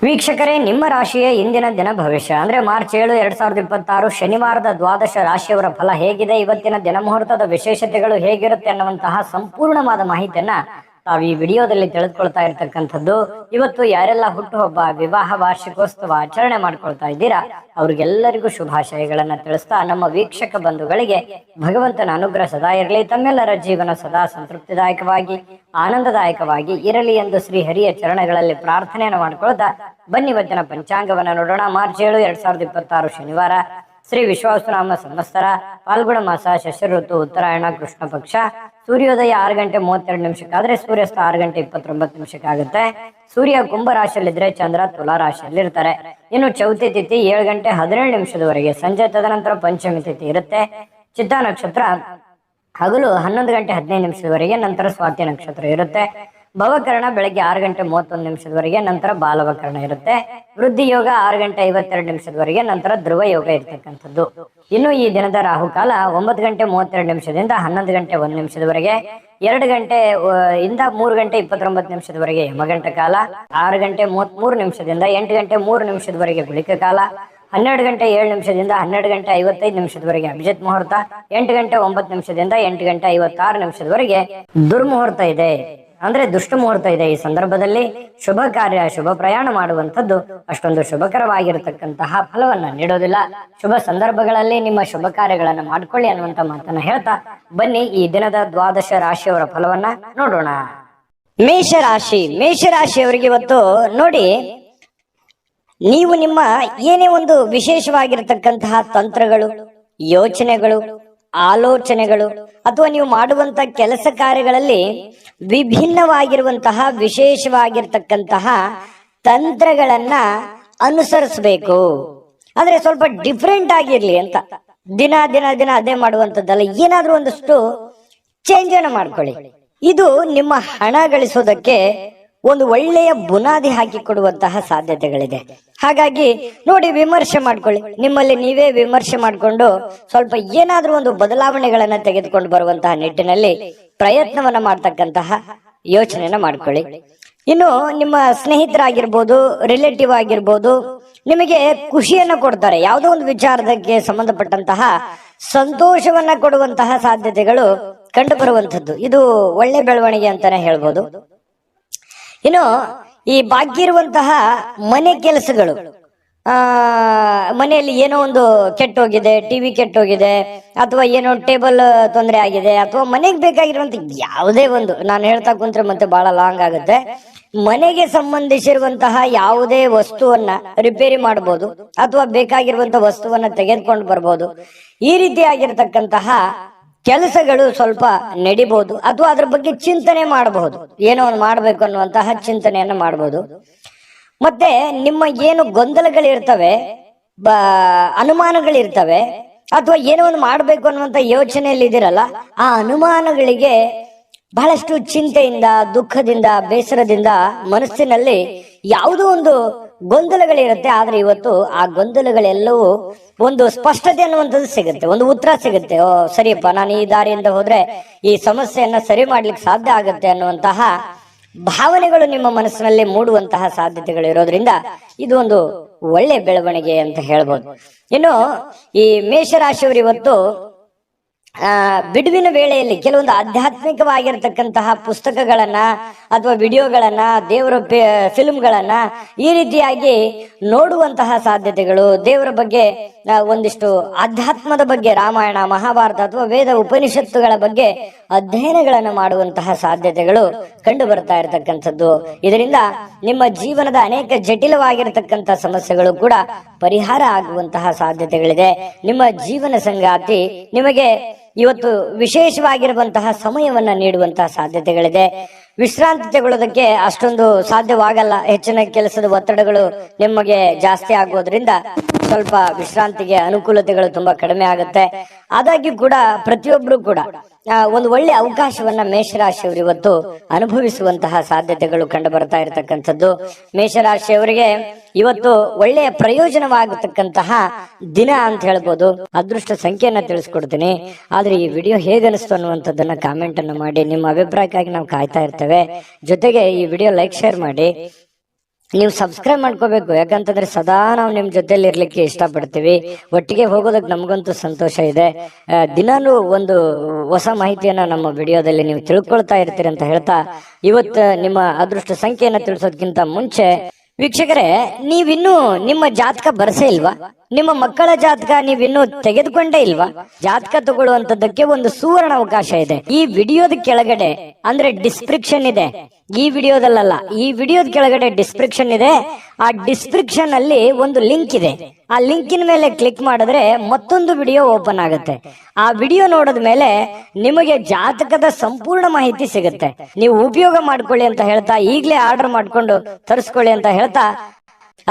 ವೀಕ್ಷಕರೇ, ನಿಮ್ಮ ರಾಶಿಯ ಇಂದಿನ ದಿನ ಭವಿಷ್ಯ ಅಂದ್ರೆ ಮಾರ್ಚ್ 7, 2026 ಶನಿವಾರದ ದ್ವಾದಶ ರಾಶಿಯವರ ಫಲ ಹೇಗಿದೆ, ಇವತ್ತಿನ ದಿನ ಮುಹೂರ್ತದ ವಿಶೇಷತೆಗಳು ಹೇಗಿರುತ್ತೆ ಅನ್ನುವಂತಹ ಸಂಪೂರ್ಣವಾದ ಮಾಹಿತಿಯನ್ನ ತಾವು ಈ ವಿಡಿಯೋದಲ್ಲಿ ತಿಳಿದುಕೊಳ್ತಾ ಇರ್ತಕ್ಕಂಥದ್ದು. ಇವತ್ತು ಯಾರೆಲ್ಲ ಹುಟ್ಟುಹಬ್ಬ, ವಿವಾಹ ವಾರ್ಷಿಕೋತ್ಸವ ಆಚರಣೆ ಮಾಡ್ಕೊಳ್ತಾ ಇದ್ದೀರಾ ಅವ್ರಿಗೆಲ್ಲರಿಗೂ ಶುಭಾಶಯಗಳನ್ನ ತಿಳಿಸ್ತಾ, ನಮ್ಮ ವೀಕ್ಷಕ ಬಂಧುಗಳಿಗೆ ಭಗವಂತನ ಅನುಗ್ರಹ ಸದಾ ಇರಲಿ, ತಮ್ಮೆಲ್ಲರ ಜೀವನ ಸದಾ ಸಂತೃಪ್ತಿದಾಯಕವಾಗಿ ಆನಂದದಾಯಕವಾಗಿ ಇರಲಿ ಎಂದು ಶ್ರೀ ಹರಿಯ ಚರಣಗಳಲ್ಲಿ ಪ್ರಾರ್ಥನೆಯನ್ನು ಮಾಡ್ಕೊಳ್ತಾ ಬನ್ನಿ ಇವತ್ತಿನ ಪಂಚಾಂಗವನ್ನ ನೋಡೋಣ. ಮಾರ್ಚ್ 7, 2026 ಶನಿವಾರ, ಶ್ರೀ ವಿಶ್ವಾವಸುನಾಮ ಸಂವತ್ಸರ, ಫಾಲ್ಗುಣ ಮಾಸ, ಶಶ ಋತು, ಉತ್ತರಾಯಣ, ಕೃಷ್ಣ ಪಕ್ಷ. ಸೂರ್ಯೋದಯ 6 ಗಂಟೆ 32 ನಿಮಿಷಕ್ಕಾದ್ರೆ ಸೂರ್ಯಾಸ್ತ 6 ಗಂಟೆ 29 ನಿಮಿಷಕ್ಕಾಗುತ್ತೆ. ಸೂರ್ಯ ಕುಂಭ ರಾಶಿಯಲ್ಲಿದ್ರೆ ಚಂದ್ರ ತುಲಾ ರಾಶಿಯಲ್ಲಿ ಇರ್ತಾರೆ. ಇನ್ನು ಚೌತಿ ತಿಥಿ 7 ಗಂಟೆ 17 ನಿಮಿಷದವರೆಗೆ, ಸಂಜೆ ತದನಂತರ ಪಂಚಮಿ ತಿಥಿ ಇರುತ್ತೆ. ಚಿತ್ತಾ ನಕ್ಷತ್ರ ಹಗಲು 11 ಗಂಟೆ 15 ನಿಮಿಷದವರೆಗೆ, ನಂತರ ಸ್ವಾತಿ ನಕ್ಷತ್ರ ಇರುತ್ತೆ. ಭವಕರಣ ಬೆಳಗ್ಗೆ 6 ಗಂಟೆ 31 ನಿಮಿಷದವರೆಗೆ, ನಂತರ ಬಾಲವಕರಣ ಇರುತ್ತೆ. ವೃದ್ಧಿ ಯೋಗ 6 ಗಂಟೆ 52 ನಿಮಿಷದವರೆಗೆ, ನಂತರ ಧ್ರುವ ಯೋಗ ಇರ್ತಕ್ಕಂಥದ್ದು. ಇನ್ನು ಈ ದಿನದ ರಾಹುಕಾಲ 9 ಗಂಟೆ 32 ನಿಮಿಷದಿಂದ 11 ಗಂಟೆ 1 ನಿಮಿಷದವರೆಗೆ, 2 ಗಂಟೆ ಇಂದ 3 ಗಂಟೆ 29 ನಿಮಿಷದವರೆಗೆ ಯಮಗಂಟ ಕಾಲ, 6 ಗಂಟೆ 33 ನಿಮಿಷದಿಂದ 8 ಗಂಟೆ 3 ನಿಮಿಷದವರೆಗೆ ಗುಳಿಕ ಕಾಲ, 12 ಗಂಟೆ 7 ನಿಮಿಷದಿಂದ 12 ಗಂಟೆ 55 ನಿಮಿಷದವರೆಗೆ ಅಭಿಜಿತ್ ಮುಹೂರ್ತ, 8 ಗಂಟೆ 9 ನಿಮಿಷದಿಂದ 8 ಗಂಟೆ 56 ನಿಮಿಷದವರೆಗೆ ದುರ್ಮುಹೂರ್ತ ಇದೆ, ಅಂದ್ರೆ ದುಷ್ಟ ಮುಹೂರ್ತ ಇದೆ. ಈ ಸಂದರ್ಭದಲ್ಲಿ ಶುಭ ಕಾರ್ಯ, ಶುಭ ಪ್ರಯಾಣ ಮಾಡುವಂಥದ್ದು ಅಷ್ಟೊಂದು ಶುಭಕರವಾಗಿರತಕ್ಕಂತಹ ಫಲವನ್ನ ನೀಡೋದಿಲ್ಲ. ಶುಭ ಸಂದರ್ಭಗಳಲ್ಲಿ ನಿಮ್ಮ ಶುಭ ಕಾರ್ಯಗಳನ್ನ ಮಾಡ್ಕೊಳ್ಳಿ ಅನ್ನುವಂತ ಮಾತನ್ನ ಹೇಳ್ತಾ ಬನ್ನಿ ಈ ದಿನದ ದ್ವಾದಶ ರಾಶಿಯವರ ಫಲವನ್ನ ನೋಡೋಣ. ಮೇಷರಾಶಿಯವರಿಗೆ ಇವತ್ತು ನೋಡಿ, ನೀವು ನಿಮ್ಮ ಏನೇ ಒಂದು ವಿಶೇಷವಾಗಿರತಕ್ಕಂತಹ ತಂತ್ರಗಳು, ಯೋಚನೆಗಳು, ಆಲೋಚನೆಗಳು ಅಥವಾ ನೀವು ಮಾಡುವಂತ ಕೆಲಸ ಕಾರ್ಯಗಳಲ್ಲಿ ವಿಭಿನ್ನವಾಗಿರುವಂತಹ ವಿಶೇಷವಾಗಿರ್ತಕ್ಕಂತಹ ತಂತ್ರಗಳನ್ನ ಅನುಸರಿಸಬೇಕು. ಅಂದ್ರೆ ಸ್ವಲ್ಪ ಡಿಫ್ರೆಂಟ್ ಆಗಿರ್ಲಿ ಅಂತ, ದಿನ ದಿನ ದಿನ ಅದೇ ಮಾಡುವಂತದ್ದಲ್ಲ, ಏನಾದ್ರೂ ಒಂದಷ್ಟು ಚೇಂಜ್ ಅನ್ನ ಮಾಡ್ಕೊಳ್ಳಿ. ಇದು ನಿಮ್ಮ ಹಣ ಗಳಿಸೋದಕ್ಕೆ ಒಂದು ಒಳ್ಳೆಯ ಬುನಾದಿ ಹಾಕಿಕೊಡುವಂತಹ ಸಾಧ್ಯತೆಗಳಿದೆ. ಹಾಗಾಗಿ ನೋಡಿ, ವಿಮರ್ಶೆ ಮಾಡ್ಕೊಳ್ಳಿ, ನಿಮ್ಮಲ್ಲಿ ನೀವೇ ವಿಮರ್ಶೆ ಮಾಡಿಕೊಂಡು ಸ್ವಲ್ಪ ಏನಾದ್ರೂ ಒಂದು ಬದಲಾವಣೆಗಳನ್ನ ತೆಗೆದುಕೊಂಡು ಬರುವಂತಹ ನಿಟ್ಟಿನಲ್ಲಿ ಪ್ರಯತ್ನವನ್ನ ಮಾಡ್ತಕ್ಕಂತಹ ಯೋಚನೆಯನ್ನ ಮಾಡ್ಕೊಳ್ಳಿ. ಇನ್ನು ನಿಮ್ಮ ಸ್ನೇಹಿತರಾಗಿರ್ಬೋದು, ರಿಲೇಟಿವ್ ಆಗಿರ್ಬೋದು, ನಿಮಗೆ ಖುಷಿಯನ್ನ ಕೊಡ್ತಾರೆ, ಯಾವುದೋ ಒಂದು ವಿಚಾರದಕ್ಕೆ ಸಂಬಂಧಪಟ್ಟಂತಹ ಸಂತೋಷವನ್ನ ಕೊಡುವಂತಹ ಸಾಧ್ಯತೆಗಳು ಕಂಡು ಬರುವಂತದ್ದು. ಇದು ಒಳ್ಳೆ ಬೆಳವಣಿಗೆ ಅಂತಾನೆ ಹೇಳ್ಬೋದು. ಇನ್ನು ಈ ಬಾಕಿ ಇರುವಂತಹ ಮನೆ ಕೆಲಸಗಳು, ಮನೆಯಲ್ಲಿ ಏನೋ ಒಂದು ಕೆಟ್ಟೋಗಿದೆ, ಟಿವಿ ಕೆಟ್ಟೋಗಿದೆ, ಅಥವಾ ಏನೋ ಟೇಬಲ್ ತೊಂದರೆ ಆಗಿದೆ, ಅಥವಾ ಮನೆಗೆ ಬೇಕಾಗಿರುವಂತ ಯಾವುದೇ ಒಂದು, ನಾನು ಹೇಳ್ತಾ ಕುಂತ್ರೆ ಮತ್ತೆ ಬಹಳ ಲಾಂಗ್ ಆಗುತ್ತೆ, ಮನೆಗೆ ಸಂಬಂಧಿಸಿರುವಂತಹ ಯಾವುದೇ ವಸ್ತುವನ್ನ ರಿಪೇರಿ ಮಾಡಬಹುದು, ಅಥವಾ ಬೇಕಾಗಿರುವಂತಹ ವಸ್ತುವನ್ನ ತೆಗೆದುಕೊಂಡು ಬರ್ಬೋದು. ಈ ರೀತಿಯಾಗಿರ್ತಕ್ಕಂತಹ ಕೆಲಸಗಳು ಸ್ವಲ್ಪ ನಡಿಬಹುದು, ಅಥವಾ ಅದ್ರ ಬಗ್ಗೆ ಚಿಂತನೆ ಮಾಡಬಹುದು, ಏನೋ ಒಂದು ಮಾಡ್ಬೇಕು ಅನ್ನುವಂತಹ ಚಿಂತನೆಯನ್ನ ಮಾಡಬಹುದು. ಮತ್ತೆ ನಿಮ್ಮ ಏನು ಗೊಂದಲಗಳಿರ್ತವೆ, ಅನುಮಾನಗಳಿರ್ತವೆ, ಅಥವಾ ಏನೋ ಒಂದು ಮಾಡ್ಬೇಕು ಅನ್ನುವಂತ ಯೋಚನೆಯಲ್ಲಿ ಇದಿರಲ್ಲ, ಆ ಅನುಮಾನಗಳಿಗೆ ಬಹಳಷ್ಟು ಚಿಂತೆಯಿಂದ, ದುಃಖದಿಂದ, ಬೇಸರದಿಂದ ಮನಸ್ಸಿನಲ್ಲಿ ಯಾವುದೋ ಒಂದು ಗೊಂದಲಗಳಿರುತ್ತೆ. ಆದ್ರೆ ಇವತ್ತು ಆ ಗೊಂದಲಗಳೆಲ್ಲವೂ ಒಂದು ಸ್ಪಷ್ಟತೆ ಅನ್ನುವಂಥದ್ದು ಸಿಗುತ್ತೆ, ಒಂದು ಉತ್ತರ ಸಿಗುತ್ತೆ. ಓ ಸರಿಯಪ್ಪ, ನಾನು ಈ ದಾರಿಯಿಂದ ಹೋದ್ರೆ ಈ ಸಮಸ್ಯೆಯನ್ನ ಸರಿ ಮಾಡ್ಲಿಕ್ಕೆ ಸಾಧ್ಯ ಆಗುತ್ತೆ ಅನ್ನುವಂತಹ ಭಾವನೆಗಳು ನಿಮ್ಮ ಮನಸ್ಸಿನಲ್ಲಿ ಮೂಡುವಂತಹ ಸಾಧ್ಯತೆಗಳು ಇರೋದ್ರಿಂದ ಇದು ಒಂದು ಒಳ್ಳೆ ಬೆಳವಣಿಗೆ ಅಂತ ಹೇಳ್ಬೋದು. ಇನ್ನು ಈ ಮೇಷರಾಶಿಯವರು ಇವತ್ತು ಬಿಡುವಿನ ವೇಳೆಯಲ್ಲಿ ಕೆಲವೊಂದು ಆಧ್ಯಾತ್ಮಿಕವಾಗಿರ್ತಕ್ಕಂತಹ ಪುಸ್ತಕಗಳನ್ನ ಅಥವಾ ವಿಡಿಯೋಗಳನ್ನ, ದೇವರ ಫಿಲ್ಮ್ಗಳನ್ನ ಈ ರೀತಿಯಾಗಿ ನೋಡುವಂತಹ ಸಾಧ್ಯತೆಗಳು, ದೇವರ ಬಗ್ಗೆ ಒಂದಿಷ್ಟು ಆಧ್ಯಾತ್ಮದ ಬಗ್ಗೆ, ರಾಮಾಯಣ, ಮಹಾಭಾರತ ಅಥವಾ ವೇದ ಉಪನಿಷತ್ತುಗಳ ಬಗ್ಗೆ ಅಧ್ಯಯನಗಳನ್ನು ಮಾಡುವಂತಹ ಸಾಧ್ಯತೆಗಳು ಕಂಡು ಬರ್ತಾ ಇರತಕ್ಕಂಥದ್ದು. ಇದರಿಂದ ನಿಮ್ಮ ಜೀವನದ ಅನೇಕ ಜಟಿಲವಾಗಿರತಕ್ಕಂಥ ಸಮಸ್ಯೆಗಳು ಕೂಡ ಪರಿಹಾರ ಆಗುವಂತಹ ಸಾಧ್ಯತೆಗಳಿದೆ. ನಿಮ್ಮ ಜೀವನ ಸಂಗಾತಿ ನಿಮಗೆ ಇವತ್ತು ವಿಶೇಷವಾಗಿರುವಂತಹ ಸಮಯವನ್ನ ನೀಡುವಂತಹ ಸಾಧ್ಯತೆಗಳಿದೆ. ವಿಶ್ರಾಂತಿ ತಗೊಳ್ಳೋದಕ್ಕೆ ಅಷ್ಟೊಂದು ಸಾಧ್ಯವಾಗಲ್ಲ, ಹೆಚ್ಚಿನ ಕೆಲಸದ ಒತ್ತಡಗಳು ನಿಮಗೆ ಜಾಸ್ತಿ ಆಗೋದ್ರಿಂದ ಸ್ವಲ್ಪ ವಿಶ್ರಾಂತಿಗೆ ಅನುಕೂಲತೆಗಳು ತುಂಬಾ ಕಡಿಮೆ ಆಗುತ್ತೆ. ಆದಾಗ್ಯೂ ಕೂಡ ಪ್ರತಿಯೊಬ್ರು ಕೂಡ ಒಂದು ಒಳ್ಳೆ ಅವಕಾಶವನ್ನ ಮೇಷರಾಶಿಯವರು ಇವತ್ತು ಅನುಭವಿಸುವಂತಹ ಸಾಧ್ಯತೆಗಳು ಕಂಡು ಬರ್ತಾ ಇರತಕ್ಕಂಥದ್ದು. ಮೇಷರಾಶಿಯವರಿಗೆ ಇವತ್ತು ಒಳ್ಳೆಯ ಪ್ರಯೋಜನವಾಗತಕ್ಕಂತಹ ದಿನ ಅಂತ ಹೇಳ್ಬೋದು. ಅದೃಷ್ಟ ಸಂಖ್ಯೆಯನ್ನ ತಿಳಿಸ್ಕೊಡ್ತೀನಿ, ಆದ್ರೆ ಈ ವಿಡಿಯೋ ಹೇಗನಿಸ್ತು ಅನ್ನುವಂಥದ್ದನ್ನ ಕಾಮೆಂಟ್ ಅನ್ನು ಮಾಡಿ. ನಿಮ್ಮ ಅಭಿಪ್ರಾಯಕ್ಕಾಗಿ ನಾವು ಕಾಯ್ತಾ ಇರ್ತೇವೆ. ಜೊತೆಗೆ ಈ ವಿಡಿಯೋ ಲೈಕ್, ಶೇರ್ ಮಾಡಿ. ನೀವು ಸಬ್ಸ್ಕ್ರೈಬ್ ಮಾಡ್ಕೋಬೇಕು. ಯಾಕಂತಂದ್ರೆ ಸದಾ ನಾವು ನಿಮ್ ಜೊತೆಲಿ ಇರ್ಲಿಕ್ಕೆ ಇಷ್ಟಪಡ್ತೀವಿ. ಒಟ್ಟಿಗೆ ಹೋಗೋದಕ್ಕೆ ನಮಗಂತೂ ಸಂತೋಷ ಇದೆ. ದಿನಾಲೂ ಒಂದು ಹೊಸ ಮಾಹಿತಿಯನ್ನ ನಮ್ಮ ವಿಡಿಯೋದಲ್ಲಿ ನೀವು ತಿಳ್ಕೊಳ್ತಾ ಇರ್ತೀರಿ ಅಂತ ಹೇಳ್ತಾ, ಇವತ್ತು ನಿಮ್ಮ ಅದೃಷ್ಟ ಸಂಖ್ಯೆಯನ್ನ ತಿಳಿಸೋದಕ್ಕಿಂತ ಮುಂಚೆ ವೀಕ್ಷಕರೇ, ನೀವಿನ್ನೂ ನಿಮ್ಮ ಜಾತಕ ಬರ್ಸೇ ಇಲ್ವಾ? ನಿಮ್ಮ ಮಕ್ಕಳ ಜಾತಕ ನೀವಿನ್ನೂ ತೆಗೆದುಕೊಂಡೇ ಇಲ್ವಾ? ಜಾತಕ ತಗೊಳ್ಳುವಂತದ್ದಕ್ಕೆ ಒಂದು ಸುವರ್ಣ ಅವಕಾಶ ಇದೆ. ಈ ವಿಡಿಯೋದ ಕೆಳಗಡೆ ಅಂದ್ರೆ ಡಿಸ್ಕ್ರಿಪ್ಷನ್ ಇದೆ. ಈ ವಿಡಿಯೋದಲ್ಲ, ಈ ವಿಡಿಯೋದ ಕೆಳಗಡೆ ಡಿಸ್ಕ್ರಿಪ್ಷನ್ ಇದೆ. ಆ ಡಿಸ್ಕ್ರಿಪ್ಷನ್ ಅಲ್ಲಿ ಒಂದು ಲಿಂಕ್ ಇದೆ. ಆ ಲಿಂಕಿನ ಮೇಲೆ ಕ್ಲಿಕ್ ಮಾಡಿದ್ರೆ ಮತ್ತೊಂದು ವಿಡಿಯೋ ಓಪನ್ ಆಗುತ್ತೆ. ಆ ವಿಡಿಯೋ ನೋಡಿದ ಮೇಲೆ ನಿಮಗೆ ಜಾತಕದ ಸಂಪೂರ್ಣ ಮಾಹಿತಿ ಸಿಗುತ್ತೆ. ನೀವು ಉಪಯೋಗ ಮಾಡ್ಕೊಳ್ಳಿ ಅಂತ ಹೇಳ್ತಾ, ಈಗಲೇ ಆರ್ಡರ್ ಮಾಡ್ಕೊಂಡು ತರಿಸ್ಕೊಳ್ಳಿ ಅಂತ ಹೇಳ್ತಾ,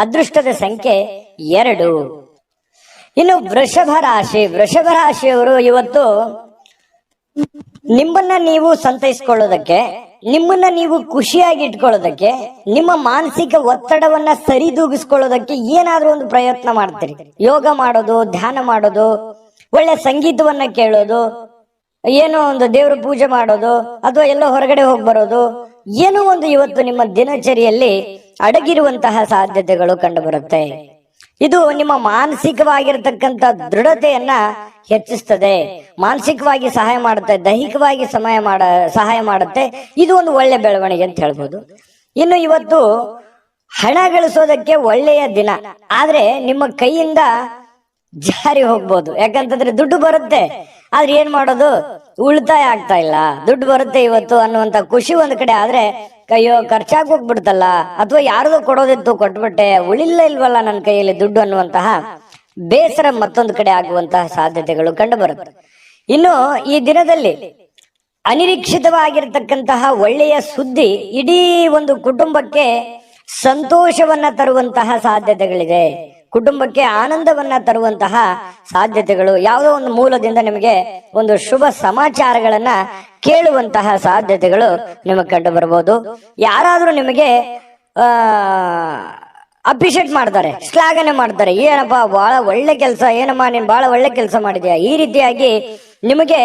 ಅದೃಷ್ಟದ ಸಂಖ್ಯೆ 2. ಇನ್ನು ವೃಷಭ ರಾಶಿಯವರು ಇವತ್ತು ನಿಮ್ಮನ್ನ ನೀವು ಸಂತೈಸ್ಕೊಳ್ಳೋದಕ್ಕೆ, ನಿಮ್ಮನ್ನ ನೀವು ಖುಷಿಯಾಗಿ ಇಟ್ಕೊಳ್ಳೋದಕ್ಕೆ, ನಿಮ್ಮ ಮಾನಸಿಕ ಒತ್ತಡವನ್ನ ಸರಿದೂಗಿಸ್ಕೊಳ್ಳೋದಕ್ಕೆ ಏನಾದ್ರೂ ಒಂದು ಪ್ರಯತ್ನ ಮಾಡ್ತೀರಿ. ಯೋಗ ಮಾಡೋದು, ಧ್ಯಾನ ಮಾಡೋದು, ಒಳ್ಳೆ ಸಂಗೀತವನ್ನ ಕೇಳೋದು, ಏನೋ ಒಂದು ದೇವ್ರ ಪೂಜೆ ಮಾಡೋದು, ಅಥವಾ ಎಲ್ಲೋ ಹೊರಗಡೆ ಹೋಗಿ ಬರೋದು, ಏನೋ ಒಂದು ಇವತ್ತು ನಿಮ್ಮ ದಿನಚರಿಯಲ್ಲಿ ಅಡಗಿರುವಂತಹ ಸಾಧ್ಯತೆಗಳು ಕಂಡು ಬರುತ್ತೆ. ಇದು ನಿಮ್ಮ ಮಾನಸಿಕವಾಗಿರತಕ್ಕಂತ ದೃಢತೆಯನ್ನ ಹೆಚ್ಚಿಸ್ತದೆ, ಮಾನಸಿಕವಾಗಿ ಸಹಾಯ ಮಾಡುತ್ತೆ, ದೈಹಿಕವಾಗಿ ಸಹಾಯ ಮಾಡುತ್ತೆ. ಇದು ಒಂದು ಒಳ್ಳೆ ಬೆಳವಣಿಗೆ ಅಂತ ಹೇಳ್ಬೋದು. ಇನ್ನು ಇವತ್ತು ಹಣ ಗಳಿಸೋದಕ್ಕೆ ಒಳ್ಳೆಯ ದಿನ, ಆದ್ರೆ ನಿಮ್ಮ ಕೈಯಿಂದ ಜಾರಿ ಹೋಗ್ಬೋದು. ಯಾಕಂತಂದ್ರೆ ದುಡ್ಡು ಬರುತ್ತೆ, ಆದ್ರೆ ಏನ್ ಮಾಡೋದು, ಉಳಿತಾಯ ಆಗ್ತಾ ಇಲ್ಲ. ದುಡ್ಡು ಬರುತ್ತೆ ಇವತ್ತು ಅನ್ನುವಂತ ಖುಷಿ ಒಂದ್ ಕಡೆ, ಆದ್ರೆ ಕೈಯೋ ಖರ್ಚಾಗಿ ಹೋಗ್ಬಿಡ್ತಲ್ಲ, ಅಥವಾ ಯಾರದೋ ಕೊಡೋದಿತ್ತು ಕೊಟ್ಬಿಟ್ಟೆ, ಉಳಿಲ್ಲ ಇಲ್ವಲ್ಲ ನನ್ನ ಕೈಯಲ್ಲಿ ದುಡ್ಡು ಅನ್ನುವಂತಹ ಬೇಸರ ಮತ್ತೊಂದು ಕಡೆ ಆಗುವಂತಹ ಸಾಧ್ಯತೆಗಳು ಕಂಡು ಬರುತ್ತೆ. ಇನ್ನು ಈ ದಿನದಲ್ಲಿ ಅನಿರೀಕ್ಷಿತವಾಗಿರ್ತಕ್ಕಂತಹ ಒಳ್ಳೆಯ ಸುದ್ದಿ ಇಡೀ ಒಂದು ಕುಟುಂಬಕ್ಕೆ ಸಂತೋಷವನ್ನ ತರುವಂತಹ ಸಾಧ್ಯತೆಗಳಿದೆ. ಕುಟುಂಬಕ್ಕೆ ಆನಂದವನ್ನ ತರುವಂತಹ ಸಾಧ್ಯತೆಗಳು, ಯಾವುದೋ ಒಂದು ಮೂಲದಿಂದ ನಿಮಗೆ ಒಂದು ಶುಭ ಸಮಾಚಾರಗಳನ್ನ ಕೇಳುವಂತಹ ಸಾಧ್ಯತೆಗಳು ನಿಮಗೆ ಕಂಡು ಬರಬಹುದು. ಯಾರಾದ್ರೂ ನಿಮಗೆ ಅಪ್ರಿಶಿಯೇಟ್ ಮಾಡ್ತಾರೆ, ಶ್ಲಾಘನೆ ಮಾಡ್ತಾರೆ, ಏನಪ್ಪಾ ಬಹಳ ಒಳ್ಳೆ ಕೆಲಸ, ಏನಮ್ಮ ನೀನ್ ಬಹಳ ಒಳ್ಳೆ ಕೆಲಸ ಮಾಡಿದ್ಯಾ, ಈ ರೀತಿಯಾಗಿ ನಿಮಗೆ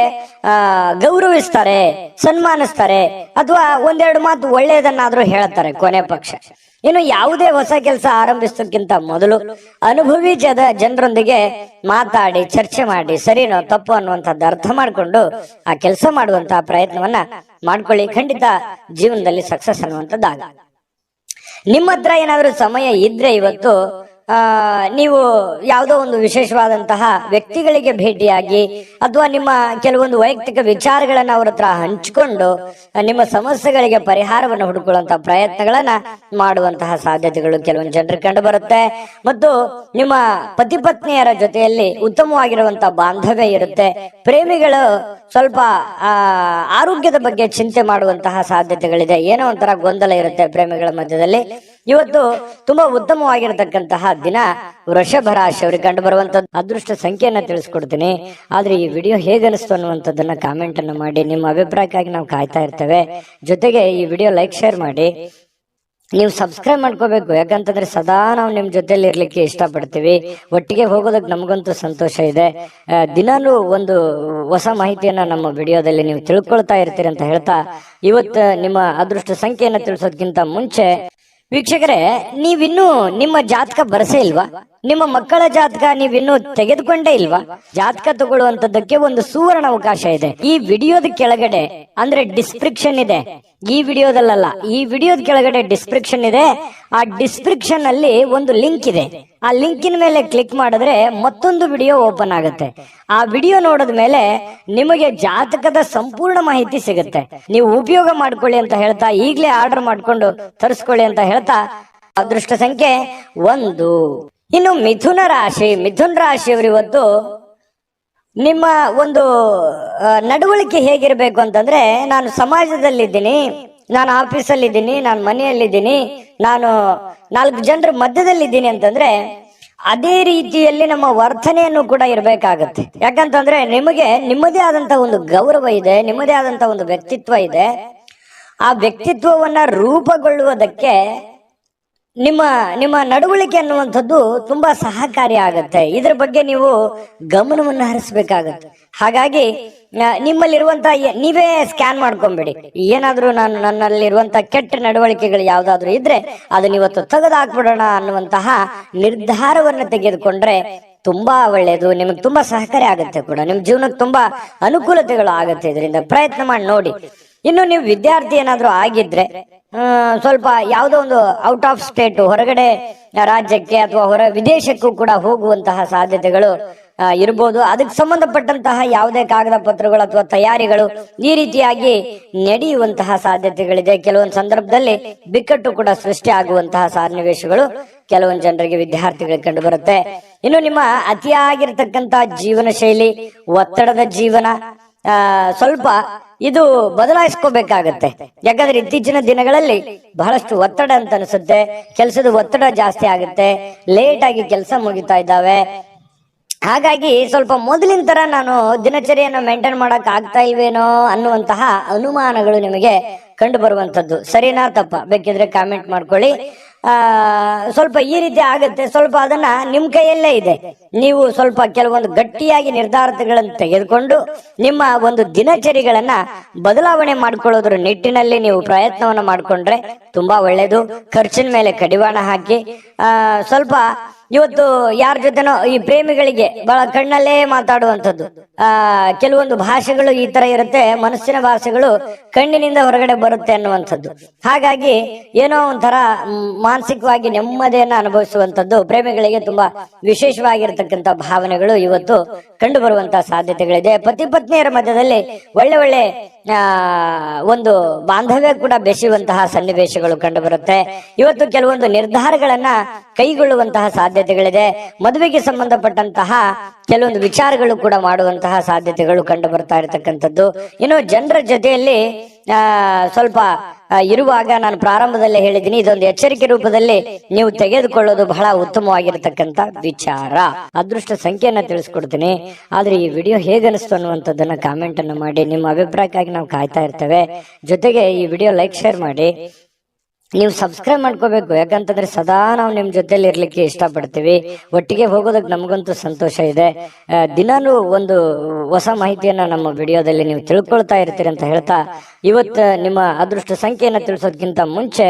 ಗೌರವಿಸ್ತಾರೆ, ಸನ್ಮಾನಿಸ್ತಾರೆ, ಅಥವಾ ಒಂದೆರಡು ಮಾತು ಒಳ್ಳೆಯದನ್ನಾದ್ರೂ ಹೇಳ್ತಾರೆ ಕೊನೆ ಪಕ್ಷ. ಇನ್ನು ಯಾವುದೇ ಹೊಸ ಕೆಲಸ ಆರಂಭಿಸೋಕ್ಕಿಂತ ಮೊದಲು ಅನುಭವಿ ಜನರೊಂದಿಗೆ ಮಾತಾಡಿ, ಚರ್ಚೆ ಮಾಡಿ, ಸರಿನೋ ತಪ್ಪು ಅನ್ನುವಂಥದ್ದು ಅರ್ಥ ಮಾಡಿಕೊಂಡು ಆ ಕೆಲಸ ಮಾಡುವಂತಹ ಪ್ರಯತ್ನವನ್ನ ಮಾಡ್ಕೊಳ್ಳಿ. ಖಂಡಿತ ಜೀವನದಲ್ಲಿ ಸಕ್ಸಸ್ ಅನ್ನುವಂಥದ್ದಾಗ. ನಿಮ್ಮ ಹತ್ರ ಏನಾದ್ರೂ ಸಮಯ ಇದ್ರೆ ಇವತ್ತು ನೀವು ಯಾವುದೋ ಒಂದು ವಿಶೇಷವಾದಂತಹ ವ್ಯಕ್ತಿಗಳಿಗೆ ಭೇಟಿಯಾಗಿ, ಅಥವಾ ನಿಮ್ಮ ಕೆಲವೊಂದು ವೈಯಕ್ತಿಕ ವಿಚಾರಗಳನ್ನ ಅವ್ರ ಹತ್ರ ಹಂಚಿಕೊಂಡು ನಿಮ್ಮ ಸಮಸ್ಯೆಗಳಿಗೆ ಪರಿಹಾರವನ್ನು ಹುಡುಕೊಳ್ಳುವಂತಹ ಪ್ರಯತ್ನಗಳನ್ನ ಮಾಡುವಂತಹ ಸಾಧ್ಯತೆಗಳು ಕೆಲವೊಂದು ಜನರಿಗೆ ಕಂಡು ಬರುತ್ತೆ. ಮತ್ತು ನಿಮ್ಮ ಪತಿ ಪತ್ನಿಯರ ಜೊತೆಯಲ್ಲಿ ಉತ್ತಮವಾಗಿರುವಂತಹ ಬಾಂಧವ್ಯ ಇರುತ್ತೆ. ಪ್ರೇಮಿಗಳು ಸ್ವಲ್ಪ ಆರೋಗ್ಯದ ಬಗ್ಗೆ ಚಿಂತೆ ಮಾಡುವಂತಹ ಸಾಧ್ಯತೆಗಳಿದೆ. ಏನೋ ಒಂಥರ ಗೊಂದಲ ಇರುತ್ತೆ ಪ್ರೇಮಿಗಳ ಮಧ್ಯದಲ್ಲಿ. ಇವತ್ತು ತುಂಬಾ ಉತ್ತಮವಾಗಿರತಕ್ಕಂತಹ ದಿನ ವೃಷಭ ರಾಶಿಯವರಿಗೆ ಕಂಡು ಬರುವಂತದ್ದು. ಅದೃಷ್ಟ ಸಂಖ್ಯೆಯನ್ನ ತಿಳಿಸ್ಕೊಡ್ತೀನಿ, ಆದ್ರೆ ಈ ವಿಡಿಯೋ ಹೇಗನಿಸ್ತು ಅನ್ನುವಂಥದ್ದನ್ನ ಕಾಮೆಂಟ್ ಅನ್ನು ಮಾಡಿ. ನಿಮ್ಮ ಅಭಿಪ್ರಾಯಕ್ಕಾಗಿ ನಾವು ಕಾಯ್ತಾ ಇರ್ತೇವೆ. ಜೊತೆಗೆ ಈ ವಿಡಿಯೋ ಲೈಕ್, ಶೇರ್ ಮಾಡಿ. ನೀವು ಸಬ್ಸ್ಕ್ರೈಬ್ ಮಾಡ್ಕೋಬೇಕು. ಯಾಕಂತಂದ್ರೆ ಸದಾ ನಾವು ನಿಮ್ ಜೊತೆಲಿ ಇರ್ಲಿಕ್ಕೆ ಇಷ್ಟಪಡ್ತೀವಿ. ಒಟ್ಟಿಗೆ ಹೋಗೋದಕ್ಕೆ ನಮಗಂತೂ ಸಂತೋಷ ಇದೆ. ದಿನಾಲೂ ಒಂದು ಹೊಸ ಮಾಹಿತಿಯನ್ನ ನಮ್ಮ ವಿಡಿಯೋದಲ್ಲಿ ನೀವು ತಿಳ್ಕೊಳ್ತಾ ಇರ್ತೀರಿ ಅಂತ ಹೇಳ್ತಾ, ಇವತ್ತು ನಿಮ್ಮ ಅದೃಷ್ಟ ಸಂಖ್ಯೆಯನ್ನ ತಿಳಿಸೋದಕ್ಕಿಂತ ಮುಂಚೆ ವೀಕ್ಷಕರೇ, ನೀವಿನ್ನೂ ನಿಮ್ಮ ಜಾತಕ ಬರ್ಸೇ ಇಲ್ವಾ? ನಿಮ್ಮ ಮಕ್ಕಳ ಜಾತಕ ನೀವಿನ್ನೂ ತೆಗೆದುಕೊಂಡೇ ಇಲ್ವಾ? ಜಾತಕ ತಗೊಳ್ಳುವಂತದ್ದಕ್ಕೆ ಒಂದು ಸುವರ್ಣ ಅವಕಾಶ ಇದೆ. ಈ ವಿಡಿಯೋದ ಕೆಳಗಡೆ ಅಂದ್ರೆ ಡಿಸ್ಕ್ರಿಪ್ಷನ್ ಇದೆ. ಈ ವಿಡಿಯೋದಲ್ಲ, ಈ ವಿಡಿಯೋದ ಕೆಳಗಡೆ ಡಿಸ್ಕ್ರಿಪ್ಷನ್ ಇದೆ. ಆ ಡಿಸ್ಕ್ರಿಪ್ಷನ್ ಅಲ್ಲಿ ಒಂದು ಲಿಂಕ್ ಇದೆ. ಆ ಲಿಂಕಿನ ಮೇಲೆ ಕ್ಲಿಕ್ ಮಾಡಿದ್ರೆ ಮತ್ತೊಂದು ವಿಡಿಯೋ ಓಪನ್ ಆಗುತ್ತೆ. ಆ ವಿಡಿಯೋ ನೋಡಿದ ಮೇಲೆ ನಿಮಗೆ ಜಾತಕದ ಸಂಪೂರ್ಣ ಮಾಹಿತಿ ಸಿಗುತ್ತೆ. ನೀವು ಉಪಯೋಗ ಮಾಡ್ಕೊಳ್ಳಿ ಅಂತ ಹೇಳ್ತಾ, ಈಗಲೇ ಆರ್ಡರ್ ಮಾಡ್ಕೊಂಡು ತರಿಸ್ಕೊಳ್ಳಿ ಅಂತ ಹೇಳ್ತಾ, ಅದೃಷ್ಟ ಸಂಖ್ಯೆ 1. ಇನ್ನು ಮಿಥುನ ರಾಶಿಯವರು ಇವತ್ತು ನಿಮ್ಮ ಒಂದು ನಡವಳಿಕೆ ಹೇಗಿರ್ಬೇಕು ಅಂತಂದ್ರೆ, ನಾನು ಸಮಾಜದಲ್ಲಿದ್ದೀನಿ, ನಾನು ಆಫೀಸಲ್ಲಿದ್ದೀನಿ, ನಾನು ಮನೆಯಲ್ಲಿದ್ದೀನಿ, ನಾನು 4 ಜನರ ಮಧ್ಯದಲ್ಲಿದ್ದೀನಿ ಅಂತಂದ್ರೆ ಅದೇ ರೀತಿಯಲ್ಲಿ ನಮ್ಮ ವರ್ತನೆಯನ್ನು ಕೂಡ ಇರಬೇಕಾಗತ್ತೆ. ಯಾಕಂತಂದ್ರೆ ನಿಮಗೆ ನಿಮ್ಮದೇ ಆದಂತ ಒಂದು ಗೌರವ ಇದೆ, ನಿಮ್ಮದೇ ಆದಂತ ಒಂದು ವ್ಯಕ್ತಿತ್ವ ಇದೆ. ಆ ವ್ಯಕ್ತಿತ್ವವನ್ನ ರೂಪುಗೊಳ್ಳುವುದಕ್ಕೆ ನಿಮ್ಮ ನಿಮ್ಮ ನಡವಳಿಕೆ ಅನ್ನುವಂಥದ್ದು ತುಂಬಾ ಸಹಕಾರಿ ಆಗತ್ತೆ. ಇದ್ರ ಬಗ್ಗೆ ನೀವು ಗಮನವನ್ನು ಹರಿಸಬೇಕಾಗತ್ತೆ. ಹಾಗಾಗಿ ನಿಮ್ಮಲ್ಲಿರುವಂತಹ ನೀವೇ ಸ್ಕ್ಯಾನ್ ಮಾಡ್ಕೊಂಬಿಡಿ. ಏನಾದ್ರೂ ನನ್ನಲ್ಲಿರುವಂತ ಕೆಟ್ಟ ನಡವಳಿಕೆಗಳು ಯಾವ್ದಾದ್ರು ಇದ್ರೆ ಅದನ್ನ ಇವತ್ತು ತೆಗೆದು ಹಾಕ್ಬಿಡೋಣ ಅನ್ನುವಂತಹ ನಿರ್ಧಾರವನ್ನು ತೆಗೆದುಕೊಂಡ್ರೆ ತುಂಬಾ ಒಳ್ಳೆಯದು. ನಿಮಗೆ ತುಂಬಾ ಸಹಕಾರಿ ಆಗುತ್ತೆ ಕೂಡ, ನಿಮ್ ಜೀವನಕ್ಕೆ ತುಂಬಾ ಅನುಕೂಲತೆಗಳು ಆಗುತ್ತೆ. ಇದರಿಂದ ಪ್ರಯತ್ನ ಮಾಡಿ ನೋಡಿ. ಇನ್ನು ನೀವು ವಿದ್ಯಾರ್ಥಿ ಏನಾದ್ರೂ ಆಗಿದ್ರೆ ಸ್ವಲ್ಪ ಯಾವುದೋ ಒಂದು ಔಟ್ ಆಫ್ ಸ್ಟೇಟ್, ಹೊರಗಡೆ ರಾಜ್ಯಕ್ಕೆ ಅಥವಾ ವಿದೇಶಕ್ಕೂ ಕೂಡ ಹೋಗುವಂತಹ ಸಾಧ್ಯತೆಗಳು ಇರ್ಬೋದು. ಅದಕ್ಕೆ ಸಂಬಂಧಪಟ್ಟಂತಹ ಯಾವುದೇ ಕಾಗದ ಪತ್ರಗಳು ಅಥವಾ ತಯಾರಿಗಳು ಈ ರೀತಿಯಾಗಿ ನಡೆಯುವಂತಹ ಸಾಧ್ಯತೆಗಳಿದೆ. ಕೆಲವೊಂದು ಸಂದರ್ಭದಲ್ಲಿ ಬಿಕ್ಕಟ್ಟು ಕೂಡ ಸೃಷ್ಟಿ ಆಗುವಂತಹ ಸನ್ನಿವೇಶಗಳು ಕೆಲವೊಂದು ಜನರಿಗೆ, ವಿದ್ಯಾರ್ಥಿಗಳಿಗೆ ಕಂಡು ಬರುತ್ತೆ. ಇನ್ನು ನಿಮ್ಮ ಅತಿಯಾಗಿರ್ತಕ್ಕಂತ ಜೀವನ ಶೈಲಿ, ಒತ್ತಡದ ಜೀವನ ಸ್ವಲ್ಪ ಇದು ಬದಲಾಯಿಸ್ಕೋಬೇಕಾಗತ್ತೆ. ಯಾಕಂದ್ರೆ ಇತ್ತೀಚಿನ ದಿನಗಳಲ್ಲಿ ಬಹಳಷ್ಟು ಒತ್ತಡ ಅಂತ ಅನಿಸುತ್ತೆ. ಕೆಲಸದ ಒತ್ತಡ ಜಾಸ್ತಿ ಆಗುತ್ತೆ, ಲೇಟ್ ಆಗಿ ಕೆಲಸ ಮುಗಿತಾ ಇದ್ದಾವೆ. ಹಾಗಾಗಿ ಸ್ವಲ್ಪ ಮೊದಲಿನ ತರ ನಾನು ದಿನಚರಿಯನ್ನು ಮೇಂಟೈನ್ ಮಾಡಕ್ ಆಗ್ತಾ ಇಲ್ವೇನೋ ಅನ್ನುವಂತಹ ಅನುಮಾನಗಳು ನಿಮಗೆ ಕಂಡು ಬರುವಂತದ್ದು. ಸರಿನಾ ತಪ್ಪ ಬೇಕಿದ್ರೆ ಕಾಮೆಂಟ್ ಮಾಡ್ಕೊಳ್ಳಿ. ಸ್ವಲ್ಪ ಈ ರೀತಿ ಆಗುತ್ತೆ. ಸ್ವಲ್ಪ ಅದನ್ನ ನಿಮ್ ಕೈಯಲ್ಲೇ ಇದೆ. ನೀವು ಸ್ವಲ್ಪ ಕೆಲವೊಂದು ಗಟ್ಟಿಯಾಗಿ ನಿರ್ಧಾರಗಳನ್ನು ತೆಗೆದುಕೊಂಡು ನಿಮ್ಮ ಒಂದು ದಿನಚರಿಗಳನ್ನ ಬದಲಾವಣೆ ಮಾಡ್ಕೊಳ್ಳೋದ್ರ ನಿಟ್ಟಿನಲ್ಲಿ ನೀವು ಪ್ರಯತ್ನವನ್ನ ಮಾಡ್ಕೊಂಡ್ರೆ ತುಂಬಾ ಒಳ್ಳೇದು. ಖರ್ಚಿನ ಮೇಲೆ ಕಡಿವಾಣ ಹಾಕಿ ಸ್ವಲ್ಪ ಇವತ್ತು ಯಾರ ಜೊತೆನೋ ಈ ಪ್ರೇಮಿಗಳಿಗೆ ಬಹಳ ಕಣ್ಣಲ್ಲೇ ಮಾತಾಡುವಂಥದ್ದು, ಕೆಲವೊಂದು ಭಾಷೆಗಳು ಈ ತರ ಇರುತ್ತೆ, ಮನಸ್ಸಿನ ಭಾಷೆಗಳು ಕಣ್ಣಿನಿಂದ ಹೊರಗಡೆ ಬರುತ್ತೆ ಅನ್ನುವಂಥದ್ದು. ಹಾಗಾಗಿ ಏನೋ ಒಂಥರ ಮಾನಸಿಕವಾಗಿ ನೆಮ್ಮದಿಯನ್ನ ಅನುಭವಿಸುವಂಥದ್ದು ಪ್ರೇಮಿಗಳಿಗೆ ತುಂಬಾ ವಿಶೇಷವಾಗಿರ್ತಕ್ಕಂಥ ಭಾವನೆಗಳು ಇವತ್ತು ಕಂಡು ಬರುವಂತಹ ಸಾಧ್ಯತೆಗಳಿದೆ. ಪತಿ ಪತ್ನಿಯರ ಮಧ್ಯದಲ್ಲಿ ಒಳ್ಳೆ ಒಳ್ಳೆ ಒಂದು ಬಾಂಧವ್ಯ ಕೂಡ ಬೆಸೆಯುವಂತಹ ಸನ್ನಿವೇಶಗಳು ಕಂಡು ಬರುತ್ತೆ. ಇವತ್ತು ಕೆಲವೊಂದು ನಿರ್ಧಾರಗಳನ್ನ ಕೈಗೊಳ್ಳುವಂತಹ ಸಾಧ್ಯತೆಗಳಿದೆ. ಮದುವೆಗೆ ಸಂಬಂಧಪಟ್ಟಂತಹ ಕೆಲವೊಂದು ವಿಚಾರಗಳು ಕೂಡ ಮಾಡುವಂತಹ ಸಾಧ್ಯತೆಗಳು ಕಂಡು ಬರ್ತಾ ಇರತಕ್ಕಂಥದ್ದು. ಇನ್ನು ಜನರ ಜೊತೆಯಲ್ಲಿ ಸ್ವಲ್ಪ ಇರುವಾಗ ನಾನು ಪ್ರಾರಂಭದಲ್ಲೇ ಹೇಳಿದ್ದೀನಿ, ಇದೊಂದು ಎಚ್ಚರಿಕೆ ರೂಪದಲ್ಲಿ ನೀವು ತೆಗೆದುಕೊಳ್ಳೋದು ಬಹಳ ಉತ್ತಮವಾಗಿರ್ತಕ್ಕಂಥ ವಿಚಾರ. ಅದೃಷ್ಟ ಸಂಖ್ಯೆಯನ್ನ ತಿಳಿಸ್ಕೊಡ್ತೀನಿ. ಆದ್ರೆ ಈ ವಿಡಿಯೋ ಹೇಗನಿಸ್ತು ಅನ್ನುವಂಥದ್ದನ್ನ ಕಾಮೆಂಟ್ ಅನ್ನು ಮಾಡಿ. ನಿಮ್ಮ ಅಭಿಪ್ರಾಯಕ್ಕಾಗಿ ನಾವು ಕಾಯ್ತಾ ಇರ್ತೇವೆ. ಜೊತೆಗೆ ಈ ವಿಡಿಯೋ ಲೈಕ್, ಶೇರ್ ಮಾಡಿ. ನೀವು ಸಬ್ಸ್ಕ್ರೈಬ್ ಮಾಡ್ಕೋಬೇಕು. ಯಾಕಂತಂದ್ರೆ ಸದಾ ನಾವು ನಿಮ್ ಜೊತೆಲಿ ಇರ್ಲಿಕ್ಕೆ ಇಷ್ಟಪಡ್ತೀವಿ. ಒಟ್ಟಿಗೆ ಹೋಗೋದಕ್ಕೆ ನಮಗಂತೂ ಸಂತೋಷ ಇದೆ. ದಿನಾನು ಒಂದು ಹೊಸ ಮಾಹಿತಿಯನ್ನ ನಮ್ಮ ವಿಡಿಯೋದಲ್ಲಿ ನೀವು ತಿಳ್ಕೊಳ್ತಾ ಇರ್ತೀರಿ ಅಂತ ಹೇಳ್ತಾ, ಇವತ್ತು ನಿಮ್ಮ ಅದೃಷ್ಟ ಸಂಖ್ಯೆಯನ್ನ ತಿಳಿಸೋದಕ್ಕಿಂತ ಮುಂಚೆ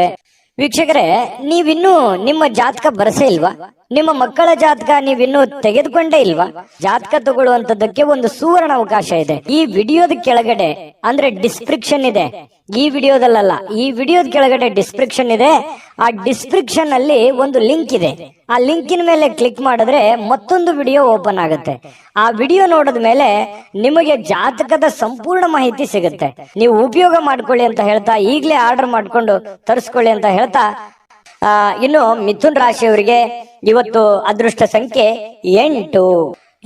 ವೀಕ್ಷಕರೇ, ನೀವಿನ್ನೂ ನಿಮ್ಮ ಜಾತಕ ಬರಸೇ ಇಲ್ವಾ? ನಿಮ್ಮ ಮಕ್ಕಳ ಜಾತಕ ನೀವಿನ್ನೂ ತೆಗೆದುಕೊಂಡೇ ಇಲ್ವಾ? ಜಾತಕ ತಗೊಳ್ಳುವಂತದಕ್ಕೆ ಒಂದು ಸುವರ್ಣ ಅವಕಾಶ ಇದೆ. ಈ ವಿಡಿಯೋದ ಕೆಳಗಡೆ ಅಂದ್ರೆ ಡಿಸ್ಕ್ರಿಪ್ಷನ್ ಇದೆ. ಈ ವಿಡಿಯೋದಲ್ಲ, ಈ ವಿಡಿಯೋದ ಕೆಳಗಡೆ ಡಿಸ್ಕ್ರಿಪ್ಷನ್ ಇದೆ. ಆ ಡಿಸ್ಕ್ರಿಪ್ಷನ್ ಅಲ್ಲಿ ಒಂದು ಲಿಂಕ್ ಇದೆ. ಆ ಲಿಂಕಿನ ಮೇಲೆ ಕ್ಲಿಕ್ ಮಾಡಿದ್ರೆ ಮತ್ತೊಂದು ವಿಡಿಯೋ ಓಪನ್ ಆಗುತ್ತೆ. ಆ ವಿಡಿಯೋ ನೋಡಿದ ಮೇಲೆ ನಿಮಗೆ ಜಾತಕದ ಸಂಪೂರ್ಣ ಮಾಹಿತಿ ಸಿಗುತ್ತೆ. ನೀವು ಉಪಯೋಗ ಮಾಡ್ಕೊಳ್ಳಿ ಅಂತ ಹೇಳ್ತಾ, ಈಗಲೇ ಆರ್ಡರ್ ಮಾಡ್ಕೊಂಡು ತರಿಸ್ಕೊಳ್ಳಿ ಅಂತ ಹೇಳ್ತಾ, ಇನ್ನು ಮಿಥುನ್ ರಾಶಿಯವರಿಗೆ ಇವತ್ತು ಅದೃಷ್ಟ ಸಂಖ್ಯೆ 8.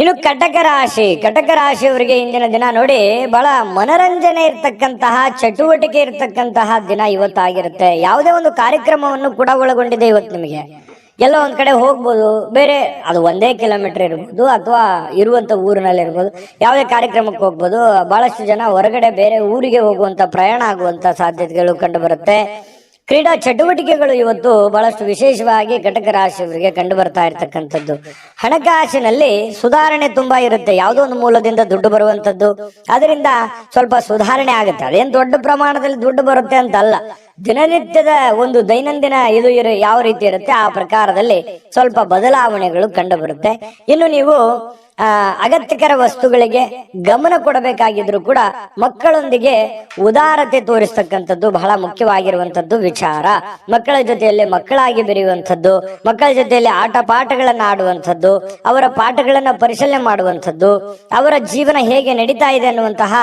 ಇನ್ನು ಕಟಕ ರಾಶಿಯವರಿಗೆ ಇಂದಿನ ದಿನ ನೋಡಿ ಬಹಳ ಮನರಂಜನೆ ಇರ್ತಕ್ಕಂತಹ, ಚಟುವಟಿಕೆ ಇರ್ತಕ್ಕಂತಹ ದಿನ ಇವತ್ತಾಗಿರುತ್ತೆ. ಯಾವುದೇ ಒಂದು ಕಾರ್ಯಕ್ರಮವನ್ನು ಕೂಡ ಒಳಗೊಂಡಿದೆ ಇವತ್ತು. ನಿಮಗೆ ಎಲ್ಲೋ ಒಂದ್ ಕಡೆ ಹೋಗ್ಬೋದು, ಬೇರೆ ಅದು 1 ಕಿಲೋಮೀಟರ್ ಇರ್ಬೋದು ಅಥವಾ ಇರುವಂತ ಊರಿನಲ್ಲಿ ಇರ್ಬೋದು, ಯಾವುದೇ ಕಾರ್ಯಕ್ರಮಕ್ಕೆ ಹೋಗ್ಬೋದು. ಬಹಳಷ್ಟು ಜನ ಹೊರಗಡೆ ಬೇರೆ ಊರಿಗೆ ಹೋಗುವಂತ, ಪ್ರಯಾಣ ಆಗುವಂತ ಸಾಧ್ಯತೆಗಳು ಕಂಡು ಬರುತ್ತೆ. ಕ್ರೀಡಾ ಚಟುವಟಿಕೆಗಳು ಇವತ್ತು ಬಹಳಷ್ಟು ವಿಶೇಷವಾಗಿ ಕಟಕ ರಾಶಿಯವರಿಗೆ ಕಂಡು ಬರ್ತಾ ಇರ್ತಕ್ಕಂಥದ್ದು. ಹಣಕಾಸಿನಲ್ಲಿ ಸುಧಾರಣೆ ತುಂಬಾ ಇರುತ್ತೆ. ಯಾವುದೋ ಒಂದು ಮೂಲದಿಂದ ದುಡ್ಡು ಬರುವಂತದ್ದು, ಅದರಿಂದ ಸ್ವಲ್ಪ ಸುಧಾರಣೆ ಆಗುತ್ತೆ. ಅದೇನ್ ದೊಡ್ಡ ಪ್ರಮಾಣದಲ್ಲಿ ದುಡ್ಡು ಬರುತ್ತೆ ಅಂತ ಅಲ್ಲ, ದಿನನಿತ್ಯದ ಒಂದು ದೈನಂದಿನ ಇದು ಯಾವ ರೀತಿ ಇರುತ್ತೆ ಆ ಪ್ರಕಾರದಲ್ಲಿ ಸ್ವಲ್ಪ ಬದಲಾವಣೆಗಳು ಕಂಡು ಬರುತ್ತೆ. ಇನ್ನು ನೀವು ಅಗತ್ಯಕರ ವಸ್ತುಗಳಿಗೆ ಗಮನ ಕೊಡಬೇಕಾಗಿದ್ರು ಕೂಡ ಮಕ್ಕಳೊಂದಿಗೆ ಉದಾರತೆ ತೋರಿಸ್ತಕ್ಕಂಥದ್ದು ಬಹಳ ಮುಖ್ಯವಾಗಿರುವಂತದ್ದು ವಿಚಾರ. ಮಕ್ಕಳ ಜೊತೆಯಲ್ಲಿ ಮಕ್ಕಳಾಗಿ ಬೆರೆಯುವಂಥದ್ದು, ಮಕ್ಕಳ ಜೊತೆಯಲ್ಲಿ ಆಟ ಪಾಠಗಳನ್ನ ಆಡುವಂಥದ್ದು, ಅವರ ಪಾಠಗಳನ್ನ ಪರಿಶೀಲನೆ ಮಾಡುವಂಥದ್ದು, ಅವರ ಜೀವನ ಹೇಗೆ ನಡೀತಾ ಇದೆ ಅನ್ನುವಂತಹ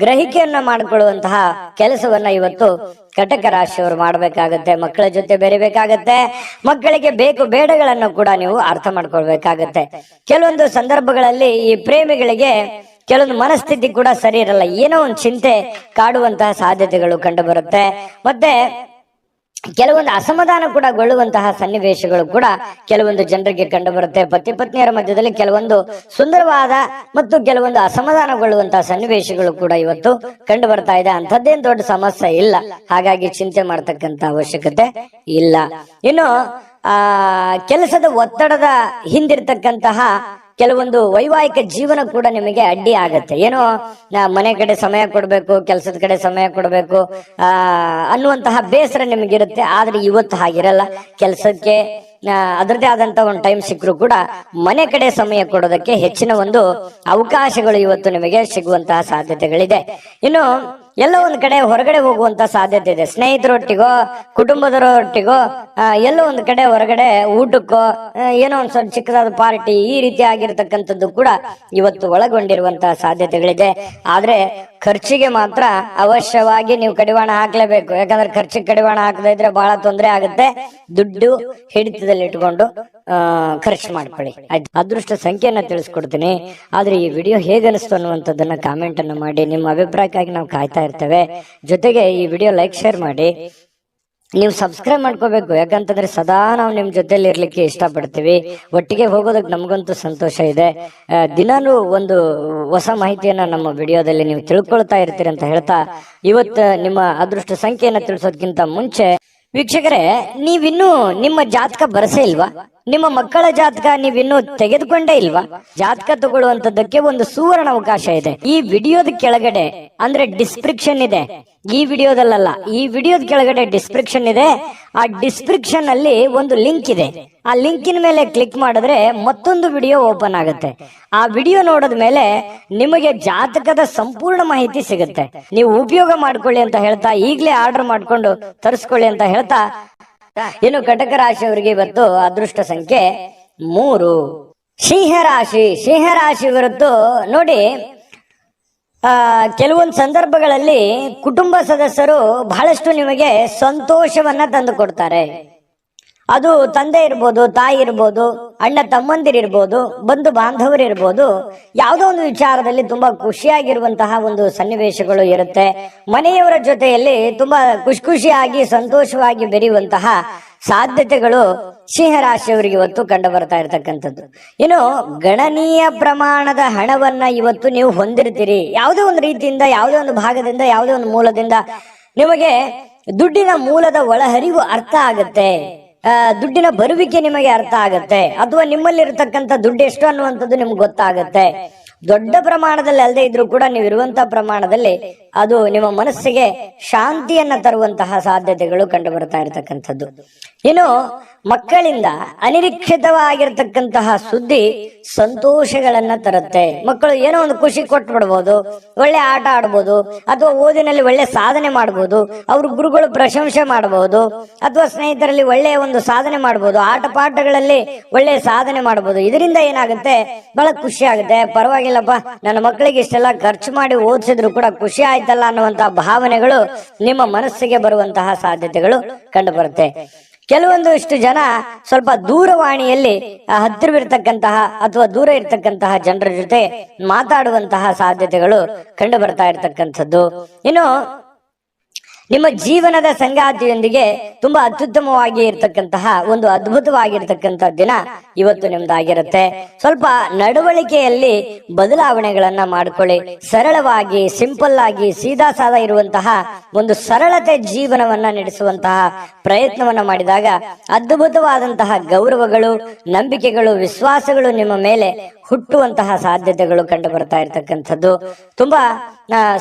ಗ್ರಹಿಕೆಯನ್ನ ಮಾಡಿಕೊಳ್ಳುವಂತಹ ಕೆಲಸವನ್ನ ಇವತ್ತು ಕಟಕ ರಾಶಿಯವರು ಮಾಡಬೇಕಾಗತ್ತೆ. ಮಕ್ಕಳ ಜೊತೆ ಬೆರಿಬೇಕಾಗತ್ತೆ. ಮಕ್ಕಳಿಗೆ ಬೇಕು ಬೇಡಗಳನ್ನು ಕೂಡ ನೀವು ಅರ್ಥ ಮಾಡ್ಕೊಳ್ಬೇಕಾಗತ್ತೆ. ಕೆಲವೊಂದು ಸಂದರ್ಭಗಳಲ್ಲಿ ಈ ಪ್ರೇಮಿಗಳಿಗೆ ಕೆಲವೊಂದು ಮನಸ್ಥಿತಿ ಕೂಡ ಸರಿ ಇರಲ್ಲ. ಏನೋ ಒಂದು ಚಿಂತೆ ಕಾಡುವಂತಹ ಸಾಧ್ಯತೆಗಳು ಕಂಡು ಬರುತ್ತೆ. ಮತ್ತೆ ಕೆಲವೊಂದು ಅಸಮಾಧಾನ ಕೂಡ ಗೊಳ್ಳುವಂತಹ ಸನ್ನಿವೇಶಗಳು ಕೂಡ ಕೆಲವೊಂದು ಜನರಿಗೆ ಕಂಡು ಬರುತ್ತೆ. ಪತಿ ಪತ್ನಿಯರ ಮಧ್ಯದಲ್ಲಿ ಕೆಲವೊಂದು ಸುಂದರವಾದ ಮತ್ತು ಕೆಲವೊಂದು ಅಸಮಾಧಾನಗೊಳ್ಳುವಂತಹ ಸನ್ನಿವೇಶಗಳು ಕೂಡ ಇವತ್ತು ಕಂಡು ಬರ್ತಾ ಇದೆ. ಅಂಥದ್ದೇನು ದೊಡ್ಡ ಸಮಸ್ಯೆ ಇಲ್ಲ, ಹಾಗಾಗಿ ಚಿಂತೆ ಮಾಡ್ತಕ್ಕಂತ ಅವಶ್ಯಕತೆ ಇಲ್ಲ. ಇನ್ನು ಕೆಲಸದ ಒತ್ತಡದ ಹಿಂದಿರ್ತಕ್ಕಂತಹ ಕೆಲವೊಂದು ವೈವಾಹಿಕ ಜೀವನ ಕೂಡ ನಿಮಗೆ ಅಡ್ಡಿ ಆಗತ್ತೆ. ಏನೋ ಮನೆ ಕಡೆ ಸಮಯ ಕೊಡಬೇಕು, ಕೆಲಸದ ಕಡೆ ಸಮಯ ಕೊಡಬೇಕು ಅನ್ನುವಂತಹ ಬೇಸರ ನಿಮಗಿರುತ್ತೆ. ಆದ್ರೆ ಇವತ್ತು ಹಾಗಿರಲ್ಲ. ಕೆಲಸಕ್ಕೆ ಅದರದೇ ಆದಂತ ಒಂದು ಟೈಮ್ ಸಿಕ್ಕರೂ ಕೂಡ ಮನೆ ಕಡೆ ಸಮಯ ಕೊಡೋದಕ್ಕೆ ಹೆಚ್ಚಿನ ಒಂದು ಅವಕಾಶಗಳು ಇವತ್ತು ನಿಮಗೆ ಸಿಗುವಂತಹ ಸಾಧ್ಯತೆಗಳಿದೆ. ಇನ್ನು ಎಲ್ಲೋ ಒಂದ್ ಕಡೆ ಹೊರಗಡೆ ಹೋಗುವಂತ ಸಾಧ್ಯತೆ ಇದೆ. ಸ್ನೇಹಿತರೊಟ್ಟಿಗೋ ಕುಟುಂಬದವರೊಟ್ಟಿಗೋ ಎಲ್ಲೋ ಒಂದ್ ಕಡೆ ಹೊರಗಡೆ ಊಟಕ್ಕೋ ಏನೋ ಒಂದ್ ಸ್ವಲ್ಪ ಚಿಕ್ಕದಾದ ಪಾರ್ಟಿ ಈ ರೀತಿ ಆಗಿರ್ತಕ್ಕಂಥದ್ದು ಕೂಡ ಇವತ್ತು ಒಳಗೊಂಡಿರುವಂತಹ ಸಾಧ್ಯತೆಗಳಿದೆ. ಆದ್ರೆ ಖರ್ಚಿಗೆ ಮಾತ್ರ ಅವಶ್ಯವಾಗಿ ನೀವು ಕಡಿವಾಣ ಹಾಕ್ಲೇಬೇಕು. ಯಾಕಂದ್ರೆ ಖರ್ಚಿಗೆ ಕಡಿವಾಣ ಹಾಕದೇ ಇದ್ರೆ ಬಹಳ ತೊಂದರೆ ಆಗುತ್ತೆ. ದುಡ್ಡು ಹಿಡಿತದಲ್ಲಿ ಇಟ್ಕೊಂಡು ಖರ್ಚು ಮಾಡ್ಕೊಳ್ಳಿ. ಆಯ್ತು, ಅದೃಷ್ಟ ಸಂಖ್ಯೆಯನ್ನ ತಿಳಿಸ್ಕೊಡ್ತೀನಿ. ಆದ್ರೆ ಈ ವಿಡಿಯೋ ಹೇಗನಿಸ್ತು ಅನ್ನುವಂಥದ್ದನ್ನ ಕಾಮೆಂಟ್ ಅನ್ನು ಮಾಡಿ. ನಿಮ್ಮ ಅಭಿಪ್ರಾಯಕ್ಕಾಗಿ ನಾವು ಕಾಯ್ತಾ ಇರ್ತೇವೆ. ಜೊತೆಗೆ ಈ ವಿಡಿಯೋ ಲೈಕ್ ಶೇರ್ ಮಾಡಿ. ನೀವು ಸಬ್ಸ್ಕ್ರೈಬ್ ಮಾಡ್ಕೋಬೇಕು, ಯಾಕಂತಂದ್ರೆ ಸದಾ ನಾವು ನಿಮ್ ಜೊತೆಲಿ ಇರ್ಲಿಕ್ಕೆ ಇಷ್ಟಪಡ್ತೀವಿ. ಒಟ್ಟಿಗೆ ಹೋಗೋದಕ್ಕೆ ನಮಗಂತೂ ಸಂತೋಷ ಇದೆ. ದಿನಾನು ಒಂದು ಹೊಸ ಮಾಹಿತಿಯನ್ನ ನಮ್ಮ ವಿಡಿಯೋದಲ್ಲಿ ನೀವು ತಿಳ್ಕೊಳ್ತಾ ಇರ್ತೀರಿ ಅಂತ ಹೇಳ್ತಾ, ಇವತ್ತು ನಿಮ್ಮ ಅದೃಷ್ಟ ಸಂಖ್ಯೆಯನ್ನ ತಿಳಿಸೋದಕ್ಕಿಂತ ಮುಂಚೆ ವೀಕ್ಷಕರೇ, ನೀವಿನ್ನೂ ನಿಮ್ಮ ಜಾತಕ ಬರಸೇ ಇಲ್ವಾ? ನಿಮ್ಮ ಮಕ್ಕಳ ಜಾತಕ ನೀವಿನ್ನೂ ತೆಗೆದುಕೊಂಡೇ ಇಲ್ವಾ? ಜಾತಕ ತಗೊಳ್ಳುವಂತದ್ದಕ್ಕೆ ಒಂದು ಸುವರ್ಣ ಅವಕಾಶ ಇದೆ. ಈ ವಿಡಿಯೋದ ಕೆಳಗಡೆ ಅಂದ್ರೆ ಡಿಸ್ಕ್ರಿಪ್ಷನ್ ಇದೆ. ಈ ವಿಡಿಯೋದಲ್ಲ, ಈ ವಿಡಿಯೋದ ಕೆಳಗಡೆ ಡಿಸ್ಕ್ರಿಪ್ಷನ್ ಇದೆ. ಆ ಡಿಸ್ಕ್ರಿಪ್ಷನ್ ಅಲ್ಲಿ ಒಂದು ಲಿಂಕ್ ಇದೆ. ಆ ಲಿಂಕಿನ ಮೇಲೆ ಕ್ಲಿಕ್ ಮಾಡಿದ್ರೆ ಮತ್ತೊಂದು ವಿಡಿಯೋ ಓಪನ್ ಆಗುತ್ತೆ. ಆ ವಿಡಿಯೋ ನೋಡಿದ ಮೇಲೆ ನಿಮಗೆ ಜಾತಕದ ಸಂಪೂರ್ಣ ಮಾಹಿತಿ ಸಿಗುತ್ತೆ. ನೀವು ಉಪಯೋಗ ಮಾಡ್ಕೊಳ್ಳಿ ಅಂತ ಹೇಳ್ತಾ, ಈಗಲೇ ಆರ್ಡರ್ ಮಾಡ್ಕೊಂಡು ತರಿಸ್ಕೊಳ್ಳಿ ಅಂತ ಹೇಳ್ತಾ, ಇನ್ನು ಕಟಕ ರಾಶಿಯವರಿಗೆ ಇವತ್ತು ಅದೃಷ್ಟ ಸಂಖ್ಯೆ 3. ಸಿಂಹರಾಶಿ ಇವತ್ತು ನೋಡಿ, ಕೆಲವೊಂದು ಸಂದರ್ಭಗಳಲ್ಲಿ ಕುಟುಂಬ ಸದಸ್ಯರು ಬಹಳಷ್ಟು ನಿಮಗೆ ಸಂತೋಷವನ್ನ ತಂದು ಕೊಡ್ತಾರೆ. ಅದು ತಂದೆ ಇರ್ಬೋದು, ತಾಯಿ ಇರ್ಬೋದು, ಅಣ್ಣ ತಮ್ಮಂದಿರಿರ್ಬೋದು, ಬಂಧು ಬಾಂಧವರಿರ್ಬೋದು. ಯಾವುದೋ ಒಂದು ವಿಚಾರದಲ್ಲಿ ತುಂಬಾ ಖುಷಿಯಾಗಿರುವಂತಹ ಒಂದು ಸನ್ನಿವೇಶಗಳು ಇರುತ್ತೆ. ಮನೆಯವರ ಜೊತೆಯಲ್ಲಿ ತುಂಬಾ ಖುಷಿಯಾಗಿ ಸಂತೋಷವಾಗಿ ಬೆರೆಯುವಂತಹ ಸಾಧ್ಯತೆಗಳು ಸಿಂಹರಾಶಿಯವರಿಗೆ ಇವತ್ತು ಕಂಡು ಬರ್ತಾ ಇರತಕ್ಕಂಥದ್ದು. ಇನ್ನು ಗಣನೀಯ ಪ್ರಮಾಣದ ಹಣವನ್ನ ಇವತ್ತು ನೀವು ಹೊಂದಿರ್ತೀರಿ. ಯಾವುದೇ ಒಂದು ರೀತಿಯಿಂದ, ಯಾವುದೇ ಒಂದು ಭಾಗದಿಂದ, ಯಾವುದೇ ಒಂದು ಮೂಲದಿಂದ ನಿಮಗೆ ದುಡ್ಡಿನ ಮೂಲದ ಒಳಹರಿವು ಅರ್ಥ ಆಗುತ್ತೆ. ದುಡ್ಡಿನ ಬರುವಿಕೆ ನಿಮಗೆ ಅರ್ಥ ಆಗತ್ತೆ. ಅಥವಾ ನಿಮ್ಮಲ್ಲಿ ಇರತಕ್ಕಂಥ ದುಡ್ಡು ಎಷ್ಟು ಅನ್ನುವಂಥದ್ದು ನಿಮ್ಗೆ ಗೊತ್ತಾಗತ್ತೆ. ದೊಡ್ಡ ಪ್ರಮಾಣದಲ್ಲಿ ಅಲ್ಲದೆ ಇದ್ರೂ ಕೂಡ ನೀವು ಇರುವಂತಹ ಪ್ರಮಾಣದಲ್ಲಿ ಅದು ನಿಮ್ಮ ಮನಸ್ಸಿಗೆ ಶಾಂತಿಯನ್ನ ತರುವಂತಹ ಸಾಧ್ಯತೆಗಳು ಕಂಡು ಬರ್ತಾ ಇರತಕ್ಕಂಥದ್ದು. ಇನ್ನು ಮಕ್ಕಳಿಂದ ಅನಿರೀಕ್ಷಿತವಾಗಿರ್ತಕ್ಕಂತಹ ಸುದ್ದಿ ಸಂತೋಷಗಳನ್ನ ತರುತ್ತೆ. ಮಕ್ಕಳು ಏನೋ ಒಂದು ಖುಷಿ ಕೊಟ್ಟು ಬಿಡ್ಬೋದು, ಒಳ್ಳೆ ಆಟ ಆಡ್ಬೋದು, ಅಥವಾ ಓದಿನಲ್ಲಿ ಒಳ್ಳೆ ಸಾಧನೆ ಮಾಡ್ಬೋದು, ಅವ್ರ ಗುರುಗಳು ಪ್ರಶಂಸೆ ಮಾಡಬಹುದು, ಅಥವಾ ಸ್ನೇಹಿತರಲ್ಲಿ ಒಳ್ಳೆಯ ಒಂದು ಸಾಧನೆ ಮಾಡ್ಬೋದು, ಆಟ ಪಾಠಗಳಲ್ಲಿ ಒಳ್ಳೆ ಸಾಧನೆ ಮಾಡ್ಬೋದು. ಇದರಿಂದ ಏನಾಗುತ್ತೆ, ಬಹಳ ಖುಷಿ ಆಗುತ್ತೆ. ಪರವಾಗಿಲ್ಲಪ್ಪ, ನನ್ನ ಮಕ್ಕಳಿಗೆ ಇಷ್ಟೆಲ್ಲ ಖರ್ಚು ಮಾಡಿ ಓದಿಸಿದ್ರು ಕೂಡ ಖುಷಿ ಆಯ್ತಲ್ಲ ಅನ್ನುವಂತಹ ಭಾವನೆಗಳು ನಿಮ್ಮ ಮನಸ್ಸಿಗೆ ಬರುವಂತಹ ಸಾಧ್ಯತೆಗಳು ಕಂಡು ಬರುತ್ತೆ. ಕೆಲವೊಂದು ಇಷ್ಟು ಜನ ಸ್ವಲ್ಪ ದೂರವಾಣಿಯಲ್ಲಿ ಹತ್ತಿರವಿರ್ತಕ್ಕಂತಹ ಅಥವಾ ದೂರ ಇರ್ತಕ್ಕಂತಹ ಜನರ ಜೊತೆ ಮಾತಾಡುವಂತಹ ಸಾಧ್ಯತೆಗಳು ಕಂಡು ಬರ್ತಾ ಇರತಕ್ಕಂಥದ್ದು. ಇನ್ನು ನಿಮ್ಮ ಜೀವನದ ಸಂಗಾತಿಯೊಂದಿಗೆ ತುಂಬಾ ಅತ್ಯುತ್ತಮವಾಗಿ ಇರ್ತಕ್ಕಂತಹ ಒಂದು ಅದ್ಭುತವಾಗಿರ್ತಕ್ಕಂಥ ದಿನ ಇವತ್ತು ನಿಮ್ದಾಗಿರುತ್ತೆ. ಸ್ವಲ್ಪ ನಡವಳಿಕೆಯಲ್ಲಿ ಬದಲಾವಣೆಗಳನ್ನ ಮಾಡ್ಕೊಳ್ಳಿ. ಸರಳವಾಗಿ, ಸಿಂಪಲ್ ಆಗಿ, ಸೀದಾ ಸಾದಾ ಇರುವಂತಹ ಒಂದು ಸರಳತೆ ಜೀವನವನ್ನ ನಡೆಸುವಂತಹ ಪ್ರಯತ್ನವನ್ನ ಮಾಡಿದಾಗ ಅದ್ಭುತವಾದಂತಹ ಗೌರವಗಳು, ನಂಬಿಕೆಗಳು, ವಿಶ್ವಾಸಗಳು ನಿಮ್ಮ ಮೇಲೆ ಹುಟ್ಟುವಂತಹ ಸಾಧ್ಯತೆಗಳು ಕಂಡು ಬರ್ತಾ ಇರತಕ್ಕಂಥದ್ದು. ತುಂಬಾ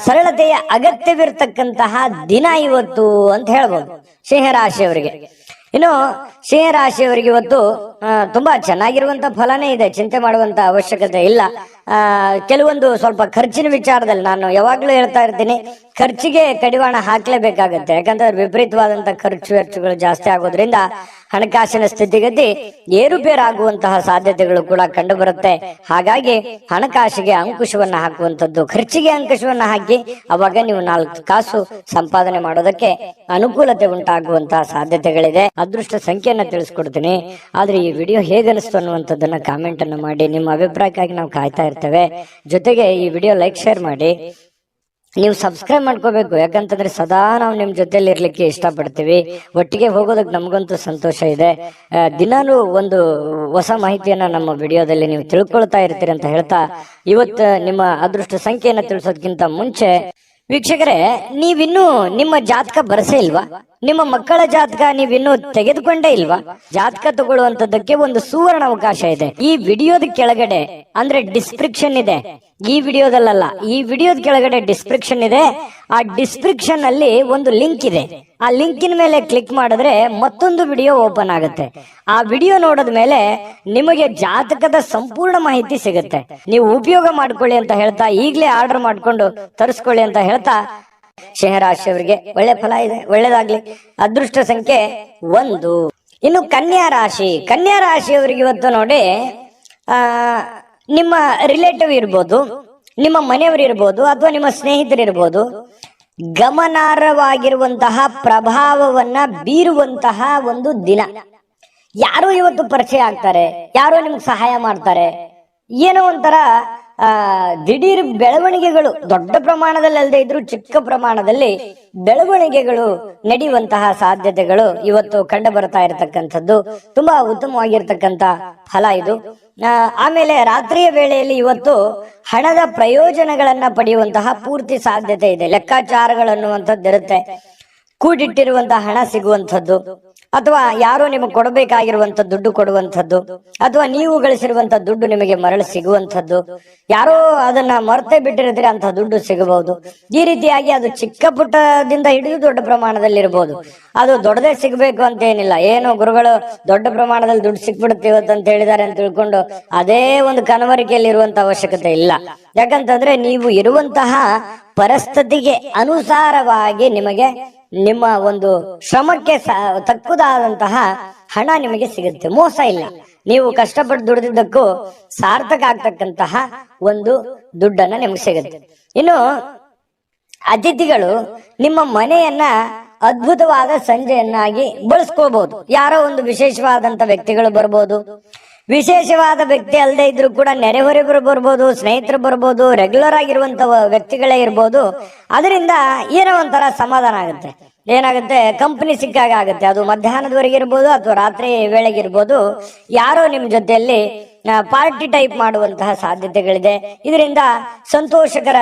ಸರಳತೆಯ ಅಗತ್ಯವಿರ್ತಕ್ಕಂತಹ ದಿನ ಇವತ್ತು ಅಂತ ಹೇಳ್ಬೋದು ಸಿಂಹರಾಶಿಯವರಿಗೆ. ಇನ್ನು ಸಿಂಹರಾಶಿಯವರಿಗೆ ಇವತ್ತು ತುಂಬಾ ಚೆನ್ನಾಗಿರುವಂತ ಫಲನೇ ಇದೆ, ಚಿಂತೆ ಮಾಡುವಂತ ಅವಶ್ಯಕತೆ ಇಲ್ಲ. ಕೆಲವೊಂದು ಸ್ವಲ್ಪ ಖರ್ಚಿನ ವಿಚಾರದಲ್ಲಿ ನಾನು ಯಾವಾಗ್ಲೂ ಹೇಳ್ತಾ ಇರ್ತೀನಿ, ಖರ್ಚಿಗೆ ಕಡಿವಾಣ ಹಾಕ್ಲೇಬೇಕಾಗತ್ತೆ. ಯಾಕಂದ್ರೆ ವಿಪರೀತವಾದಂತಹ ಖರ್ಚು ವೆಚ್ಚಗಳು ಜಾಸ್ತಿ ಆಗೋದ್ರಿಂದ ಹಣಕಾಸಿನ ಸ್ಥಿತಿಗತಿ ಏರುಪೇರಾಗುವಂತಹ ಸಾಧ್ಯತೆಗಳು ಕೂಡ ಕಂಡು ಬರುತ್ತೆ. ಹಾಗಾಗಿ ಹಣಕಾಸಿಗೆ ಅಂಕುಶವನ್ನ ಹಾಕುವಂಥದ್ದು, ಖರ್ಚಿಗೆ ಅಂಕುಶವನ್ನ ಹಾಕಿ ಅವಾಗ ನೀವು 4 ಕಾಸು ಸಂಪಾದನೆ ಮಾಡೋದಕ್ಕೆ ಅನುಕೂಲತೆ ಉಂಟಾಗುವಂತಹ ಸಾಧ್ಯತೆಗಳಿದೆ. ಅದೃಷ್ಟ ಸಂಖ್ಯೆಯನ್ನ ತಿಳಿಸ್ಕೊಡ್ತೀನಿ. ಆದ್ರೆ ಈ ವಿಡಿಯೋ ಹೇಗನಿಸ್ತು ಅನ್ನುವಂಥದ್ದನ್ನ ಕಾಮೆಂಟ್ ಅನ್ನು ಮಾಡಿ. ನಿಮ್ಮ ಅಭಿಪ್ರಾಯಕ್ಕಾಗಿ ನಾವು ಕಾಯ್ತಾ ಇರ್ತೇವೆ. ಜೊತೆಗೆ ಈ ವಿಡಿಯೋ ಲೈಕ್ ಶೇರ್ ಮಾಡಿ. ನೀವು ಸಬ್ಸ್ಕ್ರೈಬ್ ಮಾಡ್ಕೋಬೇಕು. ಯಾಕಂತಂದ್ರೆ ಸದಾ ನಾವು ನಿಮ್ ಜೊತೆಲಿ ಇರ್ಲಿಕ್ಕೆ ಇಷ್ಟಪಡ್ತೀವಿ. ಒಟ್ಟಿಗೆ ಹೋಗೋದಕ್ಕೆ ನಮಗಂತೂ ಸಂತೋಷ ಇದೆ. ದಿನಾನು ಒಂದು ಹೊಸ ಮಾಹಿತಿಯನ್ನ ನಮ್ಮ ವಿಡಿಯೋದಲ್ಲಿ ನೀವು ತಿಳ್ಕೊಳ್ತಾ ಇರ್ತೀರಿ ಅಂತ ಹೇಳ್ತಾ, ಇವತ್ತು ನಿಮ್ಮ ಅದೃಷ್ಟ ಸಂಖ್ಯೆಯನ್ನ ತಿಳಿಸೋದಕ್ಕಿಂತ ಮುಂಚೆ ವೀಕ್ಷಕರೇ, ನೀವಿನ್ನೂ ನಿಮ್ಮ ಜಾತಕ ಬರಸೇ ಇಲ್ವಾ? ನಿಮ್ಮ ಮಕ್ಕಳ ಜಾತಕ ನೀವಿನ್ನೂ ತೆಗೆದುಕೊಂಡೇ ಇಲ್ವಾ? ಜಾತಕ ತಗೊಳ್ಳುವಂತದ್ದಕ್ಕೆ ಒಂದು ಸುವರ್ಣ ಅವಕಾಶ ಇದೆ. ಈ ವಿಡಿಯೋದ ಕೆಳಗಡೆ ಅಂದ್ರೆ ಡಿಸ್ಕ್ರಿಪ್ಷನ್ ಇದೆ. ಈ ವಿಡಿಯೋದಲ್ಲ, ಈ ವಿಡಿಯೋದ ಕೆಳಗಡೆ ಡಿಸ್ಕ್ರಿಪ್ಷನ್ ಇದೆ. ಆ ಡಿಸ್ಕ್ರಿಪ್ಷನ್ ಅಲ್ಲಿ ಒಂದು ಲಿಂಕ್ ಇದೆ. ಆ ಲಿಂಕಿನ ಮೇಲೆ ಕ್ಲಿಕ್ ಮಾಡಿದ್ರೆ ಮತ್ತೊಂದು ವಿಡಿಯೋ ಓಪನ್ ಆಗುತ್ತೆ. ಆ ವಿಡಿಯೋ ನೋಡಿದ ಮೇಲೆ ನಿಮಗೆ ಜಾತಕದ ಸಂಪೂರ್ಣ ಮಾಹಿತಿ ಸಿಗುತ್ತೆ. ನೀವು ಉಪಯೋಗ ಮಾಡ್ಕೊಳ್ಳಿ ಅಂತ ಹೇಳ್ತಾ, ಈಗಲೇ ಆರ್ಡರ್ ಮಾಡ್ಕೊಂಡು ತರಿಸ್ಕೊಳ್ಳಿ ಅಂತ ಹೇಳ್ತಾ, ಸಿಂಹರಾಶಿಯವರಿಗೆ ಒಳ್ಳೆ ಫಲ ಇದೆ, ಒಳ್ಳೇದಾಗ್ಲಿ. ಅದೃಷ್ಟ ಸಂಖ್ಯೆ 1. ಇನ್ನು ಕನ್ಯಾ ರಾಶಿ. ಕನ್ಯಾ ರಾಶಿಯವರಿಗೆ ಇವತ್ತು ನೋಡಿ, ನಿಮ್ಮ ರಿಲೇಟಿವ್ ಇರ್ಬೋದು, ನಿಮ್ಮ ಮನೆಯವರು ಇರ್ಬೋದು, ಅಥವಾ ನಿಮ್ಮ ಸ್ನೇಹಿತರು ಇರ್ಬೋದು, ಗಮನಾರ್ಹವಾಗಿರುವಂತಹ ಪ್ರಭಾವವನ್ನ ಬೀರುವಂತಹ ಒಂದು ದಿನ. ಯಾರೋ ಇವತ್ತು ಪರಿಚಯ ಆಗ್ತಾರೆ, ಯಾರೋ ನಿಮ್ಗೆ ಸಹಾಯ ಮಾಡ್ತಾರೆ, ಏನೋ ಒಂಥರ ದಿಢೀರ್ ಬೆಳವಣಿಗೆಗಳು, ದೊಡ್ಡ ಪ್ರಮಾಣದಲ್ಲಿ ಅಲ್ಲದೆ ಇದ್ರು ಚಿಕ್ಕ ಪ್ರಮಾಣದಲ್ಲಿ ಬೆಳವಣಿಗೆಗಳು ನಡೆಯುವಂತಹ ಸಾಧ್ಯತೆಗಳು ಇವತ್ತು ಕಂಡು ಬರ್ತಾ ಇರತಕ್ಕಂಥದ್ದು ತುಂಬಾ ಉತ್ತಮವಾಗಿರ್ತಕ್ಕಂಥ ಫಲ ಇದು. ಆಮೇಲೆ ರಾತ್ರಿಯ ವೇಳೆಯಲ್ಲಿ ಇವತ್ತು ಹಣದ ಪ್ರಯೋಜನಗಳನ್ನ ಪಡೆಯುವಂತಹ ಪೂರ್ತಿ ಸಾಧ್ಯತೆ ಇದೆ. ಲೆಕ್ಕಾಚಾರಗಳನ್ನುವಂಥದ್ದು ಇರುತ್ತೆ. ಕೂಡಿಟ್ಟಿರುವಂತಹ ಹಣ ಸಿಗುವಂಥದ್ದು, ಅಥವಾ ಯಾರೋ ನಿಮಗೆ ಕೊಡಬೇಕಾಗಿರುವಂತ ದುಡ್ಡು ಕೊಡುವಂಥದ್ದು, ಅಥವಾ ನೀವು ಗಳಿಸಿರುವಂತ ದುಡ್ಡು ನಿಮಗೆ ಮರಳಿ ಸಿಗುವಂಥದ್ದು, ಯಾರೋ ಅದನ್ನ ಮರೆತೇ ಬಿಟ್ಟಿರ್ತೀರಿ ಅಂತ ದುಡ್ಡು ಸಿಗಬಹುದು. ಈ ರೀತಿಯಾಗಿ ಅದು ಚಿಕ್ಕ ಪುಟ್ಟದಿಂದ ಹಿಡಿದು ದೊಡ್ಡ ಪ್ರಮಾಣದಲ್ಲಿ ಇರಬಹುದು. ಅದು ದೊಡ್ಡದೇ ಸಿಗಬೇಕು ಅಂತ ಏನಿಲ್ಲ. ಏನು ಗುರುಗಳು ದೊಡ್ಡ ಪ್ರಮಾಣದಲ್ಲಿ ದುಡ್ಡು ಸಿಕ್ಬಿಡುತ್ತೆ ಇವತ್ತು ಅಂತ ಹೇಳಿದ್ದಾರೆ ಅಂತ ತಿಳ್ಕೊಂಡು ಅದೇ ಒಂದು ಕನವರಿಕೆಯಲ್ಲಿ ಇರುವಂತ ಅವಶ್ಯಕತೆ ಇಲ್ಲ. ಯಾಕಂತಂದ್ರೆ ನೀವು ಇರುವಂತಹ ಪರಿಸ್ಥಿತಿಗೆ ಅನುಸಾರವಾಗಿ ನಿಮಗೆ ನಿಮ್ಮ ಒಂದು ಶ್ರಮಕ್ಕೆ ತಕ್ಕುದಾದಂತಹ ಹಣ ನಿಮಗೆ ಸಿಗುತ್ತೆ. ಮೋಸ ಇಲ್ಲ. ನೀವು ಕಷ್ಟಪಟ್ಟು ದುಡಿದಿದ್ದಕ್ಕೂ ಸಾರ್ಥಕ ಆಗ್ತಕ್ಕಂತಹ ಒಂದು ದುಡ್ಡನ್ನ ನಿಮ್ಗೆ ಸಿಗುತ್ತೆ. ಇನ್ನು ಅತಿಥಿಗಳು ನಿಮ್ಮ ಮನೆಯನ್ನ ಅದ್ಭುತವಾದ ಸಂಜೆಯನ್ನಾಗಿ ಬಳಸ್ಕೋಬಹುದು. ಯಾರೋ ಒಂದು ವಿಶೇಷವಾದಂತ ವ್ಯಕ್ತಿಗಳು ಬರ್ಬೋದು. ವಿಶೇಷವಾದ ವ್ಯಕ್ತಿ ಅಲ್ಲದೆ ಇದ್ರು ಕೂಡ ನೆರೆಹೊರೆಗರು ಬರ್ಬೋದು, ಸ್ನೇಹಿತರು ಬರ್ಬೋದು, ರೆಗ್ಯುಲರ್ ಆಗಿರುವಂತ ವ್ಯಕ್ತಿಗಳೇ ಇರ್ಬೋದು. ಅದರಿಂದ ಏನೋ ಒಂಥರ ಸಮಾಧಾನ ಆಗುತ್ತೆ. ಏನಾಗುತ್ತೆ, ಕಂಪನಿ ಸಿಕ್ಕಾಗ ಆಗುತ್ತೆ. ಅದು ಮಧ್ಯಾಹ್ನದವರೆಗೆ ಇರ್ಬೋದು ಅಥವಾ ರಾತ್ರಿ ವೇಳೆಗೆ ಇರ್ಬೋದು. ಯಾರೋ ನಿಮ್ ಜೊತೆಯಲ್ಲಿ ಪಾರ್ಟಿ ಟೈಪ್ ಮಾಡುವಂತಹ ಸಾಧ್ಯತೆಗಳಿದೆ. ಇದರಿಂದ ಸಂತೋಷಕರ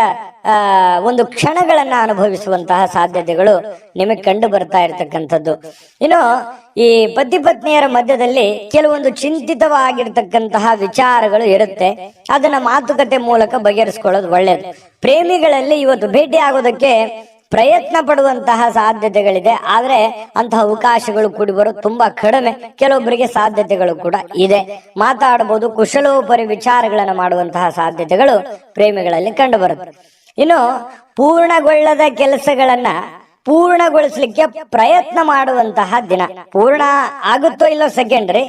ಒಂದು ಕ್ಷಣಗಳನ್ನ ಅನುಭವಿಸುವಂತಹ ಸಾಧ್ಯತೆಗಳು ನಿಮಗೆ ಕಂಡು ಬರ್ತಾ ಇರತಕ್ಕಂಥದ್ದು. ಇನ್ನು ಈ ಪತಿ ಪತ್ನಿಯರ ಮಧ್ಯದಲ್ಲಿ ಕೆಲವೊಂದು ಚಿಂತಿತವಾಗಿರ್ತಕ್ಕಂತಹ ವಿಚಾರಗಳು ಇರುತ್ತೆ. ಅದನ್ನ ಮಾತುಕತೆ ಮೂಲಕ ಬಗೆಹರಿಸ್ಕೊಳ್ಳೋದು ಒಳ್ಳೆಯದು. ಪ್ರೇಮಿಗಳಲ್ಲಿ ಇವತ್ತು ಭೇಟಿ ಆಗೋದಕ್ಕೆ ಪ್ರಯತ್ನ ಪಡುವಂತಹ ಸಾಧ್ಯತೆಗಳಿದೆ. ಆದ್ರೆ ಅಂತಹ ಅವಕಾಶಗಳು ಕೂಡಿ ಬರೋದು ತುಂಬಾ ಕಡಿಮೆ. ಕೆಲವೊಬ್ಬರಿಗೆ ಸಾಧ್ಯತೆಗಳು ಕೂಡ ಇದೆ. ಮಾತಾಡಬಹುದು, ಕುಶಲೋಪರಿ ವಿಚಾರಗಳನ್ನ ಮಾಡುವಂತಹ ಸಾಧ್ಯತೆಗಳು ಪ್ರೇಮಿಗಳಲ್ಲಿ ಕಂಡು ಬರುತ್ತೆ. ಇನ್ನು ಪೂರ್ಣಗೊಳ್ಳದ ಕೆಲಸಗಳನ್ನ ಪೂರ್ಣಗೊಳಿಸ್ಲಿಕ್ಕೆ ಪ್ರಯತ್ನ ಮಾಡುವಂತಹ ದಿನ. ಪೂರ್ಣ ಆಗುತ್ತೋ ಇಲ್ಲೋ ಸೆಕೆಂಡ್ರಿ,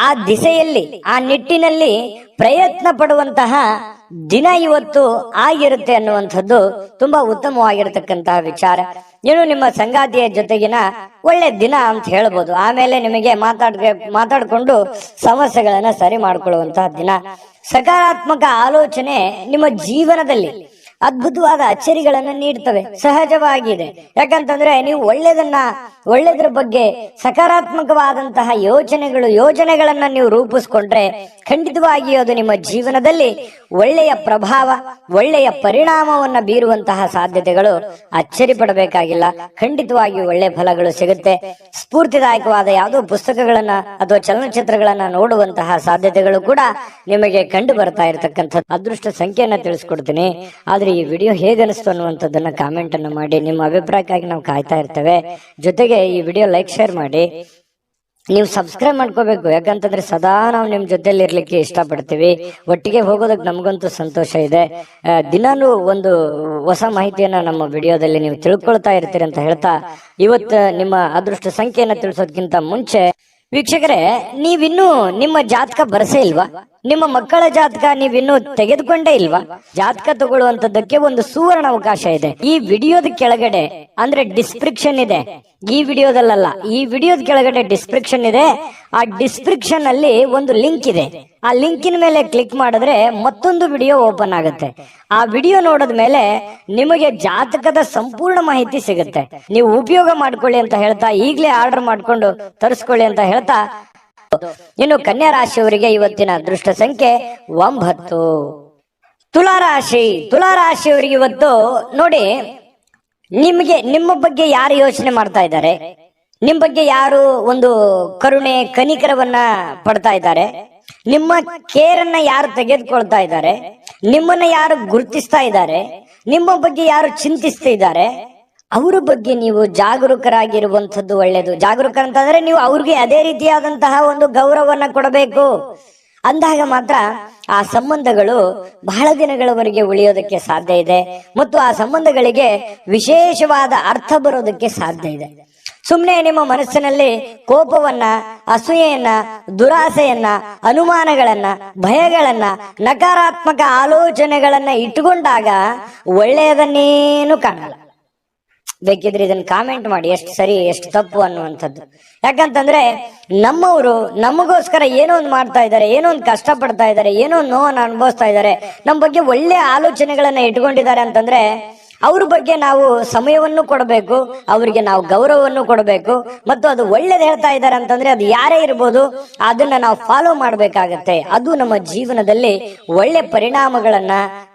ಆ ದಿಸೆಯಲ್ಲಿ ಆ ನಿಟ್ಟಿನಲ್ಲಿ ಪ್ರಯತ್ನ ಪಡುವಂತಹ ದಿನ ಇವತ್ತು ಆಗಿರುತ್ತೆ ಅನ್ನುವಂಥದ್ದು ತುಂಬಾ ಉತ್ತಮವಾಗಿರತಕ್ಕಂತಹ ವಿಚಾರ. ಏನು ನಿಮ್ಮ ಸಂಗಾತಿಯ ಜೊತೆಗಿನ ಒಳ್ಳೆ ದಿನ ಅಂತ ಹೇಳ್ಬೋದು. ಆಮೇಲೆ ನಿಮಗೆ ಮಾತಾಡ್ಕೊಂಡು ಸಮಸ್ಯೆಗಳನ್ನ ಸರಿ ಮಾಡ್ಕೊಳ್ಳುವಂತಹ ದಿನ. ಸಕಾರಾತ್ಮಕ ಆಲೋಚನೆ ನಿಮ್ಮ ಜೀವನದಲ್ಲಿ ಅದ್ಭುತವಾದ ಅಚ್ಚರಿಗಳನ್ನ ನೀಡ್ತವೆ. ಸಹಜವಾಗಿದೆ. ಯಾಕಂತಂದ್ರೆ ನೀವು ಒಳ್ಳೆದ್ರ ಬಗ್ಗೆ ಸಕಾರಾತ್ಮಕವಾದಂತಹ ಯೋಜನೆಗಳನ್ನ ನೀವು ರೂಪಿಸ್ಕೊಂಡ್ರೆ ಖಂಡಿತವಾಗಿ ಅದು ನಿಮ್ಮ ಜೀವನದಲ್ಲಿ ಒಳ್ಳೆಯ ಪ್ರಭಾವ, ಒಳ್ಳೆಯ ಪರಿಣಾಮವನ್ನ ಬೀರುವಂತಹ ಸಾಧ್ಯತೆಗಳು ಅಚ್ಚರಿ ಪಡಬೇಕಾಗಿಲ್ಲ. ಖಂಡಿತವಾಗಿ ಒಳ್ಳೆ ಫಲಗಳು ಸಿಗುತ್ತೆ. ಸ್ಫೂರ್ತಿದಾಯಕವಾದ ಯಾವುದೋ ಪುಸ್ತಕಗಳನ್ನ ಅಥವಾ ಚಲನಚಿತ್ರಗಳನ್ನ ನೋಡುವಂತಹ ಸಾಧ್ಯತೆಗಳು ಕೂಡ ನಿಮಗೆ ಕಂಡು ಬರ್ತಾ ಇರತಕ್ಕಂಥದ್ದು. ಅದೃಷ್ಟ ಸಂಖ್ಯೆಯನ್ನ ತಿಳಿಸ್ಕೊಡ್ತೀನಿ. ಆದ್ರೆ ಈ ವಿಡಿಯೋ ಹೇಗನಿಸ್ತು ಅನ್ನುವಂಥದ್ದನ್ನ ಕಾಮೆಂಟ್ ಅನ್ನು ಮಾಡಿ. ನಿಮ್ಮ ಅಭಿಪ್ರಾಯಕ್ಕಾಗಿ ನಾವು ಕಾಯ್ತಾ ಇರ್ತೇವೆ. ಜೊತೆಗೆ ಈ ವಿಡಿಯೋ ಲೈಕ್, ಶೇರ್ ಮಾಡಿ. ನೀವು ಸಬ್ಸ್ಕ್ರೈಬ್ ಮಾಡ್ಕೋಬೇಕು. ಯಾಕಂತಂದ್ರೆ ಸದಾ ನಾವು ನಿಮ್ ಜೊತೆಲಿ ಇರ್ಲಿಕ್ಕೆ ಇಷ್ಟಪಡ್ತೀವಿ. ಒಟ್ಟಿಗೆ ಹೋಗೋದಕ್ಕೆ ನಮಗಂತೂ ಸಂತೋಷ ಇದೆ. ದಿನಾನು ಒಂದು ಹೊಸ ಮಾಹಿತಿಯನ್ನ ನಮ್ಮ ವಿಡಿಯೋದಲ್ಲಿ ನೀವು ತಿಳ್ಕೊಳ್ತಾ ಇರ್ತೀರಿ ಅಂತ ಹೇಳ್ತಾ, ಇವತ್ತು ನಿಮ್ಮ ಅದೃಷ್ಟ ಸಂಖ್ಯೆಯನ್ನ ತಿಳಿಸೋದಕ್ಕಿಂತ ಮುಂಚೆ ವೀಕ್ಷಕರೇ, ನೀವಿನ್ನೂ ನಿಮ್ಮ ಜಾತಕ ಬರಸೇ ಇಲ್ವಾ? ನಿಮ್ಮ ಮಕ್ಕಳ ಜಾತಕ ನೀವಿನ್ನೂ ತೆಗೆದುಕೊಂಡೇ ಇಲ್ವಾ? ಜಾತಕ ತಗೊಳ್ಳುವಂತದ್ದಕ್ಕೆ ಒಂದು ಸುವರ್ಣ ಅವಕಾಶ ಇದೆ. ಈ ವಿಡಿಯೋದ ಕೆಳಗಡೆ ಅಂದ್ರೆ ಡಿಸ್ಕ್ರಿಪ್ಷನ್ ಇದೆ, ಈ ವಿಡಿಯೋದಲ್ಲ, ಈ ವಿಡಿಯೋದ ಕೆಳಗಡೆ ಡಿಸ್ಕ್ರಿಪ್ಷನ್ ಇದೆ. ಆ ಡಿಸ್ಕ್ರಿಪ್ಷನ್ ಅಲ್ಲಿ ಒಂದು ಲಿಂಕ್ ಇದೆ. ಆ ಲಿಂಕಿನ ಮೇಲೆ ಕ್ಲಿಕ್ ಮಾಡಿದ್ರೆ ಮತ್ತೊಂದು ವಿಡಿಯೋ ಓಪನ್ ಆಗುತ್ತೆ. ಆ ವಿಡಿಯೋ ನೋಡಿದ ಮೇಲೆ ನಿಮಗೆ ಜಾತಕದ ಸಂಪೂರ್ಣ ಮಾಹಿತಿ ಸಿಗುತ್ತೆ. ನೀವು ಉಪಯೋಗ ಮಾಡ್ಕೊಳ್ಳಿ ಅಂತ ಹೇಳ್ತಾ, ಈಗಲೇ ಆರ್ಡರ್ ಮಾಡ್ಕೊಂಡು ತರಿಸ್ಕೊಳ್ಳಿ ಅಂತ ಹೇಳ್ತಾ, ಇನ್ನು ಕನ್ಯಾ ರಾಶಿಯವರಿಗೆ ಇವತ್ತಿನ ಅದೃಷ್ಟ ಸಂಖ್ಯೆ 9. ತುಲಾ ರಾಶಿಯವರಿಗೆ ಇವತ್ತು ನೋಡಿ, ನಿಮ್ಮ ಬಗ್ಗೆ ಯಾರು ಯೋಚನೆ ಮಾಡ್ತಾ ಇದ್ದಾರೆ, ನಿಮ್ ಬಗ್ಗೆ ಯಾರು ಒಂದು ಕರುಣೆ ಕನಿಕರವನ್ನ ಪಡ್ತಾ ಇದ್ದಾರೆ, ನಿಮ್ಮ ಕೇರನ್ನ ಯಾರು ತೆಗೆದುಕೊಳ್ತಾ ಇದ್ದಾರೆ, ನಿಮ್ಮನ್ನ ಯಾರು ಗುರುತಿಸ್ತಾ ಇದ್ದಾರೆ, ನಿಮ್ಮ ಬಗ್ಗೆ ಯಾರು ಚಿಂತಿಸ್ತಾ ಇದ್ದಾರೆ, ಅವರ ಬಗ್ಗೆ ನೀವು ಜಾಗರೂಕರಾಗಿರುವಂತದ್ದು ಒಳ್ಳೇದು. ಜಾಗರೂಕ ಅಂತಂದ್ರೆ ನೀವು ಅವ್ರಿಗೆ ಅದೇ ರೀತಿಯಾದಂತಹ ಒಂದು ಗೌರವವನ್ನ ಕೊಡಬೇಕು. ಅಂದಾಗ ಮಾತ್ರ ಆ ಸಂಬಂಧಗಳು ಬಹಳ ದಿನಗಳವರೆಗೆ ಉಳಿಯೋದಕ್ಕೆ ಸಾಧ್ಯ ಇದೆ ಮತ್ತು ಆ ಸಂಬಂಧಗಳಿಗೆ ವಿಶೇಷವಾದ ಅರ್ಥ ಬರೋದಕ್ಕೆ ಸಾಧ್ಯ ಇದೆ. ಸುಮ್ಮನೆ ನಿಮ್ಮ ಮನಸ್ಸಿನಲ್ಲಿ ಕೋಪವನ್ನ, ಅಸೂಯೆಯನ್ನ, ದುರಾಸೆಯನ್ನ, ಅನುಮಾನಗಳನ್ನ, ಭಯಗಳನ್ನ, ನಕಾರಾತ್ಮಕ ಆಲೋಚನೆಗಳನ್ನ ಇಟ್ಟುಕೊಂಡಾಗ ಒಳ್ಳೆಯದನ್ನೇನು ಕಾಣಲ್ಲ. ಬೇಕಿದ್ರೆ ಇದನ್ನ ಕಾಮೆಂಟ್ ಮಾಡಿ, ಎಷ್ಟು ಸರಿ ಎಷ್ಟು ತಪ್ಪು ಅನ್ನುವಂಥದ್ದು. ಯಾಕಂತಂದ್ರೆ ನಮ್ಮವರು ನಮಗೋಸ್ಕರ ಏನೋ ಒಂದು ಮಾಡ್ತಾ ಇದ್ದಾರೆ, ಏನೋ ಒಂದು ಕಷ್ಟ ಪಡ್ತಾ ಇದ್ದಾರೆ, ಏನೋ ಒಂದು ನೋವನ್ನು ಅನುಭವಿಸ್ತಾ ಇದ್ದಾರೆ, ನಮ್ಮ ಬಗ್ಗೆ ಒಳ್ಳೆ ಆಲೋಚನೆಗಳನ್ನ ಇಟ್ಕೊಂಡಿದ್ದಾರೆ ಅಂತಂದ್ರೆ ಅವ್ರ ಬಗ್ಗೆ ನಾವು ಸಮಯವನ್ನು ಕೊಡಬೇಕು, ಅವರಿಗೆ ನಾವು ಗೌರವವನ್ನು ಕೊಡಬೇಕು. ಮತ್ತು ಅದು ಒಳ್ಳೇದು ಹೇಳ್ತಾ ಇದ್ದಾರೆ ಅಂತಂದ್ರೆ ಅದು ಯಾರೇ ಇರ್ಬೋದು, ಅದನ್ನ ನಾವು ಫಾಲೋ ಮಾಡ್ಬೇಕಾಗತ್ತೆ. ಅದು ನಮ್ಮ ಜೀವನದಲ್ಲಿ ಒಳ್ಳೆ ಪರಿಣಾಮಗಳನ್ನ,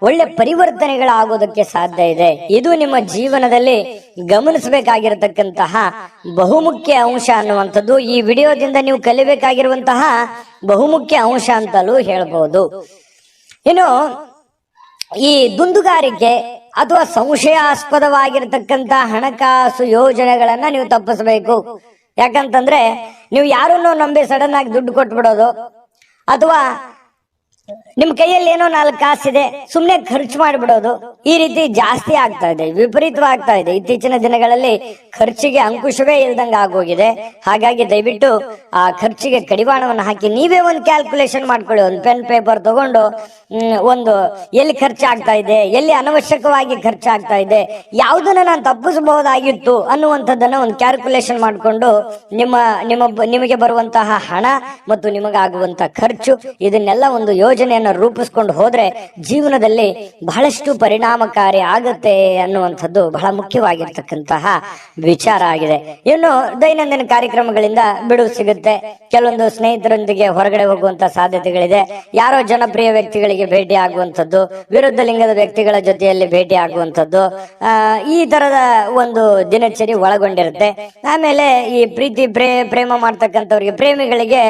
ಒಳ್ಳೆ ಪರಿವರ್ತನೆಗಳಾಗೋದಕ್ಕೆ ಸಾಧ್ಯ ಇದೆ. ಇದು ನಿಮ್ಮ ಜೀವನದಲ್ಲಿ ಗಮನಿಸಬೇಕಾಗಿರತಕ್ಕಂತಹ ಬಹುಮುಖ್ಯ ಅಂಶ ಅನ್ನುವಂಥದ್ದು ಈ ವಿಡಿಯೋದಿಂದ ನೀವು ಕಲಿಬೇಕಾಗಿರುವಂತಹ ಬಹುಮುಖ್ಯ ಅಂಶ ಅಂತಲೂ ಹೇಳ್ಬೋದು. ಇನ್ನು ಈ ದುಂದುಗಾರಿಕೆ ಅಥವಾ ಸಂಶಯಾಸ್ಪದವಾಗಿರ್ತಕ್ಕಂಥ ಹಣಕಾಸು ಯೋಜನೆಗಳನ್ನ ನೀವು ತಪ್ಪಿಸಬೇಕು. ಯಾಕಂತಂದ್ರೆ ನೀವು ಯಾರನ್ನೋ ನಂಬಿ ಸಡನ್ ಆಗಿ ದುಡ್ಡು ಕೊಟ್ಬಿಡೋದು, ಅಥವಾ ನಿಮ್ ಕೈಯಲ್ಲಿ ಏನೋ 4 ಕಾಸಿದೆ ಸುಮ್ನೆ ಖರ್ಚು ಮಾಡಿಬಿಡೋದು, ಈ ರೀತಿ ಜಾಸ್ತಿ ಆಗ್ತಾ ಇದೆ, ವಿಪರೀತವಾಗ್ತಾ ಇದೆ. ಇತ್ತೀಚಿನ ದಿನಗಳಲ್ಲಿ ಖರ್ಚಿಗೆ ಅಂಕುಶವೇ ಇಲ್ದಂಗ ಆಗೋಗಿದೆ. ಹಾಗಾಗಿ ದಯವಿಟ್ಟು ಆ ಖರ್ಚಿಗೆ ಕಡಿವಾಣವನ್ನು ಹಾಕಿ ನೀವೇ ಒಂದು ಕ್ಯಾಲ್ಕುಲೇಷನ್ ಮಾಡ್ಕೊಳ್ಳಿ. ಒಂದು ಪೆನ್ ಪೇಪರ್ ತಗೊಂಡು ಒಂದು ಎಲ್ಲಿ ಖರ್ಚಾಗ್ತಾ ಇದೆ, ಎಲ್ಲಿ ಅನವಶ್ಯಕವಾಗಿ ಖರ್ಚಾಗ್ತಾ ಇದೆ, ಯಾವುದನ್ನ ನಾನು ತಪ್ಪಿಸಬಹುದಾಗಿತ್ತು ಅನ್ನುವಂಥದ್ದನ್ನ ಒಂದು ಕ್ಯಾಲ್ಕುಲೇಷನ್ ಮಾಡಿಕೊಂಡು ನಿಮಗೆ ಬರುವಂತಹ ಹಣ ಮತ್ತು ನಿಮಗಾಗುವಂತಹ ಖರ್ಚು ಇದನ್ನೆಲ್ಲ ಒಂದು ಯೋಜನೆಯನ್ನ ರೂಪಿಸ್ಕೊಂಡು ಹೋದ್ರೆ ಜೀವನದಲ್ಲಿ ಬಹಳಷ್ಟು ಪರಿಣಾಮಕಾರಿ ಆಗತ್ತೆ ಅನ್ನುವಂಥದ್ದು ಬಹಳ ಮುಖ್ಯವಾಗಿರ್ತಕ್ಕಂತಹ ವಿಚಾರ ಆಗಿದೆ. ಇನ್ನು ದೈನಂದಿನ ಕಾರ್ಯಕ್ರಮಗಳಿಂದ ಬಿಡುವು ಸಿಗುತ್ತೆ. ಕೆಲವೊಂದು ಸ್ನೇಹಿತರೊಂದಿಗೆ ಹೊರಗಡೆ ಹೋಗುವಂತ ಸಾಧ್ಯತೆಗಳಿದೆ. ಯಾರೋ ಜನಪ್ರಿಯ ವ್ಯಕ್ತಿಗಳಿಗೆ ಭೇಟಿ ಆಗುವಂಥದ್ದು, ವಿರುದ್ಧ ಲಿಂಗದ ವ್ಯಕ್ತಿಗಳ ಜೊತೆಯಲ್ಲಿ ಭೇಟಿ ಆಗುವಂಥದ್ದು, ಈ ತರದ ಒಂದು ದಿನಚರಿ ಒಳಗೊಂಡಿರುತ್ತೆ. ಆಮೇಲೆ ಈ ಪ್ರೀತಿ ಪ್ರೇಮ ಮಾಡ್ತಕ್ಕಂಥವ್ರಿಗೆ, ಪ್ರೇಮಿಗಳಿಗೆ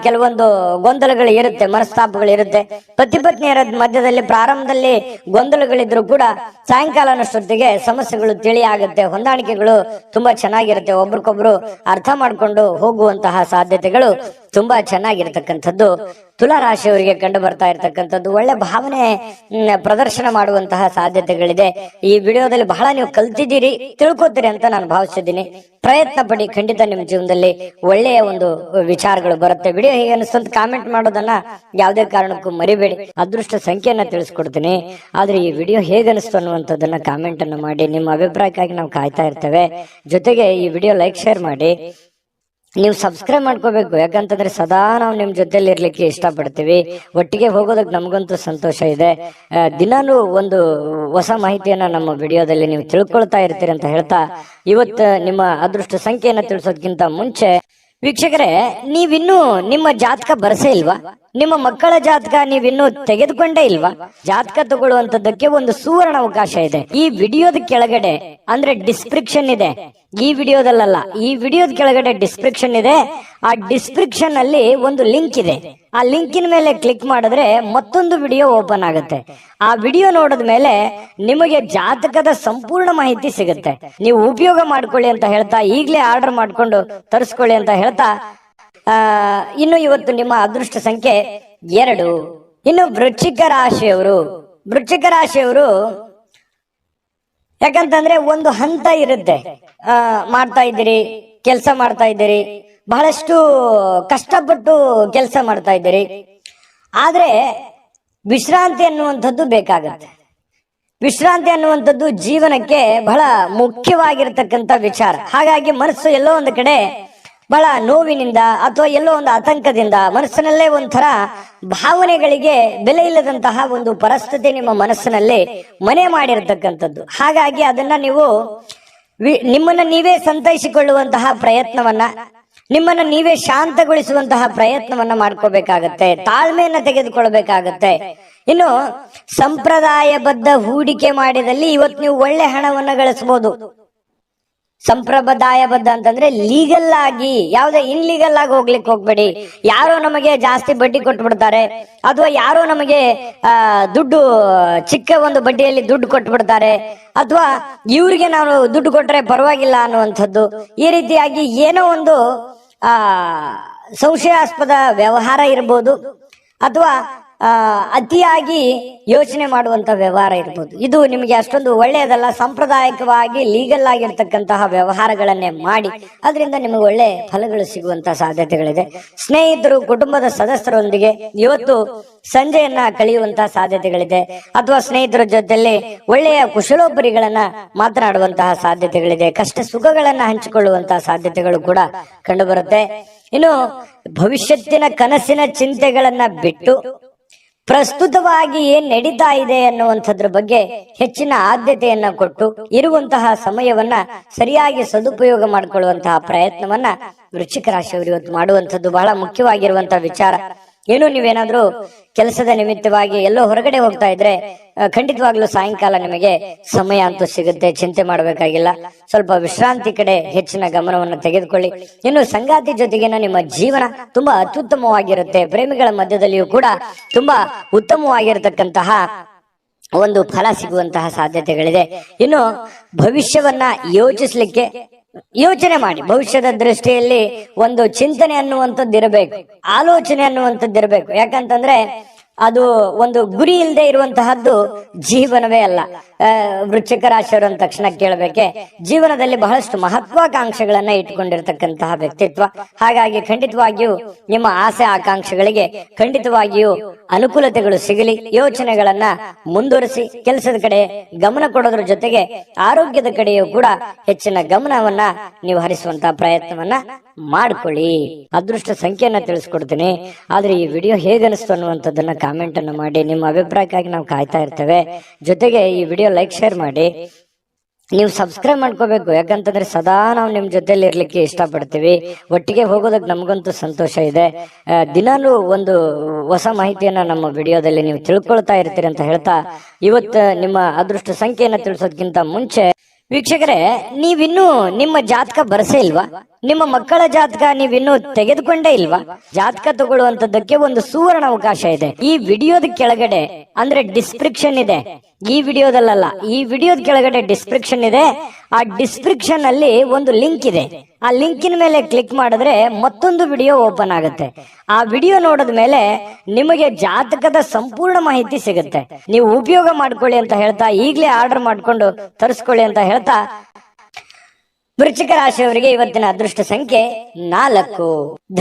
ಕೆಲವೊಂದು ಗೊಂದಲಗಳು ಇರುತ್ತೆ, ಮನಸ್ತಾಪಗಳು ಇರುತ್ತೆ. ಪತಿ ಪತ್ನಿಯರ ಮಧ್ಯದಲ್ಲಿ ಪ್ರಾರಂಭದಲ್ಲಿ ಗೊಂದಲಗಳಿದ್ರು ಕೂಡ ಸಾಯಂಕಾಲನಷ್ಟೊತ್ತಿಗೆ ಸಮಸ್ಯೆಗಳು ತಿಳಿ ಆಗುತ್ತೆ, ಹೊಂದಾಣಿಕೆಗಳು ತುಂಬಾ ಚೆನ್ನಾಗಿರುತ್ತೆ, ಒಬ್ರಿಗೊಬ್ರು ಅರ್ಥ ಮಾಡ್ಕೊಂಡು ಹೋಗುವಂತಹ ಸಾಧ್ಯತೆಗಳು ತುಂಬಾ ಚೆನ್ನಾಗಿರ್ತಕ್ಕಂಥದ್ದು ತುಲಾ ರಾಶಿಯವರಿಗೆ ಕಂಡು ಬರ್ತಾ ಇರತಕ್ಕಂಥದ್ದು. ಒಳ್ಳೆ ಭಾವನೆ ಪ್ರದರ್ಶನ ಮಾಡುವಂತಹ ಸಾಧ್ಯತೆಗಳಿದೆ. ಈ ವಿಡಿಯೋದಲ್ಲಿ ಬಹಳ ನೀವು ಕಲ್ತಿದ್ದೀರಿ, ತಿಳ್ಕೊತೀರಿ ಅಂತ ನಾನು ಭಾವಿಸಿದ್ದೀನಿ. ಪ್ರಯತ್ನ ಪಡಿ, ಖಂಡಿತ ನಿಮ್ಮ ಜೀವನದಲ್ಲಿ ಒಳ್ಳೆಯ ಒಂದು ವಿಚಾರಗಳು ಬರುತ್ತೆ. ವಿಡಿಯೋ ಹೇಗೆ ಅನಿಸ್ತಂತ ಕಾಮೆಂಟ್ ಮಾಡೋದನ್ನ ಯಾವುದೇ ಕಾರಣಕ್ಕೂ ಮರಿಬೇಡಿ. ಅದೃಷ್ಟ ಸಂಖ್ಯೆಯನ್ನ ತಿಳಿಸ್ಕೊಡ್ತೀನಿ, ಆದ್ರೆ ಈ ವಿಡಿಯೋ ಹೇಗೆ ಅನಿಸ್ತು ಅನ್ನುವಂಥದ್ದನ್ನ ಕಾಮೆಂಟ್ ಅನ್ನು ಮಾಡಿ. ನಿಮ್ಮ ಅಭಿಪ್ರಾಯಕ್ಕಾಗಿ ನಾವು ಕಾಯ್ತಾ ಇರ್ತೇವೆ. ಜೊತೆಗೆ ಈ ವಿಡಿಯೋ ಲೈಕ್ ಶೇರ್ ಮಾಡಿ. ನೀವು ಸಬ್ಸ್ಕ್ರೈಬ್ ಮಾಡ್ಕೋಬೇಕು, ಯಾಕಂತಂದ್ರೆ ಸದಾ ನಾವು ನಿಮ್ ಜೊತೆಲಿ ಇರ್ಲಿಕ್ಕೆ ಇಷ್ಟಪಡ್ತೀವಿ. ಒಟ್ಟಿಗೆ ಹೋಗೋದಕ್ಕೆ ನಮಗಂತೂ ಸಂತೋಷ ಇದೆ. ದಿನಾನು ಒಂದು ಹೊಸ ಮಾಹಿತಿಯನ್ನ ನಮ್ಮ ವಿಡಿಯೋದಲ್ಲಿ ನೀವು ತಿಳ್ಕೊಳ್ತಾ ಇರ್ತೀರಿ ಅಂತ ಹೇಳ್ತಾ, ಇವತ್ತು ನಿಮ್ಮ ಅದೃಷ್ಟ ಸಂಖ್ಯೆಯನ್ನ ತಿಳಿಸೋದಕ್ಕಿಂತ ಮುಂಚೆ ವೀಕ್ಷಕರೇ, ನೀವಿನ್ನೂ ನಿಮ್ಮ ಜಾತಕ ಬರಸೇ ಇಲ್ವಾ? ನಿಮ್ಮ ಮಕ್ಕಳ ಜಾತಕ ನೀವಿನ್ನೂ ತೆಗೆದುಕೊಂಡೇ ಇಲ್ವಾ? ಜಾತಕ ತಗೊಳ್ಳುವಂತದ್ದಕ್ಕೆ ಒಂದು ಸುವರ್ಣ ಅವಕಾಶ ಇದೆ. ಈ ವಿಡಿಯೋದ ಕೆಳಗಡೆ ಅಂದ್ರೆ ಡಿಸ್ಕ್ರಿಪ್ಷನ್ ಇದೆ, ಈ ವಿಡಿಯೋದಲ್ಲ, ಈ ವಿಡಿಯೋದ ಕೆಳಗಡೆ ಡಿಸ್ಕ್ರಿಪ್ಷನ್ ಇದೆ. ಆ ಡಿಸ್ಕ್ರಿಪ್ಷನ್ ಅಲ್ಲಿ ಒಂದು ಲಿಂಕ್ ಇದೆ. ಆ ಲಿಂಕಿನ ಮೇಲೆ ಕ್ಲಿಕ್ ಮಾಡಿದ್ರೆ ಮತ್ತೊಂದು ವಿಡಿಯೋ ಓಪನ್ ಆಗುತ್ತೆ. ಆ ವಿಡಿಯೋ ನೋಡಿದ ಮೇಲೆ ನಿಮಗೆ ಜಾತಕದ ಸಂಪೂರ್ಣ ಮಾಹಿತಿ ಸಿಗುತ್ತೆ. ನೀವು ಉಪಯೋಗ ಮಾಡ್ಕೊಳ್ಳಿ ಅಂತ ಹೇಳ್ತಾ, ಈಗಲೇ ಆರ್ಡರ್ ಮಾಡ್ಕೊಂಡು ತರಿಸ್ಕೊಳ್ಳಿ ಅಂತ ಹೇಳ್ತಾ, ಇನ್ನು ಇವತ್ತು ನಿಮ್ಮ ಅದೃಷ್ಟ ಸಂಖ್ಯೆ 2. ಇನ್ನು ವೃಶ್ಚಿಕ ರಾಶಿಯವರು ಯಾಕಂತಂದ್ರೆ ಒಂದು ಹಂತ ಇರುತ್ತೆ. ಮಾಡ್ತಾ ಇದ್ದೀರಿ, ಕೆಲಸ ಮಾಡ್ತಾ ಇದ್ದೀರಿ, ಬಹಳಷ್ಟು ಕಷ್ಟಪಟ್ಟು ಕೆಲಸ ಮಾಡ್ತಾ ಇದ್ದೀರಿ. ಆದ್ರೆ ವಿಶ್ರಾಂತಿ ಅನ್ನುವಂಥದ್ದು ಬೇಕಾಗತ್ತೆ. ವಿಶ್ರಾಂತಿ ಅನ್ನುವಂಥದ್ದು ಜೀವನಕ್ಕೆ ಬಹಳ ಮುಖ್ಯವಾಗಿರ್ತಕ್ಕಂಥ ವಿಚಾರ. ಹಾಗಾಗಿ ಮನಸ್ಸು ಎಲ್ಲೋ ಒಂದು ಕಡೆ ಬಹಳ ನೋವಿನಿಂದ ಅಥವಾ ಎಲ್ಲೋ ಒಂದು ಆತಂಕದಿಂದ ಮನಸ್ಸಿನಲ್ಲೇ ಒಂಥರ ಭಾವನೆಗಳಿಗೆ ಬೆಲೆ ಇಲ್ಲದಂತಹ ಒಂದು ಪರಿಸ್ಥಿತಿ ನಿಮ್ಮ ಮನಸ್ಸಿನಲ್ಲಿ ಮನೆ ಮಾಡಿರ್ತಕ್ಕಂಥದ್ದು. ಹಾಗಾಗಿ ಅದನ್ನ ನೀವು ನಿಮ್ಮನ್ನ ನೀವೇ ಸಂತೈಸಿಕೊಳ್ಳುವಂತಹ ಪ್ರಯತ್ನವನ್ನ, ನಿಮ್ಮನ್ನ ನೀವೇ ಶಾಂತಗೊಳಿಸುವಂತಹ ಪ್ರಯತ್ನವನ್ನ ಮಾಡ್ಕೋಬೇಕಾಗತ್ತೆ, ತಾಳ್ಮೆಯನ್ನ ತೆಗೆದುಕೊಳ್ಬೇಕಾಗತ್ತೆ. ಇನ್ನು ಸಂಪ್ರದಾಯಬದ್ಧ ಹೂಡಿಕೆ ಮಾಡಿದಲ್ಲಿ ಇವತ್ತು ನೀವು ಒಳ್ಳೆ ಹಣವನ್ನ ಗಳಿಸಬಹುದು. ಸಂಪ್ರದಾಯಬದ್ಧ ಅಂತಂದ್ರೆ ಲೀಗಲ್ ಆಗಿ, ಯಾವುದೇ ಇನ್ಲೀಗಲ್ ಆಗಿ ಹೋಗ್ಲಿಕ್ಕೆ ಹೋಗ್ಬೇಡಿ. ಯಾರೋ ನಮಗೆ ಜಾಸ್ತಿ ಬಡ್ಡಿ ಕೊಟ್ಟು ಬಿಡ್ತಾರೆ, ಅಥವಾ ಯಾರೋ ನಮಗೆ ದುಡ್ಡು ಚಿಕ್ಕ ಒಂದು ಬಡ್ಡಿಯಲ್ಲಿ ದುಡ್ಡು ಕೊಟ್ಟು ಬಿಡ್ತಾರೆ, ಅಥವಾ ಇವ್ರಿಗೆ ನಾವು ದುಡ್ಡು ಕೊಟ್ರೆ ಪರವಾಗಿಲ್ಲ ಅನ್ನುವಂಥದ್ದು. ಈ ರೀತಿಯಾಗಿ ಏನೋ ಒಂದು ಸಂಶಯಾಸ್ಪದ ವ್ಯವಹಾರ ಇರ್ಬೋದು, ಅಥವಾ ಅತಿಯಾಗಿ ಯೋಚನೆ ಮಾಡುವಂತ ವ್ಯವಹಾರ ಇರ್ಬೋದು. ಇದು ನಿಮಗೆ ಅಷ್ಟೊಂದು ಒಳ್ಳೆಯದಲ್ಲ. ಸಾಂಪ್ರದಾಯಿಕವಾಗಿ ಲೀಗಲ್ ಆಗಿರ್ತಕ್ಕಂತಹ ವ್ಯವಹಾರಗಳನ್ನೇ ಮಾಡಿ, ಅದರಿಂದ ನಿಮಗೆ ಒಳ್ಳೆ ಫಲಗಳು ಸಿಗುವಂತ ಸಾಧ್ಯತೆಗಳಿದೆ. ಸ್ನೇಹಿತರು, ಕುಟುಂಬದ ಸದಸ್ಯರೊಂದಿಗೆ ಇವತ್ತು ಸಂಜೆಯನ್ನ ಕಳೆಯುವಂತಹ ಸಾಧ್ಯತೆಗಳಿದೆ, ಅಥವಾ ಸ್ನೇಹಿತರ ಜೊತೆಯಲ್ಲಿ ಒಳ್ಳೆಯ ಕುಶಲೋಪರಿಗಳನ್ನ ಮಾತನಾಡುವಂತಹ ಸಾಧ್ಯತೆಗಳಿದೆ. ಕಷ್ಟ ಸುಖಗಳನ್ನ ಹಂಚಿಕೊಳ್ಳುವಂತಹ ಸಾಧ್ಯತೆಗಳು ಕೂಡ ಕಂಡುಬರುತ್ತೆ. ಇನ್ನು ಭವಿಷ್ಯತ್ತಿನ ಕನಸಿನ ಚಿಂತೆಗಳನ್ನ ಬಿಟ್ಟು ಪ್ರಸ್ತುತವಾಗಿ ಏನ್ ನಡೀತಾ ಇದೆ ಅನ್ನುವಂಥದ್ರ ಬಗ್ಗೆ ಹೆಚ್ಚಿನ ಆದ್ಯತೆಯನ್ನ ಕೊಟ್ಟು ಇರುವಂತಹ ಸಮಯವನ್ನ ಸರಿಯಾಗಿ ಸದುಪಯೋಗ ಮಾಡಿಕೊಳ್ಳುವಂತಹ ಪ್ರಯತ್ನವನ್ನ ವೃಶ್ಚಿಕ ರಾಶಿಯವರು ಇವತ್ತು ಮಾಡುವಂಥದ್ದು ಬಹಳ ಮುಖ್ಯವಾಗಿರುವಂತಹ ವಿಚಾರ. ಏನು ನೀವೇನಾದ್ರೂ ಕೆಲಸದ ನಿಮಿತ್ತವಾಗಿ ಎಲ್ಲೋ ಹೊರಗಡೆ ಹೋಗ್ತಾ ಇದ್ರೆ ಖಂಡಿತವಾಗ್ಲೂ ಸಾಯಂಕಾಲ ನಿಮಗೆ ಸಮಯ ಅಂತೂ ಸಿಗುತ್ತೆ, ಚಿಂತೆ ಮಾಡಬೇಕಾಗಿಲ್ಲ. ಸ್ವಲ್ಪ ವಿಶ್ರಾಂತಿ ಕಡೆ ಹೆಚ್ಚಿನ ಗಮನವನ್ನು ತೆಗೆದುಕೊಳ್ಳಿ. ಇನ್ನು ಸಂಗಾತಿ ಜೊತೆಗಿನ ನಿಮ್ಮ ಜೀವನ ತುಂಬಾ ಅತ್ಯುತ್ತಮವಾಗಿರುತ್ತೆ. ಪ್ರೇಮಿಗಳ ಮಧ್ಯದಲ್ಲಿಯೂ ಕೂಡ ತುಂಬಾ ಉತ್ತಮವಾಗಿರತಕ್ಕಂತಹ ಒಂದು ಫಲ ಸಿಗುವಂತಹ ಸಾಧ್ಯತೆಗಳಿದೆ. ಇನ್ನು ಭವಿಷ್ಯವನ್ನ ಯೋಚಿಸ್ಲಿಕ್ಕೆ ಯೋಚನೆ ಮಾಡಿ. ಭವಿಷ್ಯದ ದೃಷ್ಟಿಯಲ್ಲಿ ಒಂದು ಚಿಂತನೆ ಅನ್ನುವಂಥದ್ದು ಇರಬೇಕು, ಆಲೋಚನೆ ಅನ್ನುವಂಥದ್ದು ಇರಬೇಕು. ಯಾಕಂತಂದ್ರೆ ಅದು ಒಂದು ಗುರಿ ಇಲ್ಲದೆ ಇರುವಂತಹದ್ದು ಜೀವನವೇ ಅಲ್ಲ. ವೃಶ್ಚಿಕ ರಾಶಿಯವರು ಅಂದ ತಕ್ಷಣ ಕೇಳಬೇಕೆ, ಜೀವನದಲ್ಲಿ ಬಹಳಷ್ಟು ಮಹತ್ವಾಕಾಂಕ್ಷೆಗಳನ್ನ ಇಟ್ಕೊಂಡಿರ್ತಕ್ಕಂತಹ ವ್ಯಕ್ತಿತ್ವ. ಹಾಗಾಗಿ ಖಂಡಿತವಾಗಿಯೂ ನಿಮ್ಮ ಆಸೆ ಆಕಾಂಕ್ಷೆಗಳಿಗೆ ಖಂಡಿತವಾಗಿಯೂ ಅನುಕೂಲತೆಗಳು ಸಿಗಲಿ. ಯೋಚನೆಗಳನ್ನ ಮುಂದುವರಿಸಿ ಕೆಲಸದ ಕಡೆ ಗಮನ ಕೊಡೋದ್ರ ಜೊತೆಗೆ ಆರೋಗ್ಯದ ಕಡೆಯೂ ಕೂಡ ಹೆಚ್ಚಿನ ಗಮನವನ್ನ ನೀವು ಹರಿಸುವಂತಹ ಪ್ರಯತ್ನವನ್ನ ಮಾಡ್ಕೊಳ್ಳಿ. ಅದೃಷ್ಟ ಸಂಖ್ಯೆಯನ್ನ ತಿಳಿಸ್ಕೊಡ್ತೀನಿ. ಆದ್ರೆ ಈ ವಿಡಿಯೋ ಹೇಗನಿಸ್ತು ಅನ್ನುವಂಥದ್ದನ್ನ ಕಾಮೆಂಟ್ ಅನ್ನು ಮಾಡಿ. ನಿಮ್ಮ ಅಭಿಪ್ರಾಯಕ್ಕಾಗಿ ನಾವು ಕಾಯ್ತಾ ಇರ್ತೇವೆ. ಜೊತೆಗೆ ಈ ವಿಡಿಯೋ ಲೈಕ್, ಶೇರ್ ಮಾಡಿ. ನೀವು ಸಬ್ಸ್ಕ್ರೈಬ್ ಮಾಡ್ಕೋಬೇಕು. ಯಾಕಂತಂದ್ರೆ ಸದಾ ನಾವು ನಿಮ್ ಜೊತೆಲಿ ಇರ್ಲಿಕ್ಕೆ ಇಷ್ಟಪಡ್ತೀವಿ. ಒಟ್ಟಿಗೆ ಹೋಗೋದಕ್ಕೆ ನಮಗಂತೂ ಸಂತೋಷ ಇದೆ. ದಿನಾಲೂ ಒಂದು ಹೊಸ ಮಾಹಿತಿಯನ್ನ ನಮ್ಮ ವಿಡಿಯೋದಲ್ಲಿ ನೀವು ತಿಳ್ಕೊಳ್ತಾ ಇರ್ತೀರಿ ಅಂತ ಹೇಳ್ತಾ, ಇವತ್ತು ನಿಮ್ಮ ಅದೃಷ್ಟ ಸಂಖ್ಯೆಯನ್ನ ತಿಳಿಸೋದಕ್ಕಿಂತ ಮುಂಚೆ ವೀಕ್ಷಕರೇ, ನೀವಿನ್ನೂ ನಿಮ್ಮ ಜಾತಕ ಬರಸೇ ಇಲ್ವಾ? ನಿಮ್ಮ ಮಕ್ಕಳ ಜಾತಕ ನೀವಿನ್ನೂ ತೆಗೆದುಕೊಂಡೇ ಇಲ್ವಾ? ಜಾತಕ ತಗೊಳ್ಳುವಂತದ್ದಕ್ಕೆ ಒಂದು ಸುವರ್ಣ ಅವಕಾಶ ಇದೆ. ಈ ವಿಡಿಯೋದ ಕೆಳಗಡೆ ಅಂದ್ರೆ ಡಿಸ್ಕ್ರಿಪ್ಷನ್ ಇದೆ. ಈ ವಿಡಿಯೋದಲ್ಲ, ಈ ವಿಡಿಯೋದ ಕೆಳಗಡೆ ಡಿಸ್ಕ್ರಿಪ್ಷನ್ ಇದೆ. ಆ ಡಿಸ್ಕ್ರಿಪ್ಷನ್ ಅಲ್ಲಿ ಒಂದು ಲಿಂಕ್ ಇದೆ. ಆ ಲಿಂಕಿನ ಮೇಲೆ ಕ್ಲಿಕ್ ಮಾಡಿದ್ರೆ ಮತ್ತೊಂದು ವಿಡಿಯೋ ಓಪನ್ ಆಗುತ್ತೆ. ಆ ವಿಡಿಯೋ ನೋಡಿದ ಮೇಲೆ ನಿಮಗೆ ಜಾತಕದ ಸಂಪೂರ್ಣ ಮಾಹಿತಿ ಸಿಗುತ್ತೆ. ನೀವು ಉಪಯೋಗ ಮಾಡ್ಕೊಳ್ಳಿ ಅಂತ ಹೇಳ್ತಾ, ಈಗಲೇ ಆರ್ಡರ್ ಮಾಡ್ಕೊಂಡು ತರಿಸ್ಕೊಳ್ಳಿ ಅಂತ ಹೇಳ್ತಾ, ವೃಶ್ಚಿಕ ರಾಶಿಯವರಿಗೆ ಇವತ್ತಿನ ಅದೃಷ್ಟ ಸಂಖ್ಯೆ 4.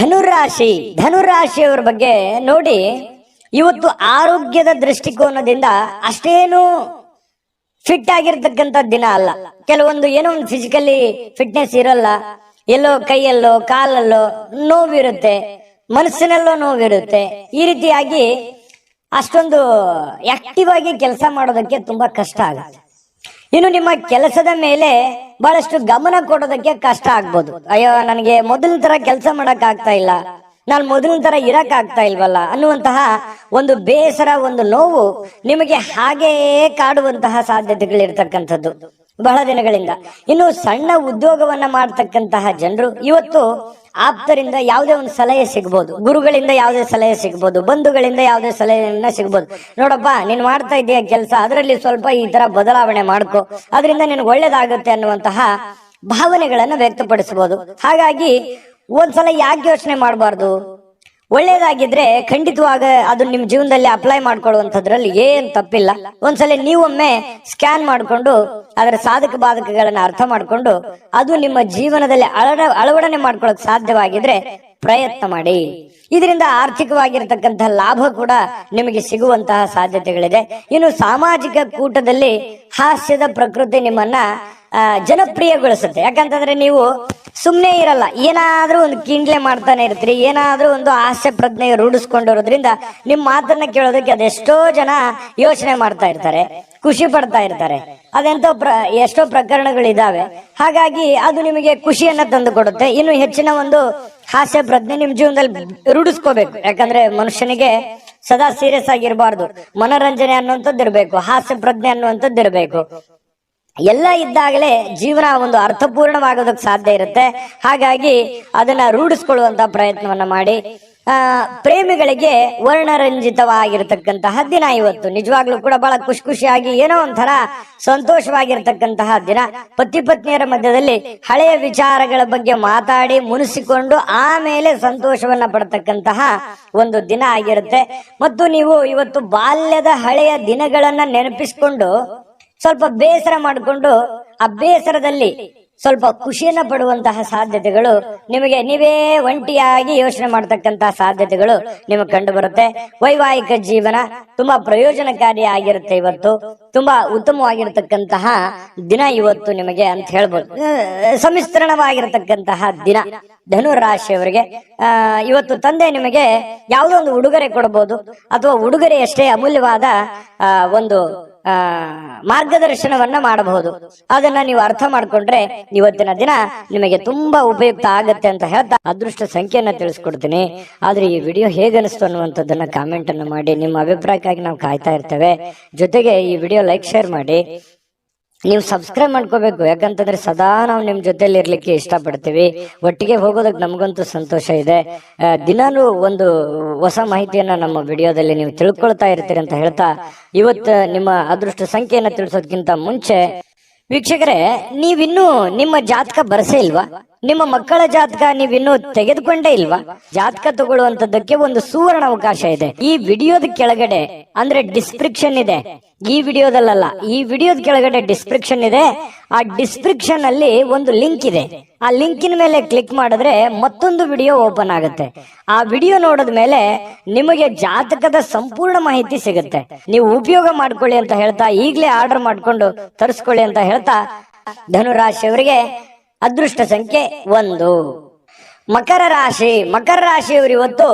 ಧನುರಾಶಿ. ಧನುರಾಶಿಯವರ ಬಗ್ಗೆ ನೋಡಿ, ಇವತ್ತು ಆರೋಗ್ಯದ ದೃಷ್ಟಿಕೋನದಿಂದ ಅಷ್ಟೇನು ಫಿಟ್ ಆಗಿರ್ತಕ್ಕಂಥ ದಿನ ಅಲ್ಲ. ಕೆಲವೊಂದು ಏನೋ ಒಂದು ಫಿಸಿಕಲಿ ಫಿಟ್ನೆಸ್ ಇರಲ್ಲ, ಎಲ್ಲೋ ಕೈಯಲ್ಲೋ ಕಾಲಲ್ಲೋ ನೋವಿರುತ್ತೆ, ಮನಸ್ಸಿನಲ್ಲೋ ನೋವಿರುತ್ತೆ. ಈ ರೀತಿಯಾಗಿ ಅಷ್ಟೊಂದು ಆಕ್ಟಿವ್ ಆಗಿ ಕೆಲಸ ಮಾಡೋದಕ್ಕೆ ತುಂಬಾ ಕಷ್ಟ ಆಗುತ್ತೆ. ಇನ್ನು ನಿಮ್ಮ ಕೆಲಸದ ಮೇಲೆ ಬಹಳಷ್ಟು ಗಮನ ಕೊಡೋದಕ್ಕೆ ಕಷ್ಟ ಆಗ್ಬೋದು. ಅಯ್ಯೋ, ನನಗೆ ಮೊದಲಿನ ತರ ಕೆಲಸ ಮಾಡಕ್ ಆಗ್ತಾ ಇಲ್ಲ, ನಾನು ಮೊದಲಿನ ತರ ಇರಕ್ ಆಗ್ತಾ ಇಲ್ವಲ್ಲ ಅನ್ನುವಂತಹ ಒಂದು ಬೇಸರ, ಒಂದು ನೋವು ನಿಮಗೆ ಹಾಗೆಯೇ ಕಾಡುವಂತಹ ಸಾಧ್ಯತೆಗಳಿರ್ತಕ್ಕಂಥದ್ದು ಬಹಳ ದಿನಗಳಿಂದ. ಇನ್ನು ಸಣ್ಣ ಉದ್ಯೋಗವನ್ನ ಮಾಡ್ತಕ್ಕಂತಹ ಜನರು ಇವತ್ತು ಆಪ್ತರಿಂದ ಯಾವುದೇ ಒಂದು ಸಲಹೆ ಸಿಗ್ಬೋದು, ಗುರುಗಳಿಂದ ಯಾವುದೇ ಸಲಹೆ ಸಿಗ್ಬೋದು, ಬಂಧುಗಳಿಂದ ಯಾವುದೇ ಸಲಹೆಯನ್ನ ಸಿಗ್ಬೋದು. ನೋಡಪ್ಪ, ನೀನ್ ಮಾಡ್ತಾ ಇದೆಯಾ ಕೆಲಸ, ಅದರಲ್ಲಿ ಸ್ವಲ್ಪ ಈ ತರ ಬದಲಾವಣೆ ಮಾಡ್ಕೊ, ಅದರಿಂದ ನಿನಗೆ ಒಳ್ಳೇದಾಗುತ್ತೆ ಅನ್ನುವಂತಹ ಭಾವನೆಗಳನ್ನ ವ್ಯಕ್ತಪಡಿಸಬಹುದು. ಹಾಗಾಗಿ ಒಂದ್ಸಲ ಯಾಕೆ ಯೋಚನೆ ಮಾಡಬಾರ್ದು? ಒಳ್ಳೇದಾಗಿದ್ರೆ ಖಂಡಿತವಾಗ ಅದು ನಿಮ್ ಜೀವನದಲ್ಲಿ ಅಪ್ಲೈ ಮಾಡ್ಕೊಳ್ಳುವಂತದ್ರಲ್ಲಿ ಏನ್ ತಪ್ಪಿಲ್ಲ. ಒಂದ್ಸಲ ನೀವೊಮ್ಮೆ ಸ್ಕ್ಯಾನ್ ಮಾಡ್ಕೊಂಡು ಅದರ ಸಾಧಕ ಬಾಧಕಗಳನ್ನ ಅರ್ಥ ಮಾಡ್ಕೊಂಡು ಅದು ನಿಮ್ಮ ಜೀವನದಲ್ಲಿ ಅಳವಡನೆ ಮಾಡ್ಕೊಳ್ಳೋಕೆ ಸಾಧ್ಯವಾಗಿದ್ರೆ ಪ್ರಯತ್ನ ಮಾಡಿ. ಇದರಿಂದ ಆರ್ಥಿಕವಾಗಿರ್ತಕ್ಕಂತಹ ಲಾಭ ಕೂಡ ನಿಮಗೆ ಸಿಗುವಂತಹ ಸಾಧ್ಯತೆಗಳಿದೆ. ಇನ್ನು ಸಾಮಾಜಿಕ ಕೂಟದಲ್ಲಿ ಹಾಸ್ಯದ ಪ್ರಕೃತಿ ನಿಮ್ಮನ್ನ ಜನಪ್ರಿಯಗೊಳಿಸುತ್ತೆ. ಯಾಕಂತಂದ್ರೆ ನೀವು ಸುಮ್ಮನೆ ಇರಲ್ಲ, ಏನಾದ್ರೂ ಒಂದು ಕಿಂಡ್ಲೆ ಮಾಡ್ತಾನೆ ಇರ್ತೀರಿ, ಏನಾದ್ರೂ ಒಂದು ಹಾಸ್ಯ ಪ್ರಜ್ಞೆ ರೂಢಿಸ್ಕೊಂಡಿರೋದ್ರಿಂದ ನಿಮ್ಮ ಮಾತನ್ನ ಕೇಳೋದಕ್ಕೆ ಅದೆಷ್ಟೋ ಜನ ಯೋಚನೆ ಮಾಡ್ತಾ ಇರ್ತಾರೆ, ಖುಷಿ ಪಡ್ತಾ ಇರ್ತಾರೆ. ಅದೆಂತೋ ಎಷ್ಟೋ ಪ್ರಕರಣಗಳಿದಾವೆ. ಹಾಗಾಗಿ ಅದು ನಿಮಗೆ ಖುಷಿಯನ್ನ ತಂದು ಕೊಡುತ್ತೆ. ಇನ್ನು ಹೆಚ್ಚಿನ ಒಂದು ಹಾಸ್ಯ ಪ್ರಜ್ಞೆ ನಿಮ್ ಜೀವನದಲ್ಲಿ ರೂಢಿಸ್ಕೋಬೇಕು. ಯಾಕಂದ್ರೆ ಮನುಷ್ಯನಿಗೆ ಸದಾ ಸೀರಿಯಸ್ ಆಗಿರಬಾರ್ದು, ಮನೋರಂಜನೆ ಅನ್ನುವಂಥದ್ದು ಇರಬೇಕು, ಹಾಸ್ಯ ಪ್ರಜ್ಞೆ ಅನ್ನುವಂಥದ್ದು ಇರಬೇಕು. ಎಲ್ಲ ಇದ್ದಾಗಲೇ ಜೀವನ ಒಂದು ಅರ್ಥಪೂರ್ಣವಾಗೋದಕ್ಕೆ ಸಾಧ್ಯ ಇರುತ್ತೆ. ಹಾಗಾಗಿ ಅದನ್ನ ರೂಢಿಸ್ಕೊಳ್ಳುವಂತ ಪ್ರಯತ್ನವನ್ನ ಮಾಡಿ. ಪ್ರೇಮಿಗಳಿಗೆ ವರ್ಣರಂಜಿತವಾಗಿರತಕ್ಕಂತಹ ದಿನ ಇವತ್ತು. ನಿಜವಾಗ್ಲೂ ಕೂಡ ಬಹಳ ಖುಷಿಯಾಗಿ ಏನೋ ಒಂಥರ ಸಂತೋಷವಾಗಿರ್ತಕ್ಕಂತಹ ದಿನ. ಪತಿ ಪತ್ನಿಯರ ಮಧ್ಯದಲ್ಲಿ ಹಳೆಯ ವಿಚಾರಗಳ ಬಗ್ಗೆ ಮಾತಾಡಿ ಮುನಿಸಿಕೊಂಡು ಆಮೇಲೆ ಸಂತೋಷವನ್ನ ಪಡ್ತಕ್ಕಂತಹ ಒಂದು ದಿನ ಆಗಿರುತ್ತೆ. ಮತ್ತು ನೀವು ಇವತ್ತು ಬಾಲ್ಯದ ಹಳೆಯ ದಿನಗಳನ್ನ ನೆನಪಿಸಿಕೊಂಡು ಸ್ವಲ್ಪ ಬೇಸರ ಮಾಡಿಕೊಂಡು ಆ ಬೇಸರದಲ್ಲಿ ಸ್ವಲ್ಪ ಖುಷಿಯನ್ನ ಪಡುವಂತಹ ಸಾಧ್ಯತೆಗಳು ನಿಮಗೆ, ನೀವೇ ಒಂಟಿಯಾಗಿ ಯೋಚನೆ ಮಾಡತಕ್ಕಂತಹ ಸಾಧ್ಯತೆಗಳು ನಿಮಗೆ ಕಂಡು ಬರುತ್ತೆ. ವೈವಾಹಿಕ ಜೀವನ ತುಂಬಾ ಪ್ರಯೋಜನಕಾರಿ ಆಗಿರುತ್ತೆ. ಇವತ್ತು ತುಂಬಾ ಉತ್ತಮವಾಗಿರ್ತಕ್ಕಂತಹ ದಿನ ಇವತ್ತು ನಿಮಗೆ ಅಂತ ಹೇಳ್ಬೋದು. ಸಮ್ಮಿಶ್ರಣವಾಗಿರತಕ್ಕಂತಹ ದಿನ. ಧನು ರಾಶಿಯವರಿಗೆ ಇವತ್ತು ತಂದೆ ನಿಮಗೆ ಯಾವುದೋ ಒಂದು ಉಡುಗೊರೆ ಕೊಡಬಹುದು, ಅಥವಾ ಉಡುಗೊರೆಯಷ್ಟೇ ಅಮೂಲ್ಯವಾದ ಒಂದು ಮಾರ್ಗದರ್ಶನವನ್ನ ಮಾಡಬಹುದು. ಅದನ್ನ ನೀವು ಅರ್ಥ ಮಾಡ್ಕೊಂಡ್ರೆ ಇವತ್ತಿನ ದಿನ ನಿಮಗೆ ತುಂಬಾ ಉಪಯುಕ್ತ ಆಗತ್ತೆ ಅಂತ ಹೇಳ್ತಾ ಅದೃಷ್ಟ ಸಂಖ್ಯೆಯನ್ನ ತಿಳಿಸ್ಕೊಡ್ತೀನಿ. ಆದ್ರೆ ಈ ವಿಡಿಯೋ ಹೇಗನಿಸ್ತು ಅನ್ನುವಂಥದ್ದನ್ನ ಕಾಮೆಂಟ್ ಅನ್ನು ಮಾಡಿ. ನಿಮ್ಮ ಅಭಿಪ್ರಾಯಕ್ಕಾಗಿ ನಾವು ಕಾಯ್ತಾ ಇರ್ತೇವೆ. ಜೊತೆಗೆ ಈ ವಿಡಿಯೋ ಲೈಕ್ ಶೇರ್ ಮಾಡಿ. ನೀವು ಸಬ್ಸ್ಕ್ರೈಬ್ ಮಾಡ್ಕೋಬೇಕು. ಯಾಕಂತಂದ್ರೆ ಸದಾ ನಾವು ನಿಮ್ ಜೊತೆಲಿ ಇರ್ಲಿಕ್ಕೆ ಇಷ್ಟಪಡ್ತೀವಿ. ಒಟ್ಟಿಗೆ ಹೋಗೋದಕ್ಕೆ ನಮಗಂತೂ ಸಂತೋಷ ಇದೆ. ದಿನಾನು ಒಂದು ಹೊಸ ಮಾಹಿತಿಯನ್ನ ನಮ್ಮ ವಿಡಿಯೋದಲ್ಲಿ ನೀವು ತಿಳ್ಕೊಳ್ತಾ ಇರ್ತೀರಿ ಅಂತ ಹೇಳ್ತಾ, ಇವತ್ತು ನಿಮ್ಮ ಅದೃಷ್ಟ ಸಂಖ್ಯೆಯನ್ನ ತಿಳಿಸೋದಕ್ಕಿಂತ ಮುಂಚೆ ವೀಕ್ಷಕರೇ, ನೀವಿನ್ನೂ ನಿಮ್ಮ ಜಾತಕ ಬರಸೇ ಇಲ್ವಾ? ನಿಮ್ಮ ಮಕ್ಕಳ ಜಾತಕ ನೀವಿನ್ನೂ ತೆಗೆದುಕೊಂಡೇ ಇಲ್ವಾ? ಜಾತಕ ತಗೊಳ್ಳುವಂತದ್ದಕ್ಕೆ ಒಂದು ಸುವರ್ಣ ಅವಕಾಶ ಇದೆ. ಈ ವಿಡಿಯೋದ ಕೆಳಗಡೆ ಅಂದ್ರೆ ಡಿಸ್ಕ್ರಿಪ್ಷನ್ ಇದೆ. ಈ ವಿಡಿಯೋದಲ್ಲ, ಈ ವಿಡಿಯೋದ ಕೆಳಗಡೆ ಡಿಸ್ಕ್ರಿಪ್ಷನ್ ಇದೆ. ಆ ಡಿಸ್ಕ್ರಿಪ್ಷನ್ ಅಲ್ಲಿ ಒಂದು ಲಿಂಕ್ ಇದೆ. ಆ ಲಿಂಕಿನ ಮೇಲೆ ಕ್ಲಿಕ್ ಮಾಡಿದ್ರೆ ಮತ್ತೊಂದು ವಿಡಿಯೋ ಓಪನ್ ಆಗುತ್ತೆ. ಆ ವಿಡಿಯೋ ನೋಡಿದ ಮೇಲೆ ನಿಮಗೆ ಜಾತಕದ ಸಂಪೂರ್ಣ ಮಾಹಿತಿ ಸಿಗುತ್ತೆ. ನೀವು ಉಪಯೋಗ ಮಾಡ್ಕೊಳ್ಳಿ ಅಂತ ಹೇಳ್ತಾ, ಈಗಲೇ ಆರ್ಡರ್ ಮಾಡ್ಕೊಂಡು ತರಿಸ್ಕೊಳ್ಳಿ ಅಂತ ಹೇಳ್ತಾ, ಧನುರಾಶಿಯವರಿಗೆ ಅದೃಷ್ಟ ಸಂಖ್ಯೆ 1. ಮಕರ ರಾಶಿ. ಮಕರ ರಾಶಿಯವರು ಇವತ್ತು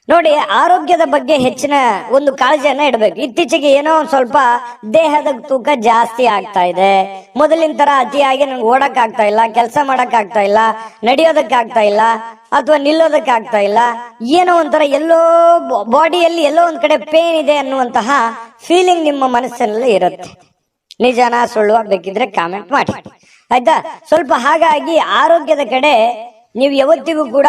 ನೋಡಿ, ಆರೋಗ್ಯದ ಬಗ್ಗೆ ಹೆಚ್ಚಿನ ಒಂದು ಕಾಳಜಿಯನ್ನ ಇಡಬೇಕು. ಇತ್ತೀಚೆಗೆ ಏನೋ ಸ್ವಲ್ಪ ದೇಹದ ತೂಕ ಜಾಸ್ತಿ ಆಗ್ತಾ ಇದೆ. ಮೊದಲಿನ ತರ ಅತಿಯಾಗಿ ನಂಗೆ ಓಡಕ್ ಆಗ್ತಾ ಇಲ್ಲ, ಕೆಲಸ ಮಾಡಕ್ ಆಗ್ತಾ ಇಲ್ಲ, ನಡೆಯೋದಕ್ ಆಗ್ತಾ ಇಲ್ಲ, ಅಥವಾ ನಿಲ್ಲೋದಕ್ ಆಗ್ತಾ ಇಲ್ಲ. ಏನೋ ಒಂಥರ ಎಲ್ಲೋ ಬಾಡಿಯಲ್ಲಿ ಎಲ್ಲೋ ಒಂದ್ ಕಡೆ ಪೇನ್ ಇದೆ ಅನ್ನುವಂತಹ ಫೀಲಿಂಗ್ ನಿಮ್ಮ ಮನಸ್ಸಿನಲ್ಲಿ ಇರುತ್ತೆ. ನಿಜಾನ ಸುಳ್ಳು ಬೇಕಿದ್ರೆ ಕಾಮೆಂಟ್ ಮಾಡಿ, ಆಯ್ತಾ? ಸ್ವಲ್ಪ ಹಾಗಾಗಿ ಆರೋಗ್ಯದ ಕಡೆ ನೀವು ಯಾವತ್ತಿಗೂ ಕೂಡ